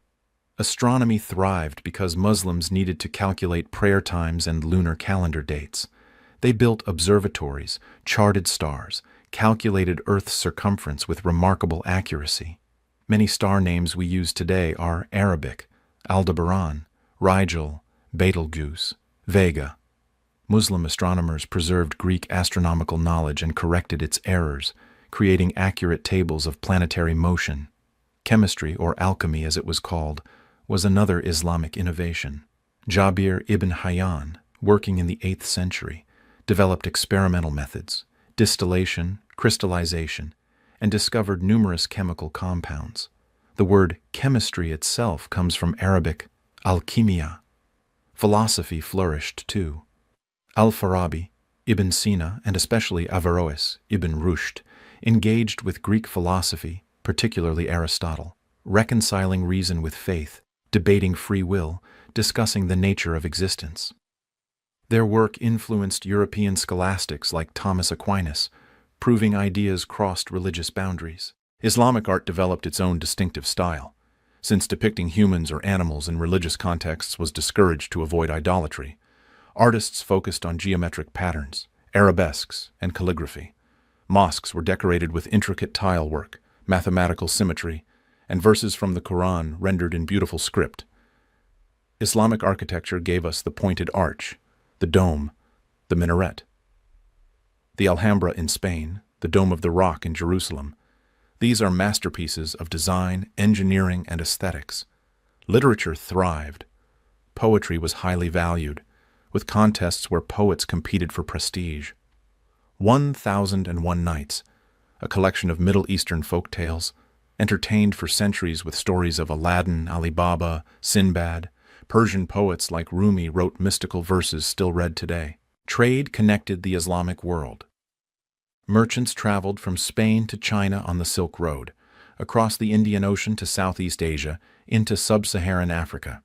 Astronomy thrived because Muslims needed to calculate prayer times and lunar calendar dates. They built observatories, charted stars, calculated Earth's circumference with remarkable accuracy. Many star names we use today are Arabic: Aldebaran, Rigel, Betelgeuse, Vega. Muslim astronomers preserved Greek astronomical knowledge and corrected its errors, creating accurate tables of planetary motion. Chemistry, or alchemy as it was called, was another Islamic innovation. Jabir ibn Hayyan, working in the 8th century, developed experimental methods, distillation, crystallization, and discovered numerous chemical compounds. The word chemistry itself comes from Arabic alchimia. Philosophy flourished too. Al-Farabi, Ibn Sina, and especially Averroes, Ibn Rushd, engaged with Greek philosophy, particularly Aristotle, reconciling reason with faith, debating free will, discussing the nature of existence. Their work influenced European scholastics like Thomas Aquinas, proving ideas crossed religious boundaries. Islamic art developed its own distinctive style, since depicting humans or animals in religious contexts was discouraged to avoid idolatry. Artists focused on geometric patterns, arabesques, and calligraphy. Mosques were decorated with intricate tile work, mathematical symmetry, and verses from the Quran rendered in beautiful script. Islamic architecture gave us the pointed arch, the dome, the minaret. The Alhambra in Spain, the Dome of the Rock in Jerusalem. These are masterpieces of design, engineering, and aesthetics. Literature thrived. Poetry was highly valued, with contests where poets competed for prestige. 1001 Nights, a collection of Middle Eastern folk tales, entertained for centuries with stories of Aladdin, Ali Baba, Sinbad. Persian poets like Rumi wrote mystical verses still read today. Trade connected the Islamic world. Merchants traveled from Spain to China on the Silk Road, across the Indian Ocean to Southeast Asia, into sub-Saharan Africa.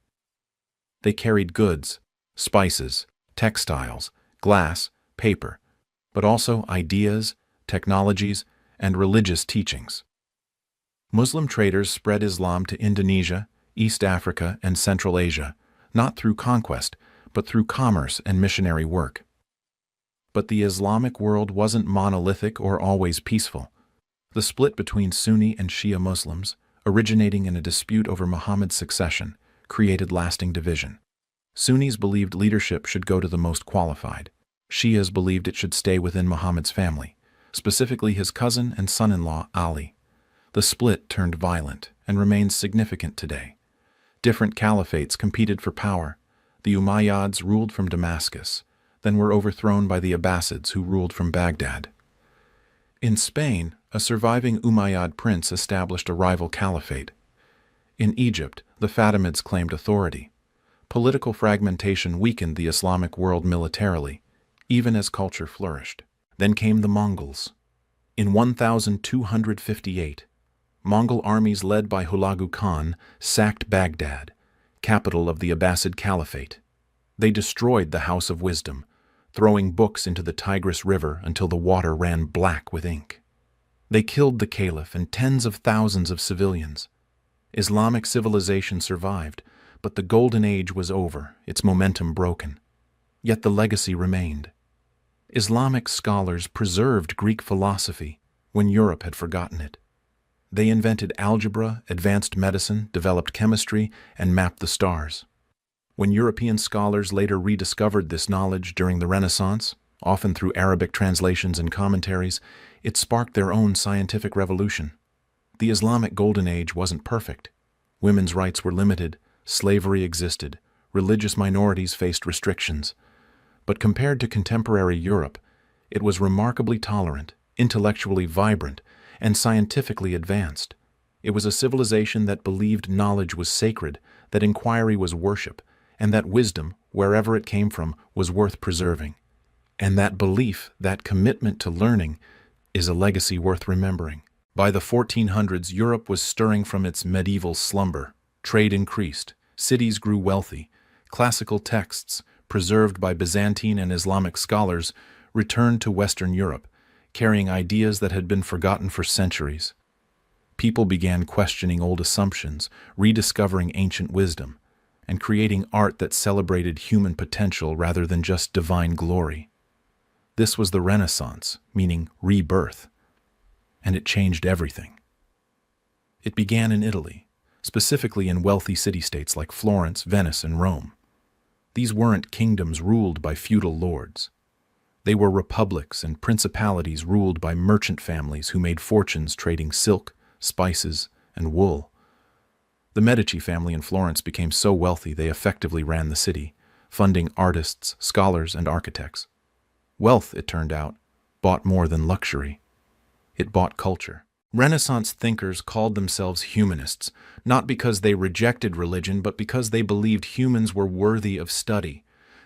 They carried goods, spices, textiles, glass, paper, but also ideas, technologies, and religious teachings. Muslim traders spread Islam to Indonesia, East Africa, and Central Asia, not through conquest, but through commerce and missionary work. But the Islamic world wasn't monolithic or always peaceful. The split between Sunni and Shia Muslims, originating in a dispute over Muhammad's succession, created lasting division. Sunnis believed leadership should go to the most qualified. Shias believed it should stay within Muhammad's family, specifically his cousin and son-in-law Ali. The split turned violent and remains significant today. Different caliphates competed for power. The Umayyads ruled from Damascus, then were overthrown by the Abbasids who ruled from Baghdad. In Spain, a surviving Umayyad prince established a rival caliphate. In Egypt, the Fatimids claimed authority. Political fragmentation weakened the Islamic world militarily, even as culture flourished. Then came the Mongols. In 1258, Mongol armies led by Hulagu Khan sacked Baghdad, capital of the Abbasid Caliphate. They destroyed the House of Wisdom, throwing books into the Tigris River until the water ran black with ink. They killed the caliph and tens of thousands of civilians. Islamic civilization survived, but the Golden Age was over, its momentum broken. Yet the legacy remained. Islamic scholars preserved Greek philosophy when Europe had forgotten it. They invented algebra, advanced medicine, developed chemistry, and mapped the stars. When European scholars later rediscovered this knowledge during the Renaissance, often through Arabic translations and commentaries, it sparked their own scientific revolution. The Islamic Golden Age wasn't perfect. Women's rights were limited, slavery existed, religious minorities faced restrictions. But compared to contemporary Europe, it was remarkably tolerant, intellectually vibrant, and scientifically advanced. It was a civilization that believed knowledge was sacred, that inquiry was worship, and that wisdom, wherever it came from, was worth preserving. And that belief, that commitment to learning, is a legacy worth remembering. By the 1400s, Europe was stirring from its medieval slumber. Trade increased, cities grew wealthy, classical texts, preserved by Byzantine and Islamic scholars, returned to Western Europe, carrying ideas that had been forgotten for centuries. People began questioning old assumptions, rediscovering ancient wisdom, and creating art that celebrated human potential rather than just divine glory. This was the Renaissance, meaning rebirth, and it changed everything. It began in Italy, specifically in wealthy city-states like Florence, Venice, and Rome. These weren't kingdoms ruled by feudal lords. They were republics and principalities ruled by merchant families who made fortunes trading silk, spices, and wool. The Medici family in Florence became so wealthy they effectively ran the city, funding artists, scholars, and architects. Wealth, it turned out, bought more than luxury. It bought culture. Renaissance thinkers called themselves humanists, not because they rejected religion, but because they believed humans were worthy of study.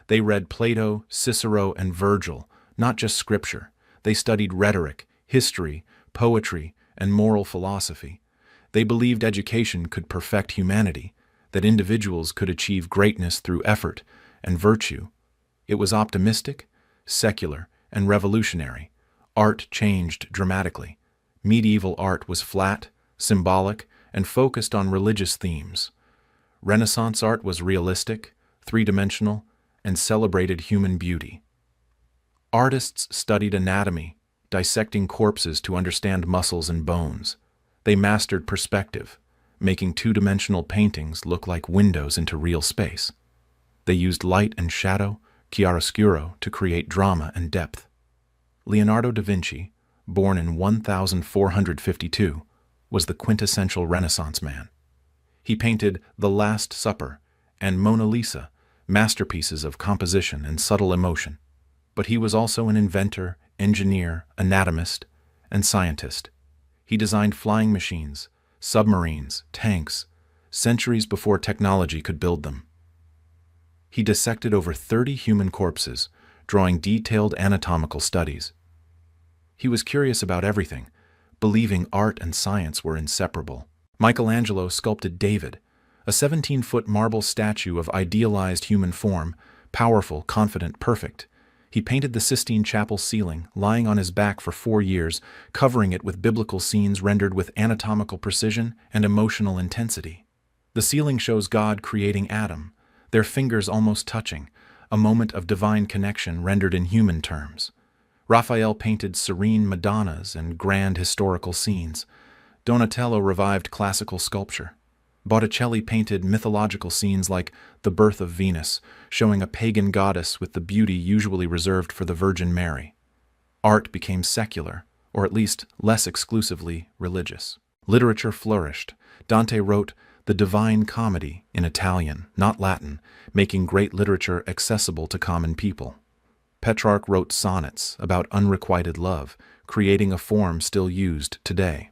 They read Plato, Cicero, and Virgil, not just scripture. They studied rhetoric, history, poetry, and moral philosophy. They believed education could perfect humanity, that individuals could achieve greatness through effort and virtue. It was optimistic, secular, and revolutionary. Art changed dramatically. Medieval art was flat, symbolic, and focused on religious themes. Renaissance art was realistic, three-dimensional, and celebrated human beauty. Artists studied anatomy, dissecting corpses to understand muscles and bones. They mastered perspective, making two-dimensional paintings look like windows into real space. They used light and shadow, chiaroscuro, to create drama and depth. Leonardo da Vinci, born in 1452, was the quintessential Renaissance man. He painted The Last Supper and Mona Lisa, masterpieces of composition and subtle emotion. But he was also an inventor, engineer, anatomist, and scientist. He designed flying machines, submarines, tanks, centuries before technology could build them. He dissected over 30 human corpses, drawing detailed anatomical studies. He was curious about everything, believing art and science were inseparable. Michelangelo sculpted David, a 17-foot marble statue of idealized human form, powerful, confident, perfect. He painted the Sistine Chapel ceiling, lying on his back for 4 years, covering it with biblical scenes rendered with anatomical precision and emotional intensity. The ceiling shows God creating Adam, their fingers almost touching, a moment of divine connection rendered in human terms. Raphael painted serene Madonnas and grand historical scenes. Donatello revived classical sculpture. Botticelli painted mythological scenes like the birth of Venus, showing a pagan goddess with the beauty usually reserved for the Virgin Mary. Art became secular, or at least less exclusively religious. Literature flourished. Dante wrote the Divine Comedy in Italian, not Latin, making great literature accessible to common people. Petrarch wrote sonnets about unrequited love, creating a form still used today.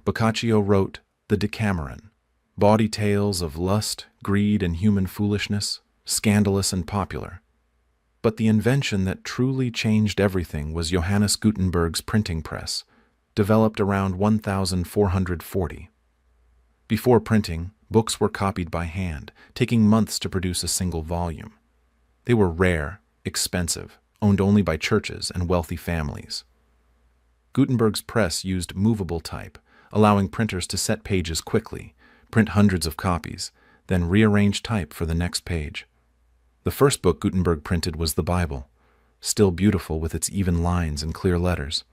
Boccaccio wrote the Decameron, bawdy tales of lust, greed, and human foolishness, scandalous and popular. But the invention that truly changed everything was Johannes Gutenberg's printing press, developed around 1440. Before printing, books were copied by hand, taking months to produce a single volume. They were rare, expensive, owned only by churches and wealthy families. Gutenberg's press used movable type, allowing printers to set pages quickly, print hundreds of copies, then rearrange type for the next page. The first book Gutenberg printed was the Bible, still beautiful with its even lines and clear letters.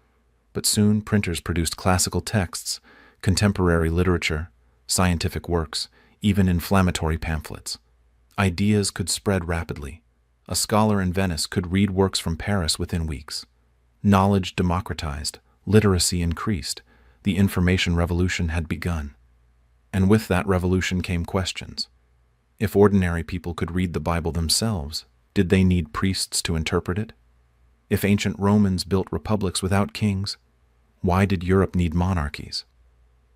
But soon printers produced classical texts, contemporary literature, scientific works, even inflammatory pamphlets. Ideas could spread rapidly. A scholar in Venice could read works from Paris within weeks. Knowledge democratized, literacy increased, the information revolution had begun. And with that revolution came questions. If ordinary people could read the Bible themselves, did they need priests to interpret it? If ancient Romans built republics without kings, why did Europe need monarchies?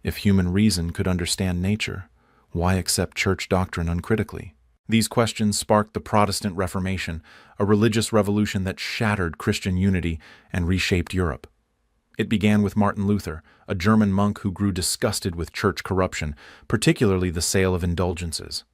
If human reason could understand nature, why accept church doctrine uncritically? These questions sparked the Protestant Reformation, a religious revolution that shattered Christian unity and reshaped Europe. It began with Martin Luther, a German monk who grew disgusted with church corruption, particularly the sale of indulgences.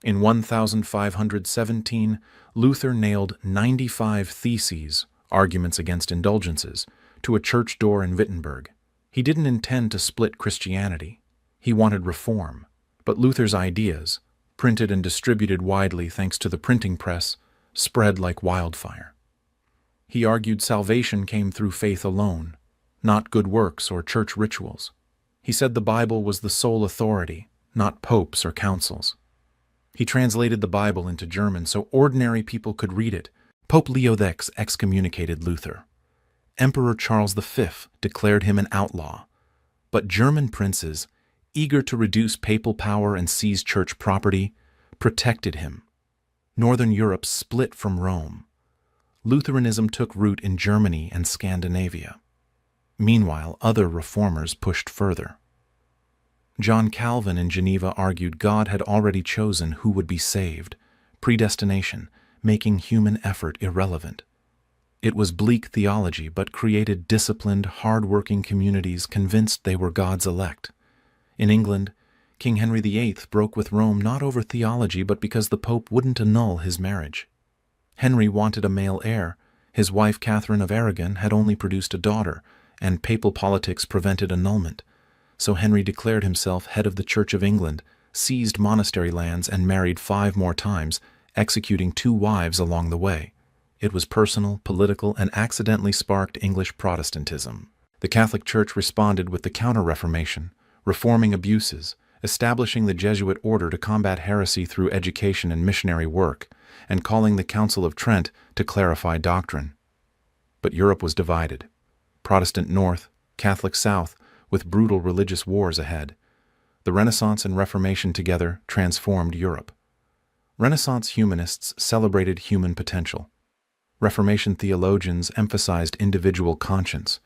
In 1517, Luther nailed 95 theses, arguments against indulgences, to a church door in Wittenberg. He didn't intend to split Christianity. He wanted reform. But Luther's ideas, printed and distributed widely thanks to the printing press, spread like wildfire. He argued salvation came through faith alone, not good works or church rituals. He said the Bible was the sole authority, not popes or councils. He translated the Bible into German so ordinary people could read it. Pope Leo X excommunicated Luther. Emperor Charles V declared him an outlaw. But German princes, eager to reduce papal power and seize church property, protected him. Northern Europe split from Rome. Lutheranism took root in Germany and Scandinavia. Meanwhile, other reformers pushed further. John Calvin in Geneva argued God had already chosen who would be saved, predestination, making human effort irrelevant. It was bleak theology, but created disciplined, hard-working communities convinced they were God's elect. In England, King Henry VIII broke with Rome not over theology, but because the Pope wouldn't annul his marriage. Henry wanted a male heir. His wife Catherine of Aragon had only produced a daughter, and papal politics prevented annulment. So Henry declared himself head of the Church of England, seized monastery lands, and married 5 more times, executing 2 wives along the way. It was personal, political, and accidentally sparked English Protestantism. The Catholic Church responded with the Counter-Reformation, reforming abuses, establishing the Jesuit order to combat heresy through education and missionary work, and calling the Council of Trent to clarify doctrine. But Europe was divided. Protestant North, Catholic South, with brutal religious wars ahead. The Renaissance and Reformation together transformed Europe. Renaissance humanists celebrated human potential. Reformation theologians emphasized individual conscience.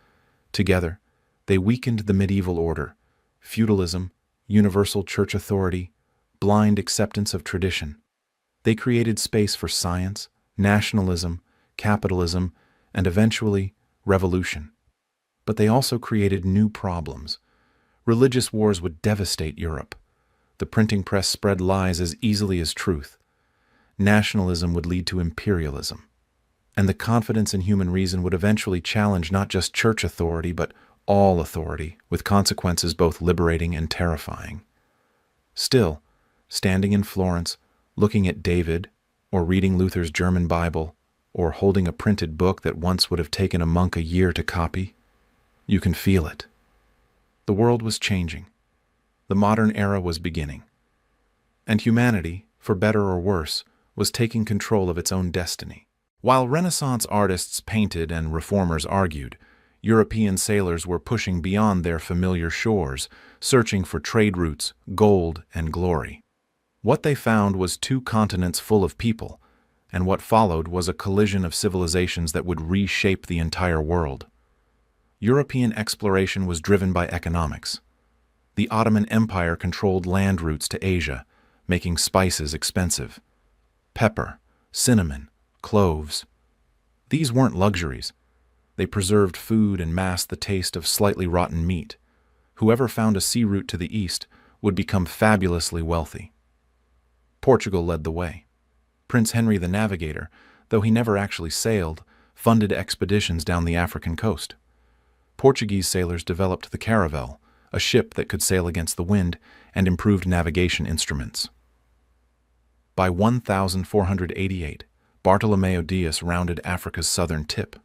Together, they weakened the medieval order, feudalism, universal church authority, blind acceptance of tradition. They created space for science, nationalism, capitalism, and eventually, revolution. But they also created new problems. Religious wars would devastate Europe. The printing press spread lies as easily as truth. Nationalism would lead to imperialism. And the confidence in human reason would eventually challenge not just church authority, but all authority, with consequences both liberating and terrifying. Still, standing in Florence, looking at David, or reading Luther's German Bible, or holding a printed book that once would have taken a monk a year to copy, you can feel it. The world was changing. The modern era was beginning. And humanity, for better or worse, was taking control of its own destiny. While Renaissance artists painted and reformers argued, European sailors were pushing beyond their familiar shores, searching for trade routes, gold, and glory. What they found was two continents full of people, and what followed was a collision of civilizations that would reshape the entire world. European exploration was driven by economics. The Ottoman Empire controlled land routes to Asia, making spices expensive. Pepper, cinnamon, cloves. These weren't luxuries. They preserved food and masked the taste of slightly rotten meat. Whoever found a sea route to the east would become fabulously wealthy. Portugal led the way. Prince Henry the Navigator, though he never actually sailed, funded expeditions down the African coast. Portuguese sailors developed the caravel, a ship that could sail against the wind, and improved navigation instruments. By 1488, Bartolomeo Diaz rounded Africa's southern tip.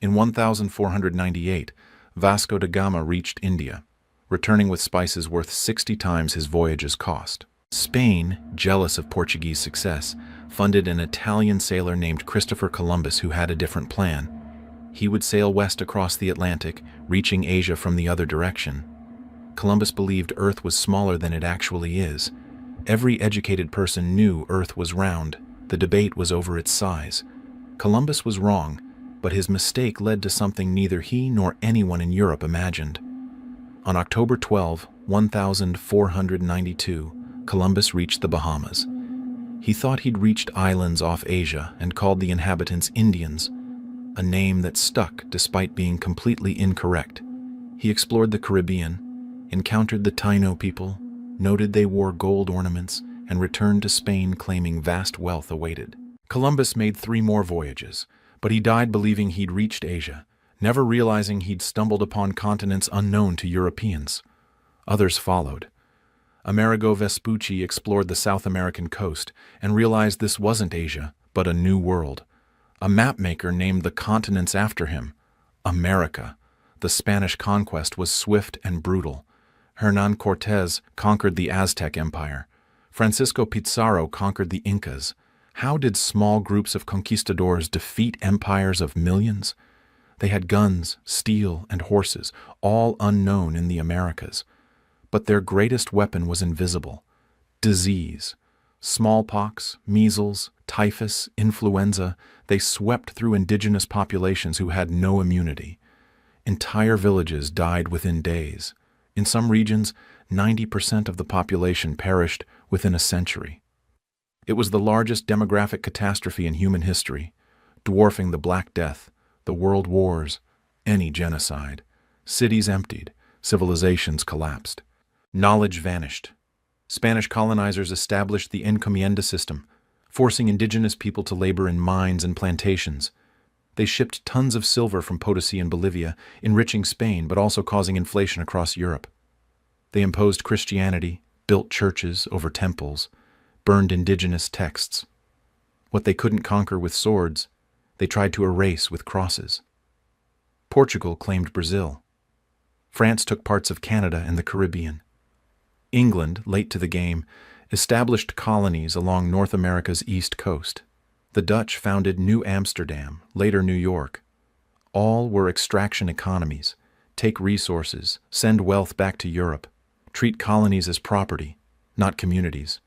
In 1498, Vasco da Gama reached India, returning with spices worth 60 times his voyage's cost. Spain, jealous of Portuguese success, funded an Italian sailor named Christopher Columbus who had a different plan. He would sail west across the Atlantic, reaching Asia from the other direction. Columbus believed Earth was smaller than it actually is. Every educated person knew Earth was round. The debate was over its size. Columbus was wrong, but his mistake led to something neither he nor anyone in Europe imagined. On October 12, 1492, Columbus reached the Bahamas. He thought he'd reached islands off Asia and called the inhabitants Indians, a name that stuck despite being completely incorrect. He explored the Caribbean, encountered the Taino people, noted they wore gold ornaments, and returned to Spain claiming vast wealth awaited. Columbus made 3 more voyages, but he died believing he'd reached Asia, never realizing he'd stumbled upon continents unknown to Europeans. Others followed. Amerigo Vespucci explored the South American coast and realized this wasn't Asia, but a new world. A mapmaker named the continents after him, America. The Spanish conquest was swift and brutal. Hernán Cortés conquered the Aztec Empire. Francisco Pizarro conquered the Incas. How did small groups of conquistadors defeat empires of millions? They had guns, steel, and horses, all unknown in the Americas. But their greatest weapon was invisible: disease. Smallpox, measles, typhus, influenza, they swept through indigenous populations who had no immunity. Entire villages died within days. In some regions, 90% of the population perished within a century. It was the largest demographic catastrophe in human history, dwarfing the Black Death, the World Wars, any genocide. Cities emptied, civilizations collapsed. Knowledge vanished. Spanish colonizers established the encomienda system, forcing indigenous people to labor in mines and plantations. They shipped tons of silver from Potosi and Bolivia, enriching Spain but also causing inflation across Europe. They imposed Christianity, built churches over temples, burned indigenous texts. What they couldn't conquer with swords, they tried to erase with crosses. Portugal claimed Brazil. France took parts of Canada and the Caribbean. England, late to the game, established colonies along North America's east coast. The Dutch founded New Amsterdam, later New York. All were extraction economies. Take resources, send wealth back to Europe, treat colonies as property, not communities.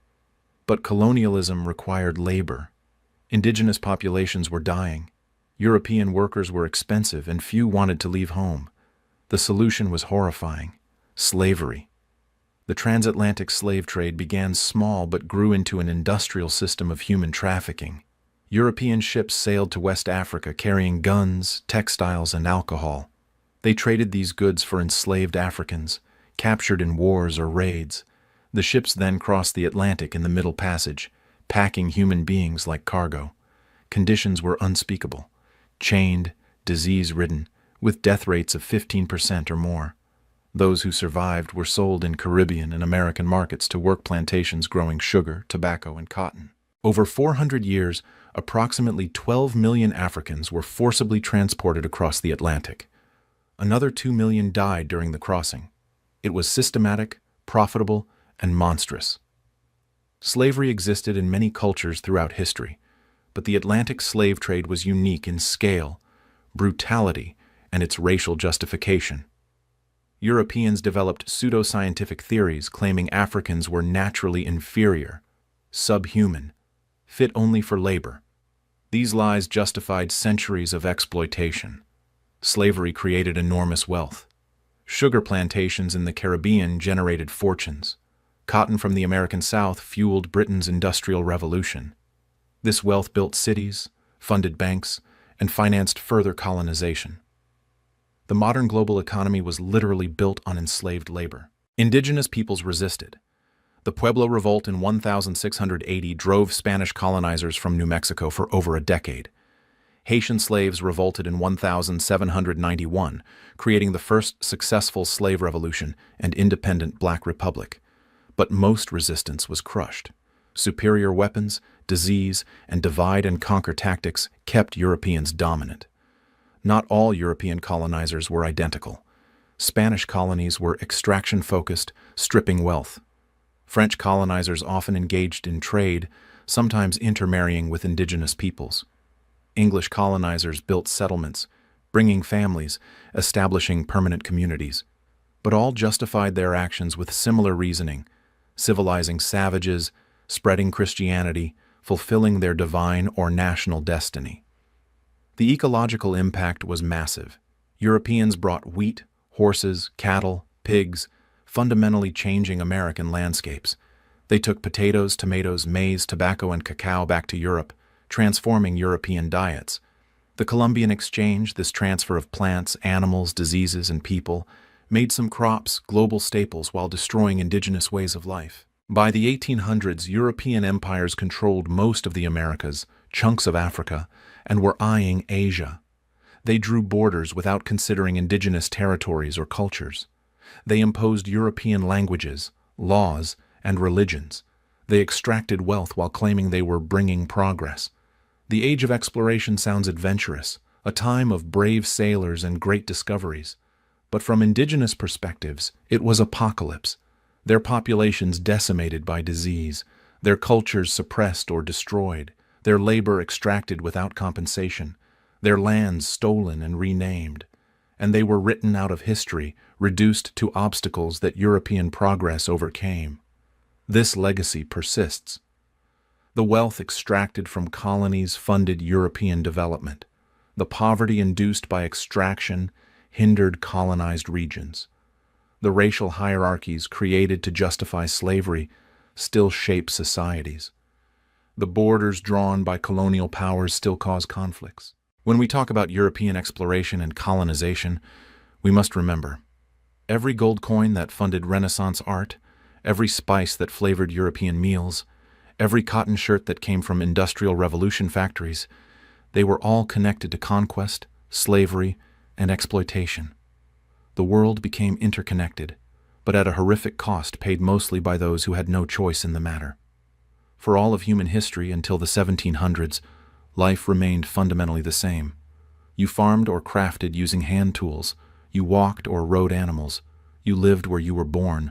But colonialism required labor. Indigenous populations were dying. European workers were expensive and few wanted to leave home. The solution was horrifying: slavery. The transatlantic slave trade began small but grew into an industrial system of human trafficking. European ships sailed to West Africa carrying guns, textiles, and alcohol. They traded these goods for enslaved Africans, captured in wars or raids. The ships then crossed the Atlantic in the Middle Passage, packing human beings like cargo. Conditions were unspeakable, chained, disease-ridden, with death rates of 15% or more. Those who survived were sold in Caribbean and American markets to work plantations growing sugar, tobacco, and cotton. Over 400 years, approximately 12 million Africans were forcibly transported across the Atlantic. Another 2 million died during the crossing. It was systematic, profitable, and monstrous. Slavery existed in many cultures throughout history, but the Atlantic slave trade was unique in scale, brutality, and its racial justification. Europeans developed pseudoscientific theories claiming Africans were naturally inferior, subhuman, fit only for labor. These lies justified centuries of exploitation. Slavery created enormous wealth. Sugar plantations in the Caribbean generated fortunes. Cotton from the American South fueled Britain's Industrial Revolution. This wealth built cities, funded banks, and financed further colonization. The modern global economy was literally built on enslaved labor. Indigenous peoples resisted. The Pueblo Revolt in 1680 drove Spanish colonizers from New Mexico for over a decade. Haitian slaves revolted in 1791, creating the first successful slave revolution and independent Black Republic. But most resistance was crushed. Superior weapons, disease, and divide-and-conquer tactics kept Europeans dominant. Not all European colonizers were identical. Spanish colonies were extraction-focused, stripping wealth. French colonizers often engaged in trade, sometimes intermarrying with indigenous peoples. English colonizers built settlements, bringing families, establishing permanent communities. But all justified their actions with similar reasoning: civilizing savages, spreading Christianity, fulfilling their divine or national destiny. The ecological impact was massive. Europeans brought wheat, horses, cattle, pigs, fundamentally changing American landscapes. They took potatoes, tomatoes, maize, tobacco, and cacao back to Europe, transforming European diets. The Columbian Exchange, this transfer of plants, animals, diseases, and people, made some crops global staples while destroying indigenous ways of life. By the 1800s, European empires controlled most of the Americas, chunks of Africa, and were eyeing Asia. They drew borders without considering indigenous territories or cultures. They imposed European languages, laws, and religions. They extracted wealth while claiming they were bringing progress. The age of exploration sounds adventurous, a time of brave sailors and great discoveries. But from indigenous perspectives, it was apocalypse. Their populations decimated by disease, their cultures suppressed or destroyed, their labor extracted without compensation, their lands stolen and renamed. And they were written out of history, reduced to obstacles that European progress overcame. This legacy persists. The wealth extracted from colonies funded European development. The poverty induced by extraction hindered colonized regions. The racial hierarchies created to justify slavery still shape societies. The borders drawn by colonial powers still cause conflicts. When we talk about European exploration and colonization, we must remember, every gold coin that funded Renaissance art, every spice that flavored European meals, every cotton shirt that came from Industrial Revolution factories, they were all connected to conquest, slavery, and exploitation. The world became interconnected, but at a horrific cost paid mostly by those who had no choice in the matter. For all of human history until the 1700s, life remained fundamentally the same. You farmed or crafted using hand tools. You walked or rode animals. You lived where you were born.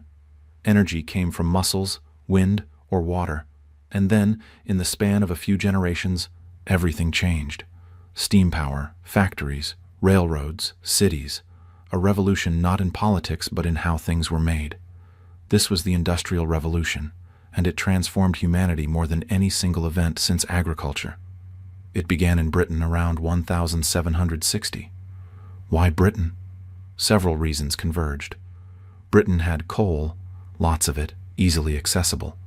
Energy came from muscles, wind, or water. And then, in the span of a few generations, everything changed. Steam power, factories, railroads, cities. A revolution not in politics but in how things were made. This was the Industrial Revolution, and it transformed humanity more than any single event since agriculture. It began in Britain around 1760. Why Britain? Several reasons converged. Britain had coal, lots of it, easily accessible.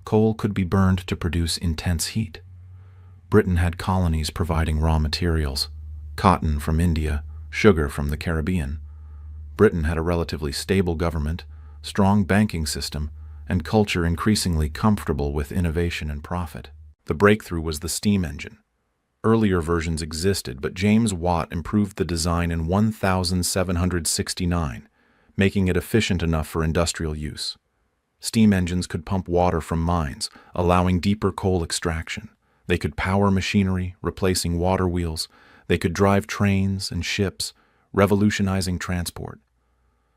Coal could be burned to produce intense heat. Britain had colonies providing raw materials, cotton from India, sugar from the Caribbean. Britain had a relatively stable government, strong banking system, and culture increasingly comfortable with innovation and profit. The breakthrough was the steam engine. Earlier versions existed, but James Watt improved the design in 1769, making it efficient enough for industrial use. Steam engines could pump water from mines, allowing deeper coal extraction. They could power machinery, replacing water wheels. They could drive trains and ships, revolutionizing transport.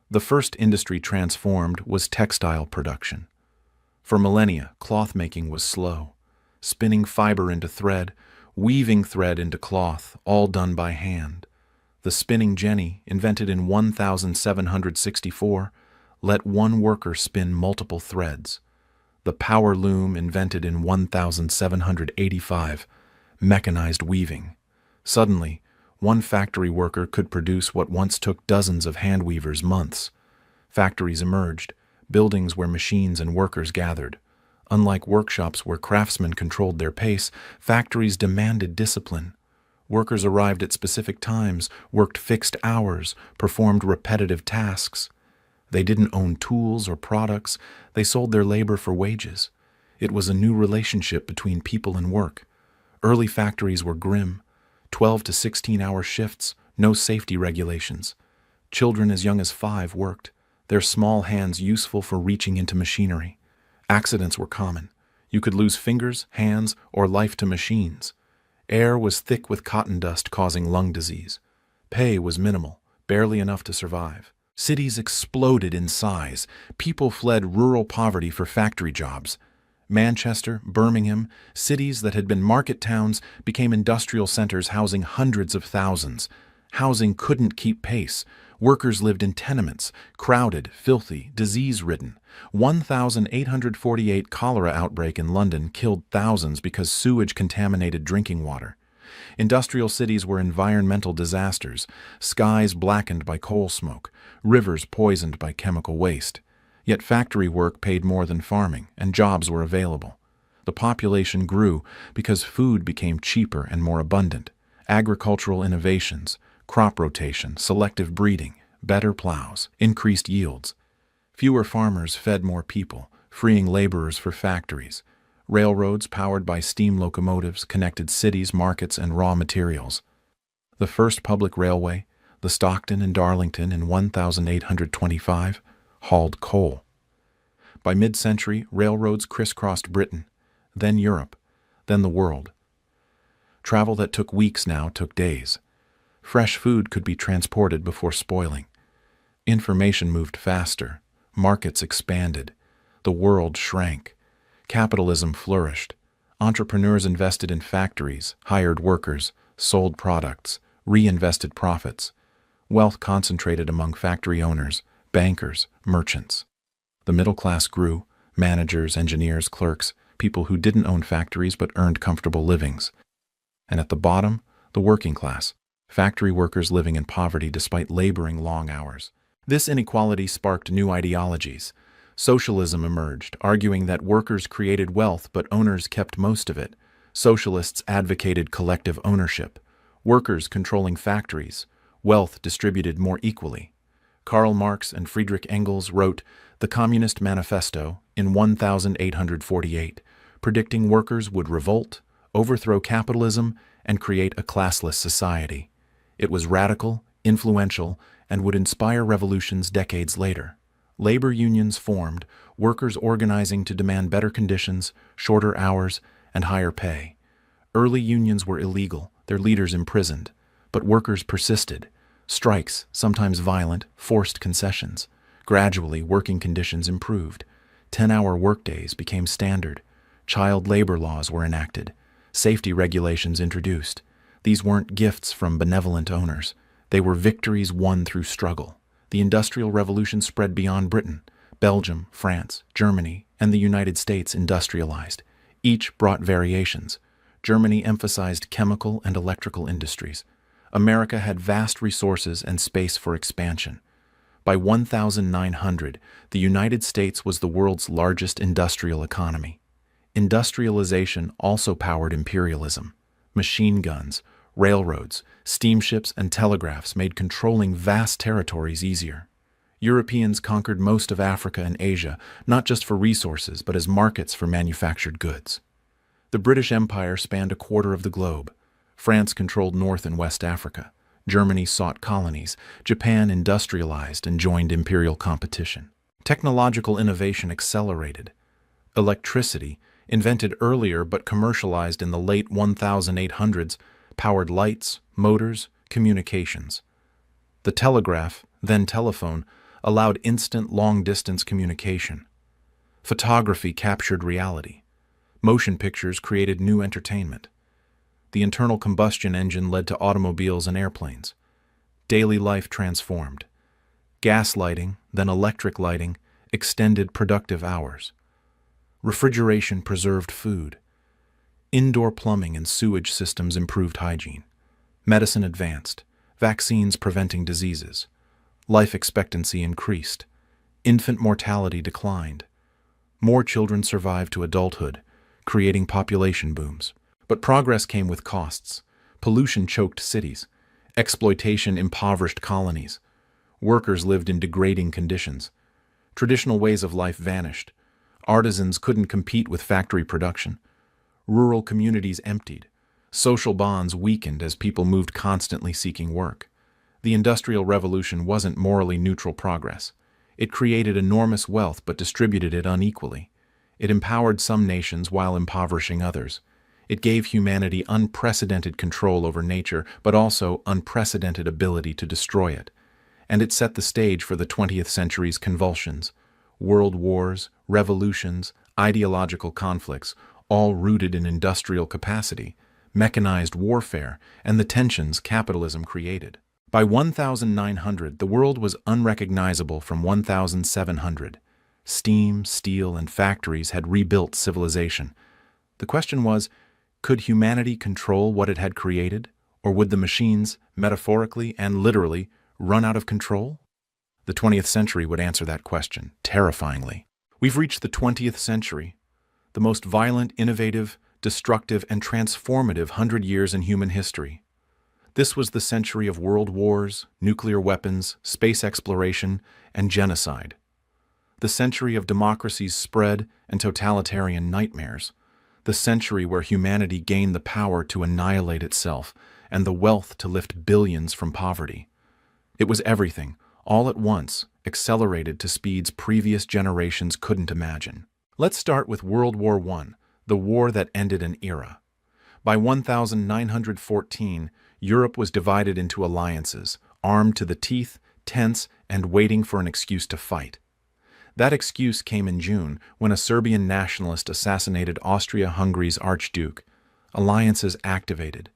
The first industry transformed was textile production. For millennia, cloth making was slow. Spinning fiber into thread, weaving thread into cloth, all done by hand. The spinning jenny, invented in 1764, let one worker spin multiple threads. The power loom, invented in 1785, mechanized weaving. Suddenly, one factory worker could produce what once took dozens of hand weavers months. Factories emerged, buildings where machines and workers gathered. Unlike workshops where craftsmen controlled their pace, factories demanded discipline. Workers arrived at specific times, worked fixed hours, performed repetitive tasks. They didn't own tools or products, they sold their labor for wages. It was a new relationship between people and work. Early factories were grim, 12 to 16-hour shifts, no safety regulations. Children as young as 5 worked, their small hands useful for reaching into machinery. Accidents were common. You could lose fingers, hands, or life to machines. Air was thick with cotton dust causing lung disease. Pay was minimal, barely enough to survive. Cities exploded in size. People fled rural poverty for factory jobs. Manchester, Birmingham, cities that had been market towns became industrial centers housing hundreds of thousands. Housing couldn't keep pace. Workers lived in tenements, crowded, filthy, disease-ridden. 1,848 cholera outbreak in London killed thousands because sewage contaminated drinking water. Industrial cities were environmental disasters, skies blackened by coal smoke, rivers poisoned by chemical waste. Yet factory work paid more than farming, and jobs were available. The population grew because food became cheaper and more abundant. Agricultural innovations, crop rotation, selective breeding, better plows, increased yields. Fewer farmers fed more people, freeing laborers for factories. Railroads powered by steam locomotives connected cities, markets, and raw materials. The first public railway, the Stockton and Darlington in 1825, hauled coal. By mid-century, railroads crisscrossed Britain, then Europe, then the world. Travel that took weeks now took days. Fresh food could be transported before spoiling. Information moved faster. Markets expanded. The world shrank. Capitalism flourished. Entrepreneurs invested in factories, hired workers, sold products, reinvested profits. Wealth concentrated among factory owners, bankers, merchants. The middle class grew, managers, engineers, clerks, people who didn't own factories but earned comfortable livings. And at the bottom, the working class, factory workers living in poverty despite laboring long hours. This inequality sparked new ideologies. Socialism emerged, arguing that workers created wealth but owners kept most of it. Socialists advocated collective ownership, workers controlling factories, wealth distributed more equally. Karl Marx and Friedrich Engels wrote the Communist Manifesto in 1848, predicting workers would revolt, overthrow capitalism, and create a classless society. It was radical, influential, and would inspire revolutions decades later. Labor unions formed, workers organizing to demand better conditions, shorter hours, and higher pay. Early unions were illegal, their leaders imprisoned, but workers persisted. Strikes, sometimes violent, forced concessions. Gradually, working conditions improved. 10-hour workdays became standard. Child labor laws were enacted. Safety regulations introduced. These weren't gifts from benevolent owners. They were victories won through struggle. The Industrial Revolution spread beyond Britain. Belgium, France, Germany, and the United States industrialized. Each brought variations. Germany emphasized chemical and electrical industries. America had vast resources and space for expansion. By 1900, the United States was the world's largest industrial economy. Industrialization also powered imperialism. Machine guns, railroads, steamships, and telegraphs made controlling vast territories easier. Europeans conquered most of Africa and Asia, not just for resources, but as markets for manufactured goods. The British Empire spanned a quarter of the globe. France controlled North and West Africa. Germany sought colonies. Japan industrialized and joined imperial competition. Technological innovation accelerated. Electricity, invented earlier but commercialized in the late 1800s, powered lights, motors, communications. The telegraph, then telephone, allowed instant long-distance communication. Photography captured reality. Motion pictures created new entertainment. The internal combustion engine led to automobiles and airplanes. Daily life transformed. Gas lighting, then electric lighting, extended productive hours. Refrigeration preserved food. Indoor plumbing and sewage systems improved hygiene. Medicine advanced. Vaccines preventing diseases. Life expectancy increased. Infant mortality declined. More children survived to adulthood, creating population booms. But progress came with costs. Pollution choked cities. Exploitation impoverished colonies. Workers lived in degrading conditions. Traditional ways of life vanished. Artisans couldn't compete with factory production. Rural communities emptied. Social bonds weakened as people moved constantly seeking work. The Industrial Revolution wasn't morally neutral progress. It created enormous wealth but distributed it unequally. It empowered some nations while impoverishing others. It gave humanity unprecedented control over nature, but also unprecedented ability to destroy it. And it set the stage for the 20th century's convulsions. World wars, revolutions, ideological conflicts, all rooted in industrial capacity, mechanized warfare, and the tensions capitalism created. By 1900, the world was unrecognizable from 1700. Steam, steel, and factories had rebuilt civilization. The question was, could humanity control what it had created, or would the machines, metaphorically and literally, run out of control? The 20th century would answer that question, terrifyingly. We've reached the 20th century, the most violent, innovative, destructive, and transformative 100 years in human history. This was the century of world wars, nuclear weapons, space exploration, and genocide. The century of democracies spread and totalitarian nightmares. The century where humanity gained the power to annihilate itself and the wealth to lift billions from poverty. It was everything, all at once, accelerated to speeds previous generations couldn't imagine. Let's start with World War I, the war that ended an era. By 1914, Europe was divided into alliances, armed to the teeth, tense, and waiting for an excuse to fight. That excuse came in June when a Serbian nationalist assassinated Austria-Hungary's Archduke. Alliances activated.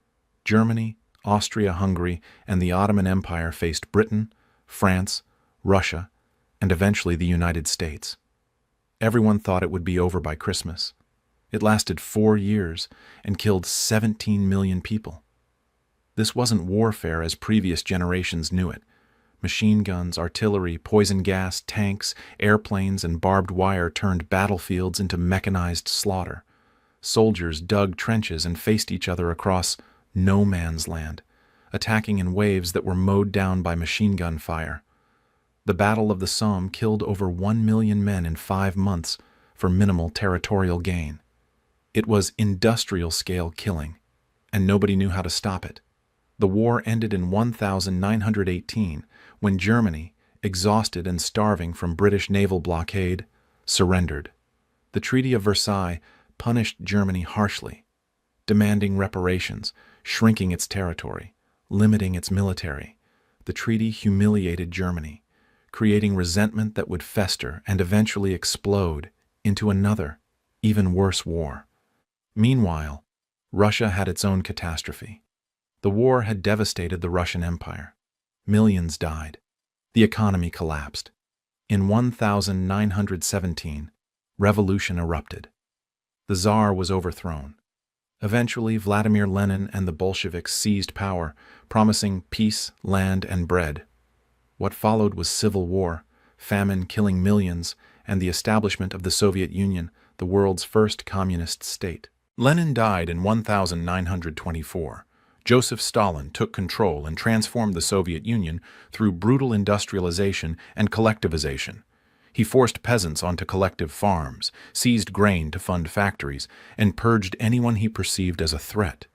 Germany, Austria-Hungary, and the Ottoman Empire faced Britain, France, Russia, and eventually the United States. Everyone thought it would be over by Christmas. It lasted 4 years and killed 17 million people. This wasn't warfare as previous generations knew it. Machine guns, artillery, poison gas, tanks, airplanes, and barbed wire turned battlefields into mechanized slaughter. Soldiers dug trenches and faced each other across no man's land, attacking in waves that were mowed down by machine gun fire. The Battle of the Somme killed over 1 million men in 5 months for minimal territorial gain. It was industrial-scale killing, and nobody knew how to stop it. The war ended in 1918 when Germany, exhausted and starving from British naval blockade, surrendered. The Treaty of Versailles punished Germany harshly, demanding reparations, shrinking its territory, limiting its military. The treaty humiliated Germany, creating resentment that would fester and eventually explode into another, even worse war. Meanwhile, Russia had its own catastrophe. The war had devastated the Russian Empire. Millions died. The economy collapsed. In 1917, revolution erupted. The Tsar was overthrown. Eventually, Vladimir Lenin and the Bolsheviks seized power, promising peace, land, and bread. What followed was civil war, famine killing millions, and the establishment of the Soviet Union, the world's first communist state. Lenin died in 1924. Joseph Stalin took control and transformed the Soviet Union through brutal industrialization and collectivization. He forced peasants onto collective farms, seized grain to fund factories, and purged anyone he perceived as a threat.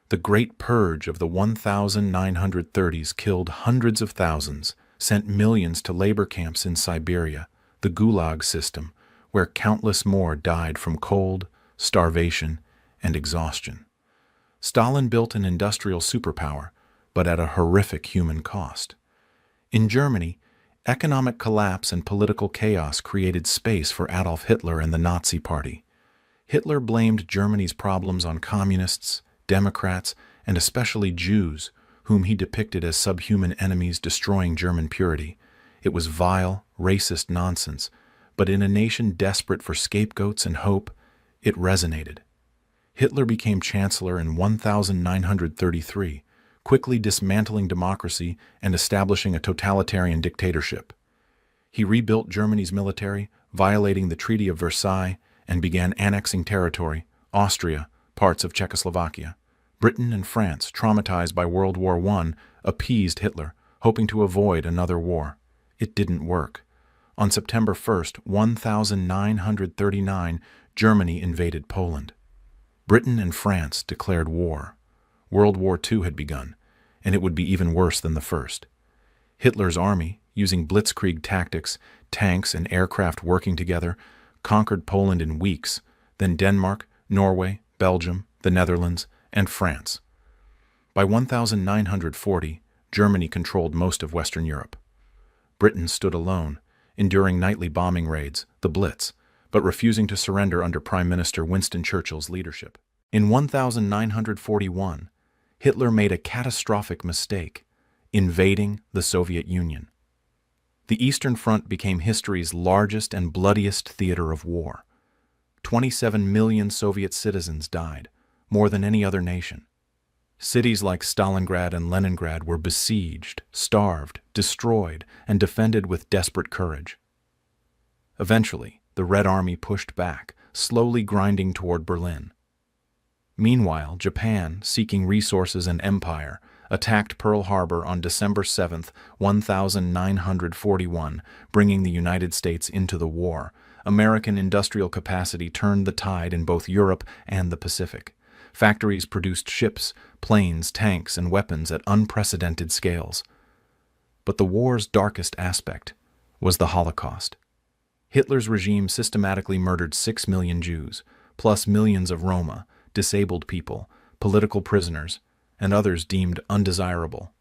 The Great Purge of the 1930s killed hundreds of thousands, sent millions to labor camps in Siberia, the Gulag system, where countless more died from cold, starvation, and exhaustion. Stalin built an industrial superpower, but at a horrific human cost. In Germany, economic collapse and political chaos created space for Adolf Hitler and the Nazi Party. Hitler blamed Germany's problems on communists, Democrats, and especially Jews, whom he depicted as subhuman enemies destroying German purity. It was vile, racist nonsense, but in a nation desperate for scapegoats and hope, it resonated. Hitler became chancellor in 1933, quickly dismantling democracy and establishing a totalitarian dictatorship. He rebuilt Germany's military, violating the Treaty of Versailles, and began annexing territory, Austria, parts of Czechoslovakia. Britain and France, traumatized by World War I, appeased Hitler, hoping to avoid another war. It didn't work. On September 1st, 1939, Germany invaded Poland. Britain and France declared war. World War II had begun, and it would be even worse than the first. Hitler's army, using blitzkrieg tactics, tanks and aircraft working together, conquered Poland in weeks, then Denmark, Norway, Belgium, the Netherlands, and France. By 1940, Germany controlled most of Western Europe. Britain stood alone, enduring nightly bombing raids, the Blitz, but refusing to surrender under Prime Minister Winston Churchill's leadership. In 1941, Hitler made a catastrophic mistake, invading the Soviet Union. The Eastern Front became history's largest and bloodiest theater of war. 27 million Soviet citizens died, more than any other nation. Cities like Stalingrad and Leningrad were besieged, starved, destroyed, and defended with desperate courage. Eventually, the Red Army pushed back, slowly grinding toward Berlin. Meanwhile, Japan, seeking resources and empire, attacked Pearl Harbor on December 7, 1941, bringing the United States into the war. American industrial capacity turned the tide in both Europe and the Pacific. Factories produced ships, planes, tanks, and weapons at unprecedented scales. But the war's darkest aspect was the Holocaust. Hitler's regime systematically murdered 6 million Jews, plus millions of Roma, disabled people, political prisoners, and others deemed undesirable.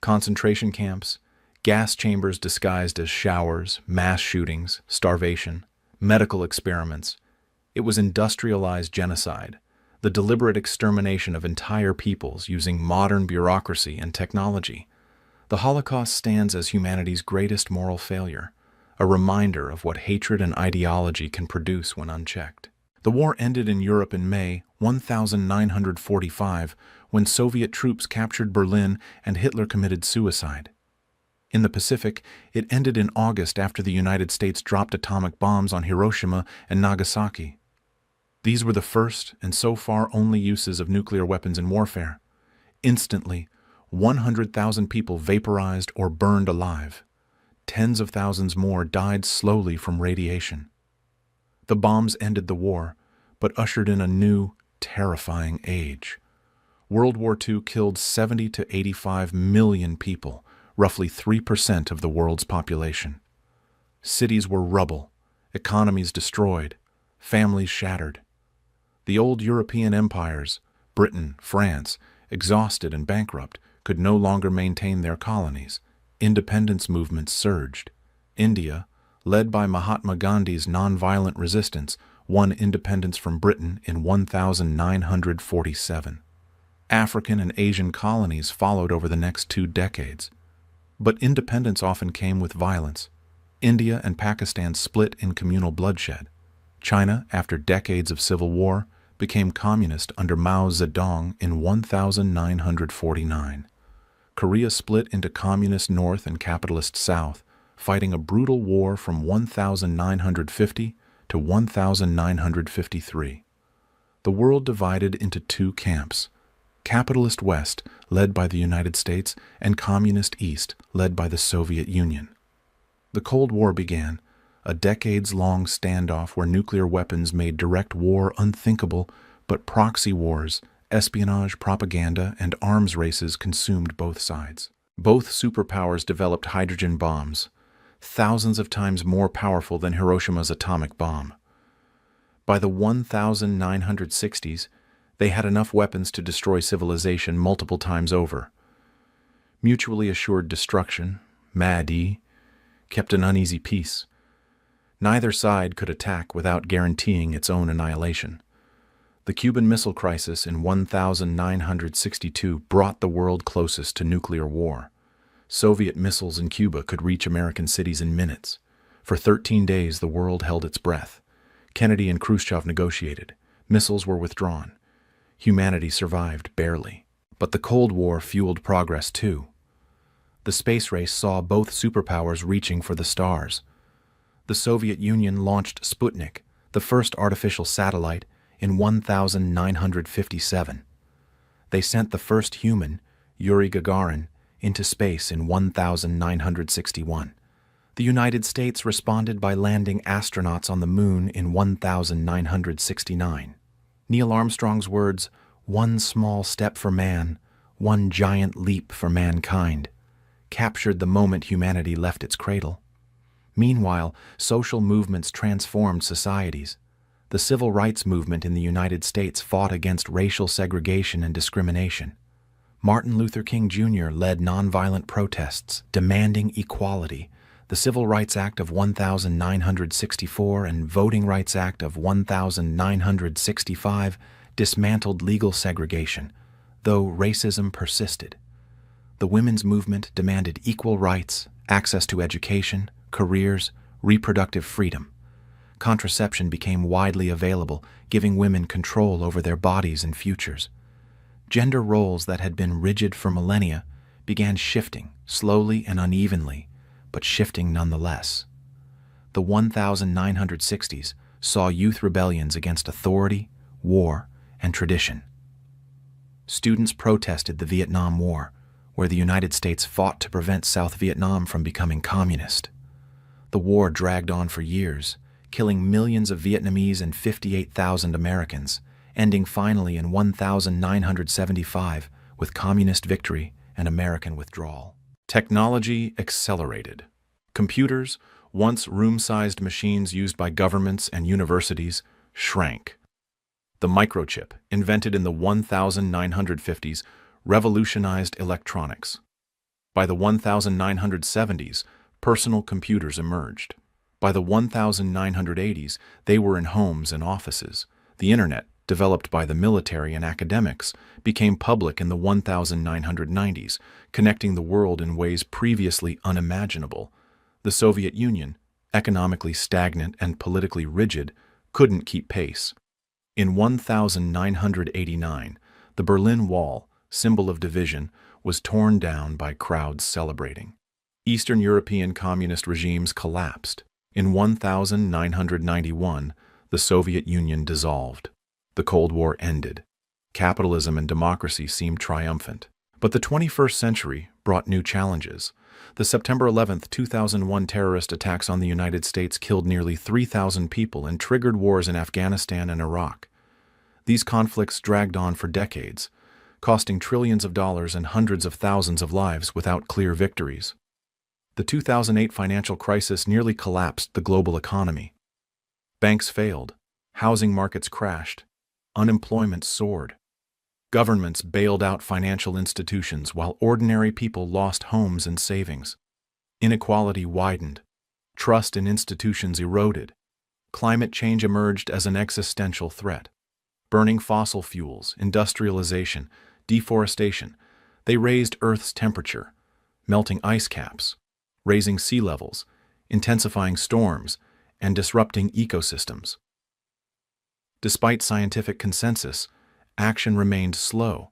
Concentration camps, gas chambers disguised as showers, mass shootings, starvation, medical experiments. It was industrialized genocide, the deliberate extermination of entire peoples using modern bureaucracy and technology. The Holocaust stands as humanity's greatest moral failure, a reminder of what hatred and ideology can produce when unchecked. The war ended in Europe in May 1945 when Soviet troops captured Berlin and Hitler committed suicide. In the Pacific, it ended in August after the United States dropped atomic bombs on Hiroshima and Nagasaki. These were the first and so far only uses of nuclear weapons in warfare. Instantly, 100,000 people vaporized or burned alive. Tens of thousands more died slowly from radiation. The bombs ended the war, but ushered in a new, terrifying age. World War II killed 70 to 85 million people, roughly 3% of the world's population. Cities were rubble, economies destroyed, families shattered. The old European empires, Britain, France, exhausted and bankrupt, could no longer maintain their colonies. Independence movements surged. India, led by Mahatma Gandhi's nonviolent resistance, won independence from Britain in 1947. African and Asian colonies followed over the next 2 decades. But independence often came with violence. India and Pakistan split in communal bloodshed. China, after decades of civil war, became communist under Mao Zedong in 1949. Korea split into Communist North and Capitalist South, fighting a brutal war from 1950 to 1953. The world divided into two camps: Capitalist West, led by the United States, and Communist East, led by the Soviet Union. The Cold War began, a decades-long standoff where nuclear weapons made direct war unthinkable, but proxy wars, espionage, propaganda, and arms races consumed both sides. Both superpowers developed hydrogen bombs, thousands of times more powerful than Hiroshima's atomic bomb. By the 1960s, they had enough weapons to destroy civilization multiple times over. Mutually assured destruction, MAD-E, kept an uneasy peace. Neither side could attack without guaranteeing its own annihilation. The Cuban Missile Crisis in 1962 brought the world closest to nuclear war. Soviet missiles in Cuba could reach American cities in minutes. For 13 days, the world held its breath. Kennedy and Khrushchev negotiated. Missiles were withdrawn. Humanity survived barely. But the Cold War fueled progress too. The space race saw both superpowers reaching for the stars. The Soviet Union launched Sputnik, the first artificial satellite, in 1957. They sent the first human, Yuri Gagarin, into space in 1961. The United States responded by landing astronauts on the moon in 1969. Neil Armstrong's words, "One small step for man, one giant leap for mankind," captured the moment humanity left its cradle. Meanwhile, social movements transformed societies. The civil rights movement in the United States fought against racial segregation and discrimination. Martin Luther King Jr. led nonviolent protests demanding equality. The Civil Rights Act of 1964 and Voting Rights Act of 1965 dismantled legal segregation, though racism persisted. The women's movement demanded equal rights, access to education, careers, reproductive freedom. Contraception became widely available, giving women control over their bodies and futures. Gender roles that had been rigid for millennia began shifting, slowly and unevenly, but shifting nonetheless. The 1960s saw youth rebellions against authority, war, and tradition. Students protested the Vietnam War, where the United States fought to prevent South Vietnam from becoming communist. The war dragged on for years, killing millions of Vietnamese and 58,000 Americans, ending finally in 1975 with communist victory and American withdrawal. Technology accelerated. Computers, once room-sized machines used by governments and universities, shrank. The microchip, invented in the 1950s, revolutionized electronics. By the 1970s, personal computers emerged. By the 1980s, they were in homes and offices. The Internet, developed by the military and academics, became public in the 1990s, connecting the world in ways previously unimaginable. The Soviet Union, economically stagnant and politically rigid, couldn't keep pace. In 1989, the Berlin Wall, symbol of division, was torn down by crowds celebrating. Eastern European communist regimes collapsed. In 1991, the Soviet Union dissolved. The Cold War ended. Capitalism and democracy seemed triumphant. But the 21st century brought new challenges. The September 11, 2001 terrorist attacks on the United States killed nearly 3,000 people and triggered wars in Afghanistan and Iraq. These conflicts dragged on for decades, costing trillions of dollars and hundreds of thousands of lives without clear victories. The 2008 financial crisis nearly collapsed the global economy. Banks failed, housing markets crashed, unemployment soared. Governments bailed out financial institutions while ordinary people lost homes and savings. Inequality widened. Trust in institutions eroded. Climate change emerged as an existential threat. Burning fossil fuels, industrialization, deforestation, they raised Earth's temperature, melting ice caps, raising sea levels, intensifying storms, and disrupting ecosystems. Despite scientific consensus, action remained slow.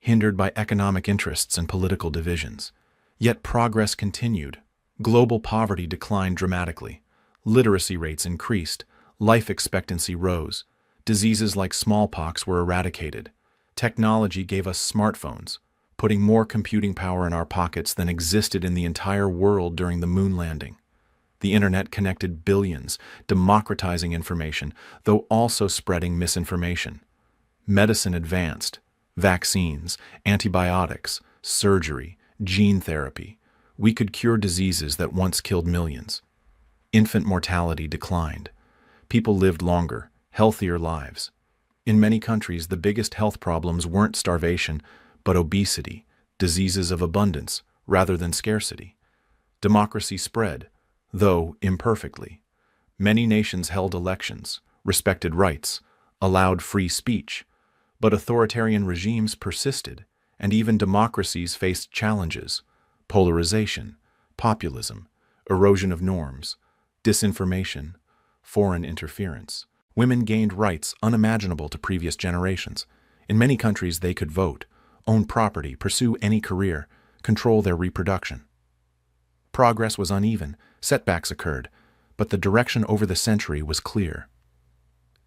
hindered by economic interests and political divisions. Yet progress continued. Global poverty declined dramatically. Literacy rates increased. Life expectancy rose. Diseases like smallpox were eradicated. Technology gave us smartphones, putting more computing power in our pockets than existed in the entire world during the moon landing. The internet connected billions, democratizing information, though also spreading misinformation. Medicine advanced. Vaccines, antibiotics, surgery, gene therapy. We could cure diseases that once killed millions. Infant mortality declined. People lived longer, healthier lives. In many countries, the biggest health problems weren't starvation, but obesity, diseases of abundance, rather than scarcity. Democracy spread, though imperfectly. Many nations held elections, respected rights, allowed free speech, but authoritarian regimes persisted, and even democracies faced challenges: polarization, populism, erosion of norms, disinformation, foreign interference. Women gained rights unimaginable to previous generations. In many countries, they could vote, own property, pursue any career, control their reproduction. Progress was uneven, setbacks occurred, but the direction over the century was clear.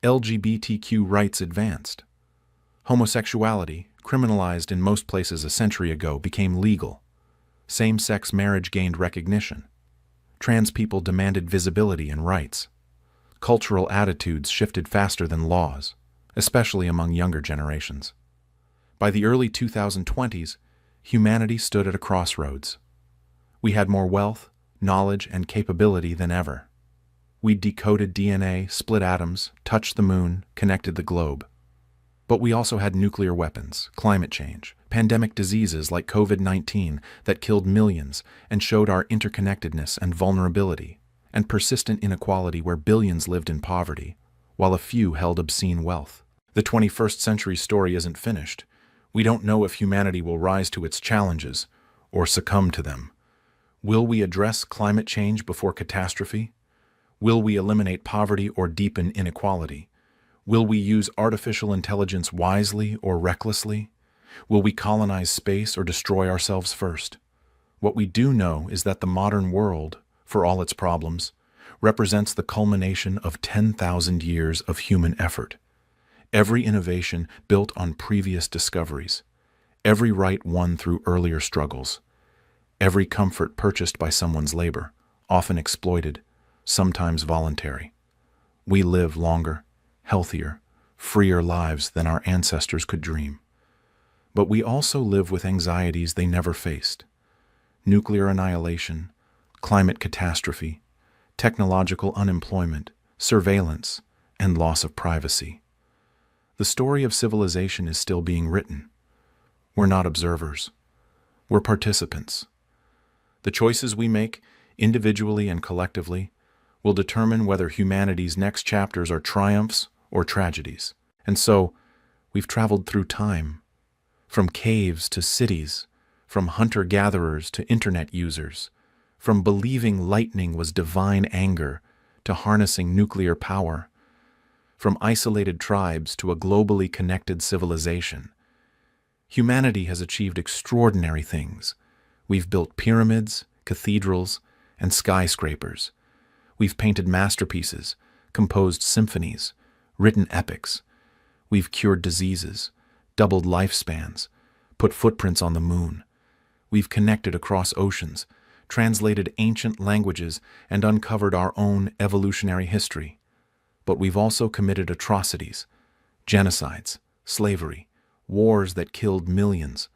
LGBTQ rights advanced. Homosexuality, criminalized in most places a century ago, became legal. Same-sex marriage gained recognition. Trans people demanded visibility and rights. Cultural attitudes shifted faster than laws, especially among younger generations. By the early 2020s, humanity stood at a crossroads. We had more wealth, knowledge, and capability than ever. We decoded DNA, split atoms, touched the moon, connected the globe. But we also had nuclear weapons, climate change, pandemic diseases like COVID-19 that killed millions and showed our interconnectedness and vulnerability, and persistent inequality where billions lived in poverty, while a few held obscene wealth. The 21st century story isn't finished. We don't know if humanity will rise to its challenges or succumb to them. Will we address climate change before catastrophe? Will we eliminate poverty or deepen inequality? Will we use artificial intelligence wisely or recklessly? Will we colonize space or destroy ourselves first? What we do know is that the modern world, for all its problems, represents the culmination of 10,000 years of human effort. Every innovation built on previous discoveries, every right won through earlier struggles, every comfort purchased by someone's labor, often exploited, sometimes voluntary. We live longer, healthier, freer lives than our ancestors could dream. But we also live with anxieties they never faced: nuclear annihilation, climate catastrophe, technological unemployment, surveillance, and loss of privacy. The story of civilization is still being written. We're not observers. We're participants. The choices we make, individually and collectively, will determine whether humanity's next chapters are triumphs or tragedies. And so, we've traveled through time, from caves to cities, from hunter-gatherers to internet users, from believing lightning was divine anger to harnessing nuclear power, from isolated tribes to a globally connected civilization. Humanity has achieved extraordinary things. We've built pyramids, cathedrals, and skyscrapers. We've painted masterpieces, composed symphonies, written epics. We've cured diseases, doubled lifespans, put footprints on the moon. We've connected across oceans, translated ancient languages, and uncovered our own evolutionary history. But we've also committed atrocities, genocides, slavery, wars that killed millions.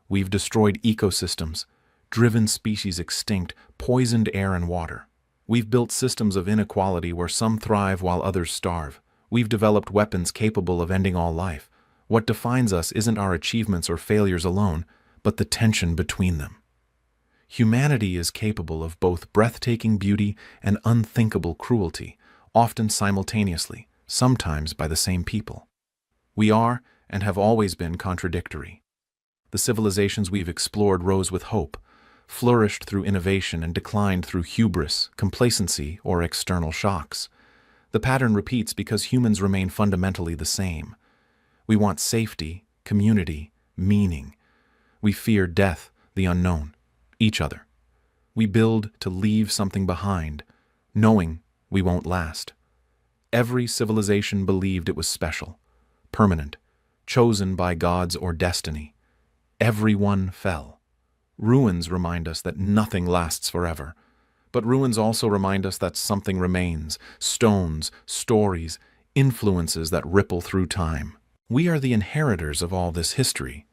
We've destroyed ecosystems, driven species extinct, poisoned air and water. We've built systems of inequality where some thrive while others starve. We've developed weapons capable of ending all life. What defines us isn't our achievements or failures alone, but the tension between them. Humanity is capable of both breathtaking beauty and unthinkable cruelty, often simultaneously, sometimes by the same people. We are, and have always been, contradictory. The civilizations we've explored rose with hope, flourished through innovation, and declined through hubris, complacency, or external shocks. The pattern repeats because humans remain fundamentally the same. We want safety, community, meaning. We fear death, the unknown, each other. We build to leave something behind, knowing we won't last. Every civilization believed it was special, permanent, chosen by gods or destiny. Every one fell. Ruins remind us that nothing lasts forever. But ruins also remind us that something remains, stones, stories, influences that ripple through time. We are the inheritors of all this history.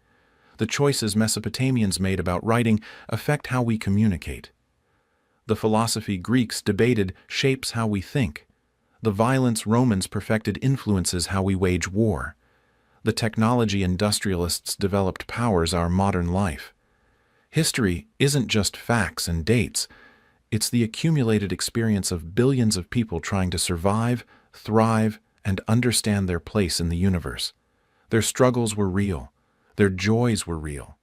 The choices Mesopotamians made about writing affect how we communicate. The philosophy Greeks debated shapes how we think. The violence Romans perfected influences how we wage war. The technology industrialists developed powers our modern life. History isn't just facts and dates. It's the accumulated experience of billions of people trying to survive, thrive, and understand their place in the universe. Their struggles were real. Their joys were real.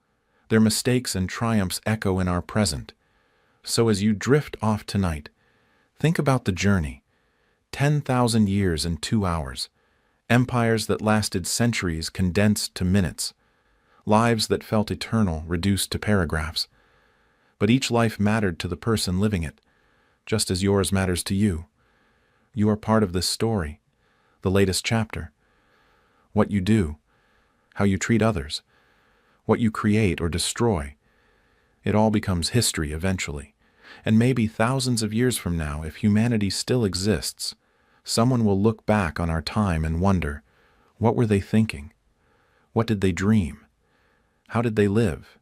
Their mistakes and triumphs echo in our present. So as you drift off tonight, think about the journey. 10,000 years in 2 hours. Empires that lasted centuries condensed to minutes. Lives that felt eternal reduced to paragraphs. But each life mattered to the person living it, just as yours matters to you. You are part of this story, the latest chapter. What you do, how you treat others, what you create or destroy, it all becomes history eventually. And maybe thousands of years from now, if humanity still exists, someone will look back on our time and wonder, what were they thinking? What did they dream? How did they live?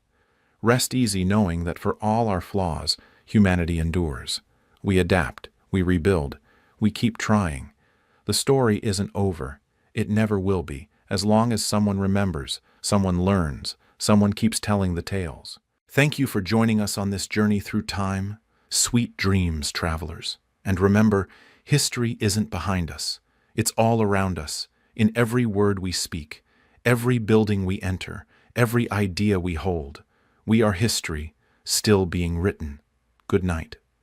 Rest easy knowing that for all our flaws, humanity endures. We adapt, we rebuild, we keep trying. The story isn't over. It never will be, as long as someone remembers, someone learns, someone keeps telling the tales. Thank you for joining us on this journey through time. Sweet dreams, travelers. And remember, history isn't behind us. It's all around us, in every word we speak, every building we enter, every idea we hold. We are history, still being written. Good night.